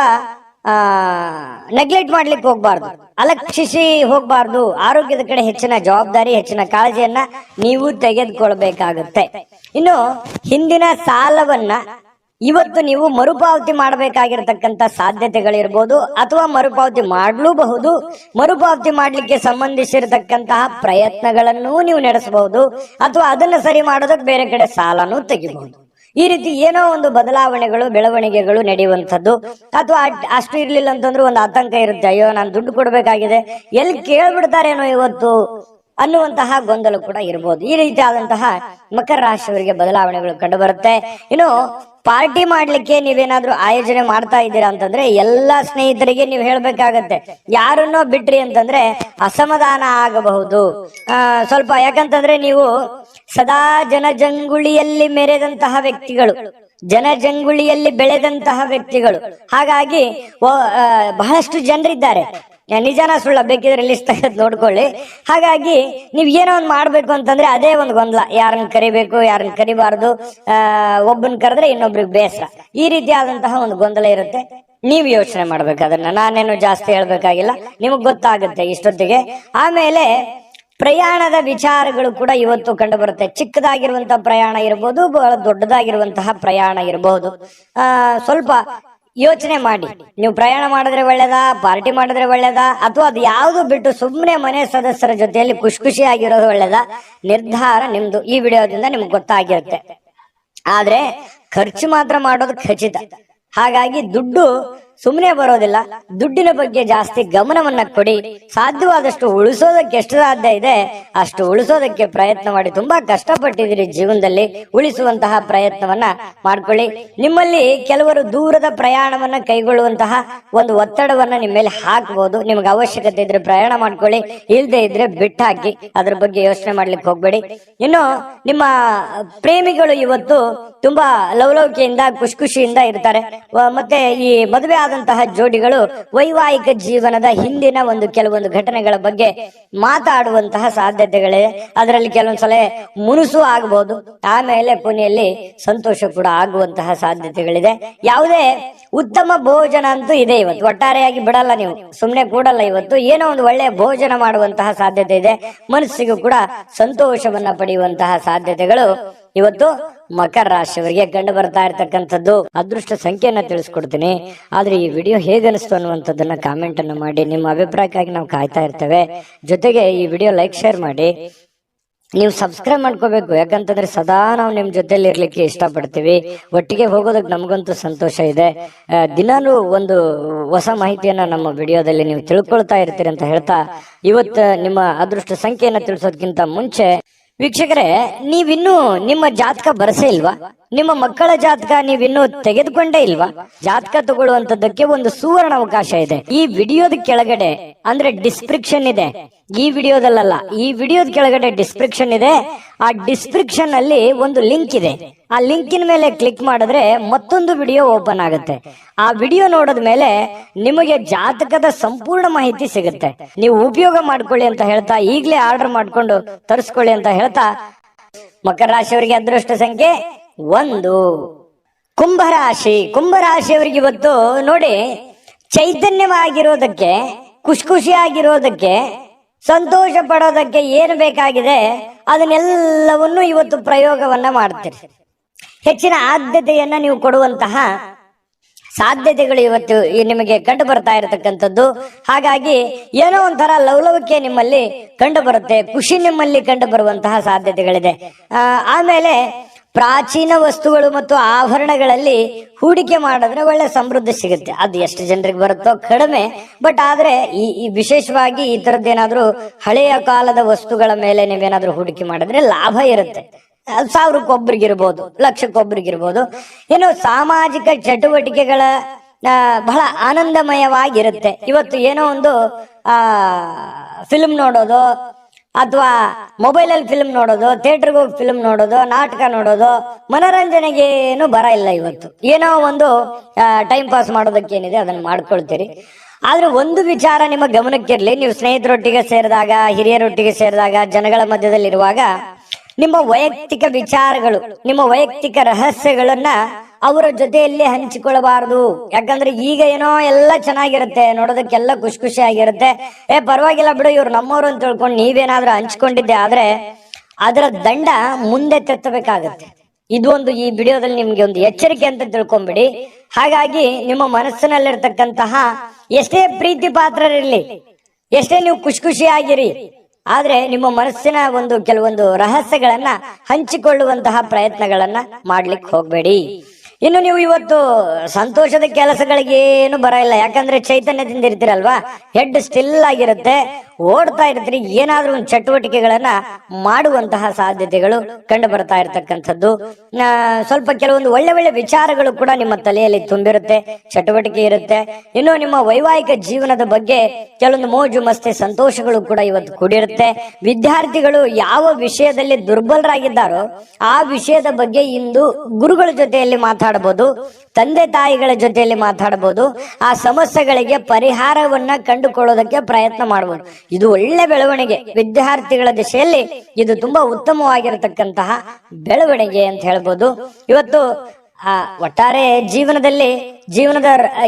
ನೆಗ್ಲೆಕ್ಟ್ ಮಾಡ್ಲಿಕ್ಕೆ ಹೋಗ್ಬಾರ್ದು, ಅಲಕ್ಷಿಸಿ ಹೋಗ್ಬಾರ್ದು. ಆರೋಗ್ಯದ ಕಡೆ ಹೆಚ್ಚಿನ ಜವಾಬ್ದಾರಿ, ಹೆಚ್ಚಿನ ಕಾಳಜಿಯನ್ನ ನೀವು ತೆಗೆದುಕೊಳ್ಬೇಕಾಗುತ್ತೆ. ಇನ್ನು ಹಿಂದಿನ ಸಾಲವನ್ನ ಇವತ್ತು ನೀವು ಮರುಪಾವತಿ ಮಾಡಬೇಕಾಗಿರತಕ್ಕಂತ ಸಾಧ್ಯತೆಗಳಿರ್ಬೋದು, ಅಥವಾ ಮರುಪಾವತಿ ಮಾಡಲೂಬಹುದು. ಮರುಪಾವತಿ ಮಾಡ್ಲಿಕ್ಕೆ ಸಂಬಂಧಿಸಿರತಕ್ಕಂತಹ ಪ್ರಯತ್ನಗಳನ್ನು ನೀವು ನಡೆಸಬಹುದು, ಅಥವಾ ಅದನ್ನ ಸರಿ ಮಾಡೋದಕ್ಕೆ ಬೇರೆ ಕಡೆ ಸಾಲನೂ ತೆಗಿಬಹುದು. ಈ ರೀತಿ ಏನೋ ಒಂದು ಬದಲಾವಣೆಗಳು, ಬೆಳವಣಿಗೆಗಳು ನಡೆಯುವಂಥದ್ದು. ಅಥವಾ ಅಷ್ಟು ಇರ್ಲಿಲ್ಲ ಅಂತಂದ್ರೆ ಒಂದು ಆತಂಕ ಇರುತ್ತೆ, ಅಯ್ಯೋ ನಾನು ದುಡ್ಡು ಕೊಡ್ಬೇಕಾಗಿದೆ, ಎಲ್ಲಿ ಕೇಳ್ಬಿಡ್ತಾರೇನೋ ಇವತ್ತು ಅನ್ನುವಂತಹ ಗೊಂದಲ ಕೂಡ ಇರಬಹುದು. ಈ ರೀತಿ ಆದಂತಹ ಮಕರ ರಾಶಿಯವರಿಗೆ ಬದಲಾವಣೆಗಳು ಕಂಡು ಬರುತ್ತೆ. ಇನ್ನು ಪಾರ್ಟಿ ಮಾಡ್ಲಿಕ್ಕೆ ನೀವೇನಾದ್ರೂ ಆಯೋಜನೆ ಮಾಡ್ತಾ ಇದ್ದೀರಾ ಅಂತಂದ್ರೆ ಎಲ್ಲಾ ಸ್ನೇಹಿತರಿಗೆ ನೀವು ಹೇಳ್ಬೇಕಾಗತ್ತೆ. ಯಾರನ್ನೋ ಬಿಟ್ರಿ ಅಂತಂದ್ರೆ ಅಸಮಾಧಾನ ಆಗಬಹುದು ಸ್ವಲ್ಪ. ಯಾಕಂತಂದ್ರೆ ನೀವು ಸದಾ ಜನಜಂಗುಳಿಯಲ್ಲಿ ಮೆರೆದಂತಹ ವ್ಯಕ್ತಿಗಳು, ಜನಜಂಗುಳಿಯಲ್ಲಿ ಬೆಳೆದಂತಹ ವ್ಯಕ್ತಿಗಳು. ಹಾಗಾಗಿ ಬಹಳಷ್ಟು ಜನರಿದ್ದಾರೆ. ನಿಜಾನ ಸುಳ್ಳ ಬೇಕಿದ್ರೆ ಲಿಸ್ಟ್ ತೆಗೆದು ನೋಡ್ಕೊಳ್ಳಿ. ಹಾಗಾಗಿ ನೀವ್ ಏನೋ ಒಂದ್ ಮಾಡ್ಬೇಕು ಅಂತಂದ್ರೆ ಅದೇ ಒಂದು ಗೊಂದಲ, ಯಾರನ್ನ ಕರಿಬೇಕು, ಯಾರನ್ನ ಕರಿಬಾರ್ದು, ಒಬ್ಬನ್ ಕರೆದ್ರೆ ಇನ್ನೊಬ್ರಿಗೆ ಬೇಸರ, ಈ ರೀತಿ ಆದಂತಹ ಒಂದು ಗೊಂದಲ ಇರುತ್ತೆ. ನೀವ್ ಯೋಚನೆ ಮಾಡ್ಬೇಕು. ಅದನ್ನ ನಾನೇನು ಜಾಸ್ತಿ ಹೇಳ್ಬೇಕಾಗಿಲ್ಲ, ನಿಮಗ್ ಗೊತ್ತಾಗುತ್ತೆ ಇಷ್ಟೊತ್ತಿಗೆ. ಆಮೇಲೆ ಪ್ರಯಾಣದ ವಿಚಾರಗಳು ಕೂಡ ಇವತ್ತು ಕಂಡು ಬರುತ್ತೆ. ಚಿಕ್ಕದಾಗಿರುವಂತಹ ಪ್ರಯಾಣ ಇರಬಹುದು, ಬಹಳ ದೊಡ್ಡದಾಗಿರುವಂತಹ ಪ್ರಯಾಣ ಇರಬಹುದು. ಸ್ವಲ್ಪ ಯೋಚನೆ ಮಾಡಿ, ನೀವು ಪ್ರಯಾಣ ಮಾಡಿದ್ರೆ ಒಳ್ಳೇದಾ, ಪಾರ್ಟಿ ಮಾಡಿದ್ರೆ ಒಳ್ಳೇದಾ, ಅಥವಾ ಅದು ಯಾವ್ದು ಬಿಟ್ಟು ಸುಮ್ಮನೆ ಮನೆ ಸದಸ್ಯರ ಜೊತೆಯಲ್ಲಿ ಖುಷಿಯಾಗಿರೋದು ಒಳ್ಳೇದಾ, ನಿರ್ಧಾರ ನಿಮ್ದು. ಈ ವಿಡಿಯೋದಿಂದ ನಿಮ್ಗೆ ಗೊತ್ತಾಗಿರುತ್ತೆ. ಆದ್ರೆ ಖರ್ಚು ಮಾತ್ರ ಮಾಡೋದು ಖಚಿತ. ಹಾಗಾಗಿ ದುಡ್ಡು ಸುಮ್ಮನೆ ಬರೋದಿಲ್ಲ. ದುಡ್ಡಿನ ಬಗ್ಗೆ ಜಾಸ್ತಿ ಗಮನವನ್ನ ಕೊಡಿ. ಸಾಧ್ಯವಾದಷ್ಟು ಉಳಿಸೋದಕ್ಕೆ ಎಷ್ಟು ಸಾಧ್ಯ ಇದೆ ಅಷ್ಟು ಉಳಿಸೋದಕ್ಕೆ ಪ್ರಯತ್ನ ಮಾಡಿ. ತುಂಬಾ ಕಷ್ಟಪಟ್ಟಿದ್ದೀರಿ ಜೀವನದಲ್ಲಿ, ಉಳಿಸುವಂತಹ ಪ್ರಯತ್ನವನ್ನ ಮಾಡ್ಕೊಳ್ಳಿ. ನಿಮ್ಮಲ್ಲಿ ಕೆಲವರು ದೂರದ ಪ್ರಯಾಣವನ್ನ ಕೈಗೊಳ್ಳುವಂತಹ ಒಂದು ಒತ್ತಡವನ್ನ ನಿಮ್ಮ ಮೇಲೆ ಹಾಕಬಹುದು. ನಿಮ್ಗೆ ಅವಶ್ಯಕತೆ ಇದ್ರೆ ಪ್ರಯಾಣ ಮಾಡ್ಕೊಳ್ಳಿ, ಇಲ್ದೇ ಇದ್ರೆ ಬಿಟ್ಟಾಕಿ. ಅದ್ರ ಬಗ್ಗೆ ಯೋಚನೆ ಮಾಡ್ಲಿಕ್ಕೆ ಹೋಗ್ಬೇಡಿ. ಇನ್ನು ನಿಮ್ಮ ಪ್ರೇಮಿಗಳು ಇವತ್ತು ತುಂಬಾ ಲವಲವಿಕೆಯಿಂದ ಖುಷಿಯಿಂದ ಇರ್ತಾರೆ. ಮತ್ತೆ ಈ ಮದುವೆ ಆದಂತಹ ಜೋಡಿಗಳು ವೈವಾಹಿಕ ಜೀವನದ ಹಿಂದಿನ ಕೆಲವೊಂದು ಘಟನೆಗಳ ಬಗ್ಗೆ ಮಾತಾಡುವಂತಹ ಸಾಧ್ಯತೆಗಳಿದೆ. ಅದರಲ್ಲಿ ಕೆಲವೊಂದ್ಸಲ ಮುನುಸು ಆಗಬಹುದು, ಆಮೇಲೆ ಕೊನೆಯಲ್ಲಿ ಸಂತೋಷ ಕೂಡ ಆಗುವಂತಹ ಸಾಧ್ಯತೆಗಳಿದೆ. ಯಾವುದೇ ಉತ್ತಮ ಭೋಜನ ಅಂತೂ ಇದೆ ಇವತ್ತು. ಒಟ್ಟಾರೆಯಾಗಿ ಬಿಡಲ್ಲ, ನೀವು ಸುಮ್ಮನೆ ಕೂಡಲ್ಲ. ಇವತ್ತು ಏನೋ ಒಂದು ಒಳ್ಳೆಯ ಭೋಜನ ಮಾಡುವಂತಹ ಸಾಧ್ಯತೆ ಇದೆ. ಮನಸ್ಸಿಗೂ ಕೂಡ ಸಂತೋಷವನ್ನ ಪಡೆಯುವಂತಹ ಸಾಧ್ಯತೆಗಳು ಇವತ್ತು ಮಕರ ರಾಶಿಯವರಿಗೆ ಕಂಡು ಬರ್ತಾ ಇರ್ತಕ್ಕಂಥದ್ದು. ಅದೃಷ್ಟ ಸಂಖ್ಯೆಯನ್ನ ತಿಳಿಸ್ಕೊಡ್ತೀನಿ. ಆದ್ರೆ ಈ ವಿಡಿಯೋ ಹೇಗನಿಸ್ತು ಅನ್ನುವಂಥದ್ದನ್ನ ಕಾಮೆಂಟ್ ಅನ್ನು ಮಾಡಿ. ನಿಮ್ಮ ಅಭಿಪ್ರಾಯಕ್ಕಾಗಿ ನಾವು ಕಾಯ್ತಾ ಇರ್ತೇವೆ. ಜೊತೆಗೆ ಈ ವಿಡಿಯೋ ಲೈಕ್ ಶೇರ್ ಮಾಡಿ. ನೀವು ಸಬ್ಸ್ಕ್ರೈಬ್ ಮಾಡ್ಕೋಬೇಕು, ಯಾಕಂತಂದ್ರೆ ಸದಾ ನಾವು ನಿಮ್ ಜೊತೆಲಿ ಇರ್ಲಿಕ್ಕೆ ಇಷ್ಟಪಡ್ತೀವಿ. ಒಟ್ಟಿಗೆ ಹೋಗೋದಕ್ಕೆ ನಮಗಂತೂ ಸಂತೋಷ ಇದೆ. ದಿನಾನು ಒಂದು ಹೊಸ ಮಾಹಿತಿಯನ್ನ ನಮ್ಮ ವಿಡಿಯೋದಲ್ಲಿ ನೀವು ತಿಳ್ಕೊಳ್ತಾ ಇರ್ತೀರಿ ಅಂತ ಹೇಳ್ತಾ, ಇವತ್ತು ನಿಮ್ಮ ಅದೃಷ್ಟ ಸಂಖ್ಯೆಯನ್ನ ತಿಳಿಸೋದಕ್ಕಿಂತ ಮುಂಚೆ ವೀಕ್ಷಕರೇ, ನೀವಿನ್ನೂ ನಿಮ್ಮ ಜಾತಕ ಬರಸೇ ಇಲ್ವಾ? ನಿಮ್ಮ ಮಕ್ಕಳ ಜಾತಕ ನೀವಿನ್ನೂ ತೆಗೆದುಕೊಂಡೇ ಇಲ್ವಾ? ಜಾತಕ ತಗೊಳ್ಳುವಂತದ್ದಕ್ಕೆ ಒಂದು ಸುವರ್ಣ ಅವಕಾಶ ಇದೆ. ಈ ವಿಡಿಯೋದ ಕೆಳಗಡೆ ಅಂದ್ರೆ ಡಿಸ್ಕ್ರಿಪ್ಷನ್ ಇದೆ. ಈ ವಿಡಿಯೋದಲ್ಲ, ಈ ವಿಡಿಯೋದ ಕೆಳಗಡೆ ಡಿಸ್ಕ್ರಿಪ್ಷನ್ ಇದೆ. ಆ ಡಿಸ್ಕ್ರಿಪ್ಷನ್ ಅಲ್ಲಿ ಒಂದು ಲಿಂಕ್ ಇದೆ. ಆ ಲಿಂಕಿನ ಮೇಲೆ ಕ್ಲಿಕ್ ಮಾಡಿದ್ರೆ ಮತ್ತೊಂದು ವಿಡಿಯೋ ಓಪನ್ ಆಗುತ್ತೆ. ಆ ವಿಡಿಯೋ ನೋಡಿದ ಮೇಲೆ ನಿಮಗೆ ಜಾತಕದ ಸಂಪೂರ್ಣ ಮಾಹಿತಿ ಸಿಗುತ್ತೆ. ನೀವು ಉಪಯೋಗ ಮಾಡ್ಕೊಳ್ಳಿ ಅಂತ ಹೇಳ್ತಾ, ಈಗಲೇ ಆರ್ಡರ್ ಮಾಡ್ಕೊಂಡು ತರಿಸ್ಕೊಳ್ಳಿ ಅಂತ ಹೇಳ್ತಾ, ಮಕರ ರಾಶಿಯವರಿಗೆ ಅದೃಷ್ಟ ಸಂಖ್ಯೆ 1. ಕುಂಭರಾಶಿಯವರಿಗೆ ಇವತ್ತು ನೋಡಿ, ಚೈತನ್ಯವಾಗಿರೋದಕ್ಕೆ, ಖುಷಿಯಾಗಿರೋದಕ್ಕೆ, ಸಂತೋಷ ಪಡೋದಕ್ಕೆ ಏನು ಬೇಕಾಗಿದೆ ಅದನ್ನೆಲ್ಲವನ್ನು ಇವತ್ತು ಪ್ರಯೋಗವನ್ನ ಮಾಡ್ತೀರಿ. ಹೆಚ್ಚಿನ ಆದ್ಯತೆಯನ್ನ ನೀವು ಕೊಡುವಂತಹ ಸಾಧ್ಯತೆಗಳು ಇವತ್ತು ನಿಮಗೆ ಕಂಡು ಬರ್ತಾ ಇರತಕ್ಕಂಥದ್ದು. ಹಾಗಾಗಿ ಏನೋ ಒಂಥರ ಲವಲವಿಕೆ ನಿಮ್ಮಲ್ಲಿ ಕಂಡು ಬರುತ್ತೆ, ಖುಷಿ ನಿಮ್ಮಲ್ಲಿ ಕಂಡು ಬರುವಂತಹ ಸಾಧ್ಯತೆಗಳಿದೆ. ಆಮೇಲೆ ಪ್ರಾಚೀನ ವಸ್ತುಗಳು ಮತ್ತು ಆಭರಣಗಳಲ್ಲಿ ಹೂಡಿಕೆ ಮಾಡಿದ್ರೆ ಒಳ್ಳೆ ಸಮೃದ್ಧಿ ಸಿಗುತ್ತೆ. ಅದು ಎಷ್ಟು ಜನರಿಗೆ ಬರುತ್ತೋ ಕಡಿಮೆ, ಬಟ್ ಆದ್ರೆ ಈ ವಿಶೇಷವಾಗಿ ಈ ತರದ್ದೇನಾದ್ರೂ ಹಳೆಯ ಕಾಲದ ವಸ್ತುಗಳ ಮೇಲೆ ನೀವೇನಾದ್ರೂ ಹೂಡಿಕೆ ಮಾಡಿದ್ರೆ ಲಾಭ ಇರುತ್ತೆ. 1000ಕ್ಕೊಬ್ರಿಗಿರ್ಬೋದು, ಲಕ್ಷಕ್ಕೊಬ್ರಿಗಿರ್ಬೋದು. ಏನು ಸಾಮಾಜಿಕ ಚಟುವಟಿಕೆಗಳ ಬಹಳ ಆನಂದಮಯವಾಗಿರುತ್ತೆ. ಇವತ್ತು ಏನೋ ಒಂದು ಫಿಲ್ಮ್ ನೋಡೋದು, ಅಥವಾ ಮೊಬೈಲಲ್ಲಿ ಫಿಲ್ಮ್ ನೋಡೋದು, ಥಿಯೇಟರ್ಗೆ ಹೋಗಿ ಫಿಲ್ಮ್ ನೋಡೋದು, ನಾಟಕ ನೋಡೋದು, ಮನೋರಂಜನೆಗೇನು ಬರ ಇಲ್ಲ. ಇವತ್ತು ಏನೋ ಒಂದು ಟೈಮ್ ಪಾಸ್ ಮಾಡೋದಕ್ಕೆ ಏನಿದೆ ಅದನ್ನ ಮಾಡ್ಕೊಳ್ತೀರಿ. ಆದ್ರೆ ಒಂದು ವಿಚಾರ ನಿಮ್ಮ ಗಮನಕ್ಕಿರ್ಲಿ, ನೀವು ಸ್ನೇಹಿತರೊಟ್ಟಿಗೆ ಸೇರಿದಾಗ, ಹಿರಿಯರೊಟ್ಟಿಗೆ ಸೇರಿದಾಗ, ಜನಗಳ ಮಧ್ಯದಲ್ಲಿರುವಾಗ ನಿಮ್ಮ ವೈಯಕ್ತಿಕ ವಿಚಾರಗಳು, ನಿಮ್ಮ ವೈಯಕ್ತಿಕ ರಹಸ್ಯಗಳನ್ನ ಅವರ ಜೊತೆಯಲ್ಲಿ ಹಂಚಿಕೊಳ್ಳಬಾರದು. ಯಾಕಂದ್ರೆ ಈಗ ಏನೋ ಎಲ್ಲ ಚೆನ್ನಾಗಿರುತ್ತೆ, ನೋಡೋದಕ್ಕೆಲ್ಲ ಖುಷಿಯಾಗಿರುತ್ತೆ. ಪರವಾಗಿಲ್ಲ ಬಿಡು, ಇವ್ರು ನಮ್ಮವ್ರು ಅಂತ ತಿಳ್ಕೊಂಡು ನೀವೇನಾದ್ರೂ ಹಂಚ್ಕೊಂಡಿದ್ದೆ ಆದ್ರೆ ಅದರ ದಂಡ ಮುಂದೆ ತೆತ್ತಬೇಕಾಗತ್ತೆ. ಇದು ಒಂದು ಈ ವಿಡಿಯೋದಲ್ಲಿ ನಿಮ್ಗೆ ಒಂದು ಎಚ್ಚರಿಕೆ ಅಂತ ತಿಳ್ಕೊಂಬಿಡಿ. ಹಾಗಾಗಿ ನಿಮ್ಮ ಮನಸ್ಸಿನಲ್ಲಿರ್ತಕ್ಕಂತಹ ಎಷ್ಟೇ ಪ್ರೀತಿ ಪಾತ್ರರಿರ್ಲಿ, ಎಷ್ಟೇ ನೀವು ಖುಷಿಯಾಗಿರಿ, ಆದ್ರೆ ನಿಮ್ಮ ಮನಸ್ಸಿನ ಕೆಲವೊಂದು ರಹಸ್ಯಗಳನ್ನ ಹಂಚಿಕೊಳ್ಳುವಂತಹ ಪ್ರಯತ್ನಗಳನ್ನ ಮಾಡ್ಲಿಕ್ಕೆ ಹೋಗ್ಬೇಡಿ. ಇನ್ನು ನೀವು ಇವತ್ತು ಸಂತೋಷದ ಕೆಲಸಗಳಿಗೆ ಏನು ಬರ ಇಲ್ಲ. ಯಾಕಂದ್ರೆ ಚೈತನ್ಯದಿಂದ ಇರ್ತೀರಲ್ವಾ, ಹೆಡ್ ಸ್ಟಿಲ್ ಆಗಿರುತ್ತೆ, ಓಡ್ತಾ ಇರ್ತೀರಿ. ಏನಾದ್ರೂ ಒಂದು ಚಟುವಟಿಕೆಗಳನ್ನ ಮಾಡುವಂತಹ ಸಾಧ್ಯತೆಗಳು ಕಂಡು ಬರ್ತಾ ಇರ್ತಕ್ಕಂಥದ್ದು. ಸ್ವಲ್ಪ ಕೆಲವೊಂದು ಒಳ್ಳೆ ವಿಚಾರಗಳು ಕೂಡ ನಿಮ್ಮ ತಲೆಯಲ್ಲಿ ತುಂಬಿರುತ್ತೆ, ಚಟುವಟಿಕೆ ಇರುತ್ತೆ. ಇನ್ನು ನಿಮ್ಮ ವೈವಾಹಿಕ ಜೀವನದ ಬಗ್ಗೆ ಕೆಲವೊಂದು ಮೋಜು ಮಸ್ತಿ ಸಂತೋಷಗಳು ಕೂಡ ಇವತ್ತು ಕೂಡಿರುತ್ತೆ. ವಿದ್ಯಾರ್ಥಿಗಳು ಯಾವ ವಿಷಯದಲ್ಲಿ ದುರ್ಬಲರಾಗಿದ್ದಾರೋ ಆ ವಿಷಯದ ಬಗ್ಗೆ ಇಂದು ಗುರುಗಳ ಜೊತೆಯಲ್ಲಿ ಮಾತಾಡಬಹುದು, ತಂದೆ ತಾಯಿಗಳ ಜೊತೆಯಲ್ಲಿ ಮಾತಾಡಬಹುದು. ಆ ಸಮಸ್ಯೆಗಳಿಗೆ ಪರಿಹಾರವನ್ನ ಕಂಡುಕೊಳ್ಳೋದಕ್ಕೆ ಪ್ರಯತ್ನ ಮಾಡಬಹುದು. ಇದು ಒಳ್ಳೆ ಬೆಳವಣಿಗೆ. ವಿದ್ಯಾರ್ಥಿಗಳ ದಿಶೆಯಲ್ಲಿ ಇದು ತುಂಬಾ ಉತ್ತಮವಾಗಿರತಕ್ಕಂತಹ ಬೆಳವಣಿಗೆ ಅಂತ ಹೇಳ್ಬೋದು. ಇವತ್ತು ಒಟ್ಟಾರೆ ಜೀವನದ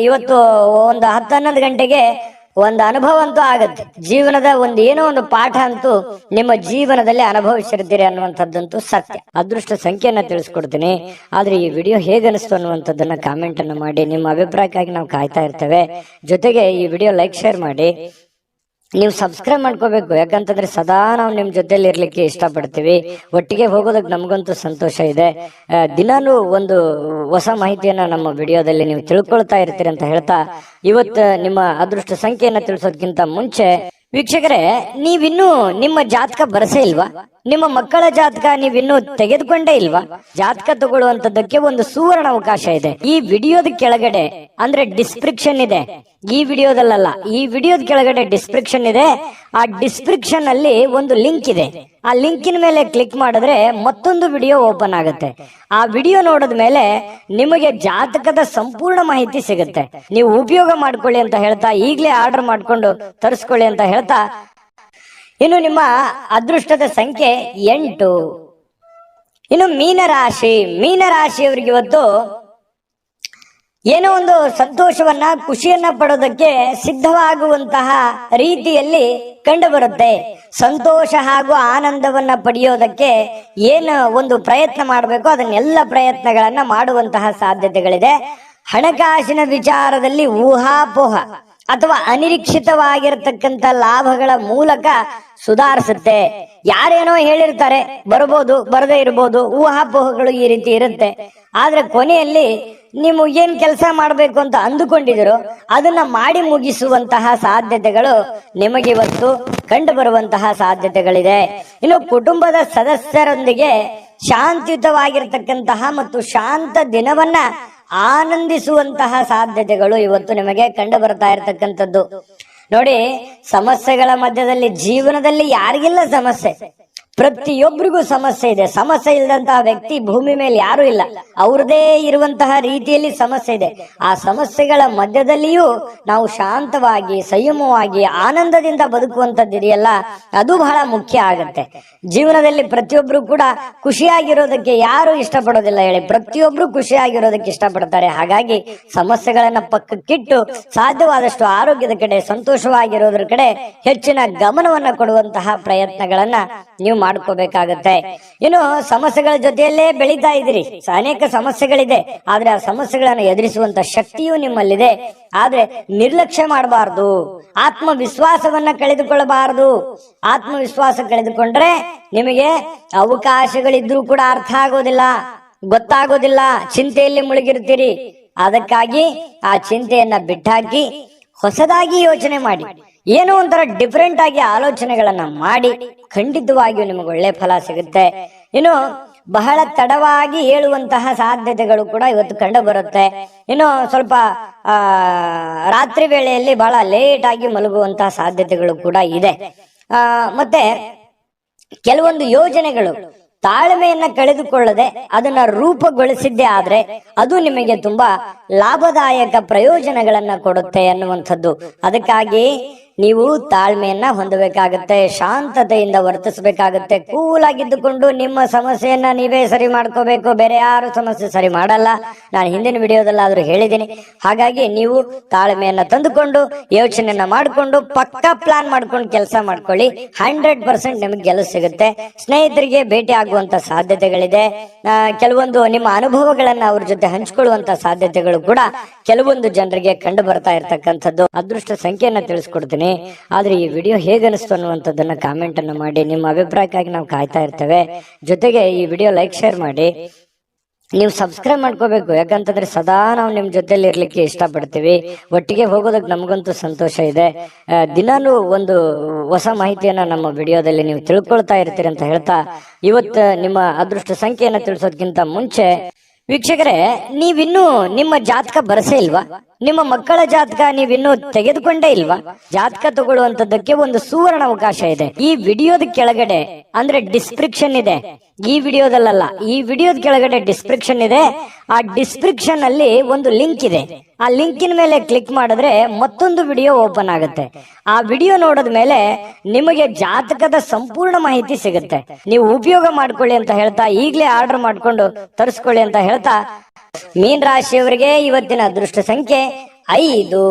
ಇವತ್ತು ಒಂದು 10-11 ಗಂಟೆಗೆ ಒಂದು ಅನುಭವ ಅಂತೂ ಆಗತ್ತೆ. ಜೀವನದ ಏನೋ ಒಂದು ಪಾಠ ಅಂತೂ ನಿಮ್ಮ ಜೀವನದಲ್ಲಿ ಅನುಭವಿಸಿರ್ತೀರಿ ಅನ್ನುವಂಥದ್ದಂತೂ ಸತ್ಯ. ಅದೃಷ್ಟ ಸಂಖ್ಯೆಯನ್ನ ತಿಳಿಸ್ಕೊಡ್ತೀನಿ. ಆದ್ರೆ ಈ ವಿಡಿಯೋ ಹೇಗನಿಸ್ತು ಅನ್ನುವಂಥದ್ದನ್ನ ಕಾಮೆಂಟ್ ಅನ್ನು ಮಾಡಿ. ನಿಮ್ಮ ಅಭಿಪ್ರಾಯಕ್ಕಾಗಿ ನಾವು ಕಾಯ್ತಾ ಇರ್ತೇವೆ. ಜೊತೆಗೆ ಈ ವಿಡಿಯೋ ಲೈಕ್ ಶೇರ್ ಮಾಡಿ. ನೀವು ಸಬ್ಸ್ಕ್ರೈಬ್ ಮಾಡ್ಕೋಬೇಕು. ಯಾಕಂತಂದ್ರೆ ಸದಾ ನಾವು ನಿಮ್ ಜೊತೆಲಿ ಇರ್ಲಿಕ್ಕೆ ಇಷ್ಟಪಡ್ತೀವಿ. ಒಟ್ಟಿಗೆ ಹೋಗೋದಕ್ಕೆ ನಮಗಂತೂ ಸಂತೋಷ ಇದೆ. ದಿನಾನು ಒಂದು ಹೊಸ ಮಾಹಿತಿಯನ್ನ ನಮ್ಮ ವಿಡಿಯೋದಲ್ಲಿ ನೀವು ತಿಳ್ಕೊಳ್ತಾ ಇರ್ತೀರಿ ಅಂತ ಹೇಳ್ತಾ, ಇವತ್ತು ನಿಮ್ಮ ಅದೃಷ್ಟ ಸಂಖ್ಯೆಯನ್ನ ತಿಳಿಸೋದಕ್ಕಿಂತ ಮುಂಚೆ ವೀಕ್ಷಕರೇ, ನೀವಿನ್ನೂ ನಿಮ್ಮ ಜಾತಕ ಬರಸೇ ಇಲ್ವಾ? ನಿಮ್ಮ ಮಕ್ಕಳ ಜಾತಕ ನೀವಿನ್ನೂ ತೆಗೆದುಕೊಂಡೇ ಇಲ್ವಾ? ಜಾತಕ ತಗೊಳ್ಳುವಂತದ್ದಕ್ಕೆ ಒಂದು ಸುವರ್ಣ ಅವಕಾಶ ಇದೆ. ಈ ವಿಡಿಯೋದ ಕೆಳಗಡೆ ಅಂದ್ರೆ ಡಿಸ್ಕ್ರಿಪ್ಷನ್ ಇದೆ. ಈ ವಿಡಿಯೋದಲ್ಲ, ಈ ವಿಡಿಯೋದ ಕೆಳಗಡೆ ಡಿಸ್ಕ್ರಿಪ್ಷನ್ ಇದೆ. ಆ ಡಿಸ್ಕ್ರಿಪ್ಷನ್ ಅಲ್ಲಿ ಒಂದು ಲಿಂಕ್ ಇದೆ. ಆ ಲಿಂಕಿನ ಮೇಲೆ ಕ್ಲಿಕ್ ಮಾಡಿದ್ರೆ ಮತ್ತೊಂದು ವಿಡಿಯೋ ಓಪನ್ ಆಗುತ್ತೆ. ಆ ವಿಡಿಯೋ ನೋಡಿದ ಮೇಲೆ ನಿಮಗೆ ಜಾತಕದ ಸಂಪೂರ್ಣ ಮಾಹಿತಿ ಸಿಗುತ್ತೆ. ನೀವು ಉಪಯೋಗ ಮಾಡ್ಕೊಳ್ಳಿ ಅಂತ ಹೇಳ್ತಾ, ಈಗಲೇ ಆರ್ಡರ್ ಮಾಡ್ಕೊಂಡು ತರಿಸ್ಕೊಳ್ಳಿ ಅಂತ ಹೇಳ್ತಾ, ಇನ್ನು ನಿಮ್ಮ ಅದೃಷ್ಟದ ಸಂಖ್ಯೆ 8. ಇನ್ನು ಮೀನರಾಶಿಯವರಿಗೆ ಇವತ್ತು ಏನೋ ಒಂದು ಸಂತೋಷವನ್ನ, ಖುಷಿಯನ್ನ ಪಡೋದಕ್ಕೆ ಸಿದ್ಧವಾಗುವಂತಹ ರೀತಿಯಲ್ಲಿ ಕಂಡು ಬರುತ್ತೆ. ಸಂತೋಷ ಹಾಗೂ ಆನಂದವನ್ನ ಪಡೆಯೋದಕ್ಕೆ ಏನು ಒಂದು ಪ್ರಯತ್ನ ಮಾಡಬೇಕು, ಅದನ್ನೆಲ್ಲ ಪ್ರಯತ್ನಗಳನ್ನ ಮಾಡುವಂತಹ ಸಾಧ್ಯತೆಗಳಿದೆ. ಹಣಕಾಸಿನ ವಿಚಾರದಲ್ಲಿ ಊಹಾಪೋಹ ಅಥವಾ ಅನಿರೀಕ್ಷಿತವಾಗಿರತಕ್ಕಂತ ಲಾಭಗಳ ಮೂಲಕ ಸುಧಾರಿಸುತ್ತೆ. ಯಾರೇನೋ ಹೇಳಿರ್ತಾರೆ, ಬರ್ಬೋದು, ಬರದೇ ಇರ್ಬೋದು, ಊಹಾಪೋಹಗಳು ಈ ರೀತಿ ಇರುತ್ತೆ. ಆದ್ರೆ ಕೊನೆಯಲ್ಲಿ ನೀವು ಏನ್ ಕೆಲಸ ಮಾಡಬೇಕು ಅಂತ ಅಂದುಕೊಂಡಿದಿರೋ ಅದನ್ನ ಮಾಡಿ ಮುಗಿಸುವಂತಹ ಸಾಧ್ಯತೆಗಳು ನಿಮಗೆ ಇವತ್ತು ಕಂಡು ಬರುವಂತಹ ಸಾಧ್ಯತೆಗಳಿದೆ. ಇನ್ನು ಕುಟುಂಬದ ಸದಸ್ಯರೊಂದಿಗೆ ಶಾಂತಿಯುತವಾಗಿರ್ತಕ್ಕಂತಹ ಮತ್ತು ಶಾಂತ ದಿನವನ್ನ ಆನಂದಿಸುವಂತಹ ಸಾಧ್ಯತೆಗಳು ಇವತ್ತು ನಿಮಗೆ ಕಂಡು ಬರ್ತಾ ಇರತಕ್ಕಂಥದ್ದು. ನೋಡಿ, ಸಮಸ್ಯೆಗಳ ಮಧ್ಯದಲ್ಲಿ ಜೀವನದಲ್ಲಿ ಯಾರಿಗಿಲ್ಲ ಸಮಸ್ಯೆ? ಪ್ರತಿಯೊಬ್ಬರಿಗೂ ಸಮಸ್ಯೆ ಇದೆ. ಸಮಸ್ಯೆ ಇಲ್ಲದಂತಹ ವ್ಯಕ್ತಿ ಭೂಮಿ ಮೇಲೆ ಯಾರು ಇಲ್ಲ. ಅವ್ರದೇ ಇರುವಂತಹ ರೀತಿಯಲ್ಲಿ ಸಮಸ್ಯೆ ಇದೆ. ಆ ಸಮಸ್ಯೆಗಳ ಮಧ್ಯದಲ್ಲಿಯೂ ನಾವು ಶಾಂತವಾಗಿ, ಸಂಯಮವಾಗಿ, ಆನಂದದಿಂದ ಬದುಕುವಂತದ್ದಿದೆಯಲ್ಲ, ಅದು ಬಹಳ ಮುಖ್ಯ ಆಗತ್ತೆ. ಜೀವನದಲ್ಲಿ ಪ್ರತಿಯೊಬ್ರು ಕೂಡ ಖುಷಿಯಾಗಿರೋದಕ್ಕೆ ಯಾರು ಇಷ್ಟಪಡೋದಿಲ್ಲ ಹೇಳಿ? ಪ್ರತಿಯೊಬ್ರು ಖುಷಿಯಾಗಿರೋದಕ್ಕೆ ಇಷ್ಟಪಡ್ತಾರೆ. ಹಾಗಾಗಿ ಸಮಸ್ಯೆಗಳನ್ನ ಪಕ್ಕಕ್ಕಿಟ್ಟು ಸಾಧ್ಯವಾದಷ್ಟು ಆರೋಗ್ಯದ ಕಡೆ, ಸಂತೋಷವಾಗಿರೋದ್ರ ಕಡೆ ಹೆಚ್ಚಿನ ಗಮನವನ್ನ ಕೊಡುವಂತಹ ಪ್ರಯತ್ನಗಳನ್ನ ನೀವು ಮಾಡ್ಕೋಬೇಕಾಗತ್ತೆ. ಇನ್ನು ಸಮಸ್ಯೆಗಳ ಜೊತೆಯಲ್ಲೇ ಬೆಳೀತಾ ಇದ್ದೀರಿ. ಅನೇಕ ಸಮಸ್ಯೆಗಳಿದೆ, ಆದ್ರೆ ಆ ಸಮಸ್ಯೆಗಳನ್ನು ಎದುರಿಸುವಂತ ಶಕ್ತಿಯೂ ನಿಮ್ಮಲ್ಲಿದೆ. ಆದ್ರೆ ನಿರ್ಲಕ್ಷ್ಯ ಮಾಡಬಾರ್ದು. ಆತ್ಮವಿಶ್ವಾಸವನ್ನ ಕಳೆದುಕೊಳ್ಳಬಾರದು. ಆತ್ಮವಿಶ್ವಾಸ ಕಳೆದುಕೊಂಡ್ರೆ ನಿಮಗೆ ಅವಕಾಶಗಳಿದ್ರೂ ಕೂಡ ಅರ್ಥ ಆಗೋದಿಲ್ಲ, ಗೊತ್ತಾಗೋದಿಲ್ಲ, ಚಿಂತೆಯಲ್ಲಿ ಮುಳುಗಿರ್ತೀರಿ. ಅದಕ್ಕಾಗಿ ಆ ಚಿಂತೆಯನ್ನ ಬಿಟ್ಟಾಕಿ ಹೊಸದಾಗಿ ಯೋಚನೆ ಮಾಡಿ, ಏನೋ ಒಂಥರ ಡಿಫರೆಂಟ್ ಆಗಿ ಆಲೋಚನೆಗಳನ್ನ ಮಾಡಿ ಖಂಡಿತವಾಗಿಯೂ ನಿಮಗೆ ಒಳ್ಳೆ ಫಲ ಸಿಗುತ್ತೆ. ಇನ್ನು ಬಹಳ ತಡವಾಗಿ ಹೇಳುವಂತಹ ಸಾಧ್ಯತೆಗಳು ಕೂಡ ಇವತ್ತು ಕಂಡು ಬರುತ್ತೆ. ಇನ್ನು ಸ್ವಲ್ಪ ರಾತ್ರಿ ವೇಳೆಯಲ್ಲಿ ಬಹಳ ಲೇಟ್ ಆಗಿ ಮಲಗುವಂತಹ ಸಾಧ್ಯತೆಗಳು ಕೂಡ ಇದೆ. ಮತ್ತೆ ಕೆಲವೊಂದು ಯೋಜನೆಗಳು ತಾಳ್ಮೆಯನ್ನ ಕಳೆದುಕೊಳ್ಳದೆ ಅದನ್ನ ರೂಪುಗೊಳಿಸಿದ್ದೇ ಆದ್ರೆ ಅದು ನಿಮಗೆ ತುಂಬಾ ಲಾಭದಾಯಕ ಪ್ರಯೋಜನಗಳನ್ನ ಕೊಡುತ್ತೆ ಅನ್ನುವಂಥದ್ದು. ಅದಕ್ಕಾಗಿ ನೀವು ತಾಳ್ಮೆಯನ್ನ ಹೊಂದಬೇಕಾಗತ್ತೆ, ಶಾಂತತೆಯಿಂದ ವರ್ತಿಸಬೇಕಾಗತ್ತೆ. ಕೂಲ್ ಆಗಿದ್ದುಕೊಂಡು ನಿಮ್ಮ ಸಮಸ್ಯೆಯನ್ನ ನೀವೇ ಸರಿ ಮಾಡ್ಕೋಬೇಕು, ಬೇರೆ ಯಾರು ಸಮಸ್ಯೆ ಸರಿ ಮಾಡಲ್ಲ. ನಾನು ಹಿಂದಿನ ವಿಡಿಯೋದಲ್ಲಾದ್ರೂ ಹೇಳಿದ್ದೀನಿ. ಹಾಗಾಗಿ ನೀವು ತಾಳ್ಮೆಯನ್ನ ತಂದುಕೊಂಡು ಯೋಚನೆಯನ್ನ ಮಾಡಿಕೊಂಡು ಪಕ್ಕಾ ಪ್ಲಾನ್ ಮಾಡ್ಕೊಂಡು ಕೆಲಸ ಮಾಡ್ಕೊಳ್ಳಿ. 100% ನಿಮಗೆ ಗೆಲುವು ಸಿಗುತ್ತೆ. ಸ್ನೇಹಿತರಿಗೆ ಭೇಟಿ ಆಗುವಂತ ಸಾಧ್ಯತೆಗಳಿದೆ. ಕೆಲವೊಂದು ನಿಮ್ಮ ಅನುಭವಗಳನ್ನ ಅವ್ರ ಜೊತೆ ಹಂಚಿಕೊಳ್ಳುವಂತ ಸಾಧ್ಯತೆಗಳು ಕೂಡ ಕೆಲವೊಂದು ಜನರಿಗೆ ಕಂಡು ಬರ್ತಾ ಇರ್ತಕ್ಕಂಥದ್ದು. ಅದೃಷ್ಟ ಸಂಖ್ಯೆಯನ್ನ ತಿಳಿಸ್ಕೊಡ್ತೀನಿ. ಆದ್ರೆ ಈ ವಿಡಿಯೋ ಹೇಗನಿಸ್ತು ಅನ್ನುವಂಥದ್ದನ್ನ ಕಾಮೆಂಟ್ ಅನ್ನ ಮಾಡಿ. ನಿಮ್ಮ ಅಭಿಪ್ರಾಯಕ್ಕಾಗಿ ನಾವು ಕಾಯ್ತಾ ಇರ್ತೇವೆ. ಜೊತೆಗೆ ಈ ವಿಡಿಯೋ ಲೈಕ್, ಶೇರ್ ಮಾಡಿ. ನೀವು ಸಬ್ಸ್ಕ್ರೈಬ್ ಮಾಡ್ಕೋಬೇಕು. ಯಾಕಂತಂದ್ರೆ ಸದಾ ನಾವು ನಿಮ್ ಜೊತೆಲಿ ಇರ್ಲಿಕ್ಕೆ ಇಷ್ಟಪಡ್ತೀವಿ. ಒಟ್ಟಿಗೆ ಹೋಗೋದಕ್ಕೆ ನಮಗಂತೂ ಸಂತೋಷ ಇದೆ. ದಿನಾನು ಒಂದು ಹೊಸ ಮಾಹಿತಿಯನ್ನ ನಮ್ಮ ವಿಡಿಯೋದಲ್ಲಿ ನೀವು ತಿಳ್ಕೊಳ್ತಾ ಇರ್ತೀರಿ ಅಂತ ಹೇಳ್ತಾ, ಇವತ್ತು ನಿಮ್ಮ ಅದೃಷ್ಟ ಸಂಖ್ಯೆಯನ್ನ ತಿಳಿಸೋದಕ್ಕಿಂತ ಮುಂಚೆ ವೀಕ್ಷಕರೇ, ನೀವಿನ್ನೂ ನಿಮ್ಮ ಜಾತಕ ಬರಸೇ ಇಲ್ವಾ? ನಿಮ್ಮ ಮಕ್ಕಳ ಜಾತಕ ನೀವಿನ್ನೂ ತೆಗೆದುಕೊಂಡೇ ಇಲ್ವಾ? ಜಾತಕ ತಗೊಳ್ಳುವಂತದ್ದಕ್ಕೆ ಒಂದು ಸುವರ್ಣ ಅವಕಾಶ ಇದೆ. ಈ ವಿಡಿಯೋದ ಕೆಳಗಡೆ ಅಂದ್ರೆ ಡಿಸ್ಕ್ರಿಪ್ಷನ್ ಇದೆ. ಈ ವಿಡಿಯೋದಲ್ಲ, ಈ ವಿಡಿಯೋದ ಕೆಳಗಡೆ ಡಿಸ್ಕ್ರಿಪ್ಷನ್ ಇದೆ. ಆ ಡಿಸ್ಕ್ರಿಪ್ಷನ್ ಅಲ್ಲಿ ಒಂದು ಲಿಂಕ್ ಇದೆ. ಆ ಲಿಂಕಿನ ಮೇಲೆ ಕ್ಲಿಕ್ ಮಾಡಿದ್ರೆ ಮತ್ತೊಂದು ವಿಡಿಯೋ ಓಪನ್ ಆಗುತ್ತೆ. ಆ ವಿಡಿಯೋ ನೋಡಿದ ಮೇಲೆ ನಿಮಗೆ ಜಾತಕದ ಸಂಪೂರ್ಣ ಮಾಹಿತಿ ಸಿಗುತ್ತೆ. ನೀವು ಉಪಯೋಗ ಮಾಡ್ಕೊಳ್ಳಿ ಅಂತ ಹೇಳ್ತಾ, ಈಗಲೇ ಆರ್ಡರ್ ಮಾಡ್ಕೊಂಡು ತರಿಸ್ಕೊಳ್ಳಿ ಅಂತ ಹೇಳ್ತಾ, ಮೀನ ರಾಶಿಯವರಿಗೆ ಇವತ್ತಿನ ಅದೃಷ್ಟ ಸಂಖ್ಯೆ 5.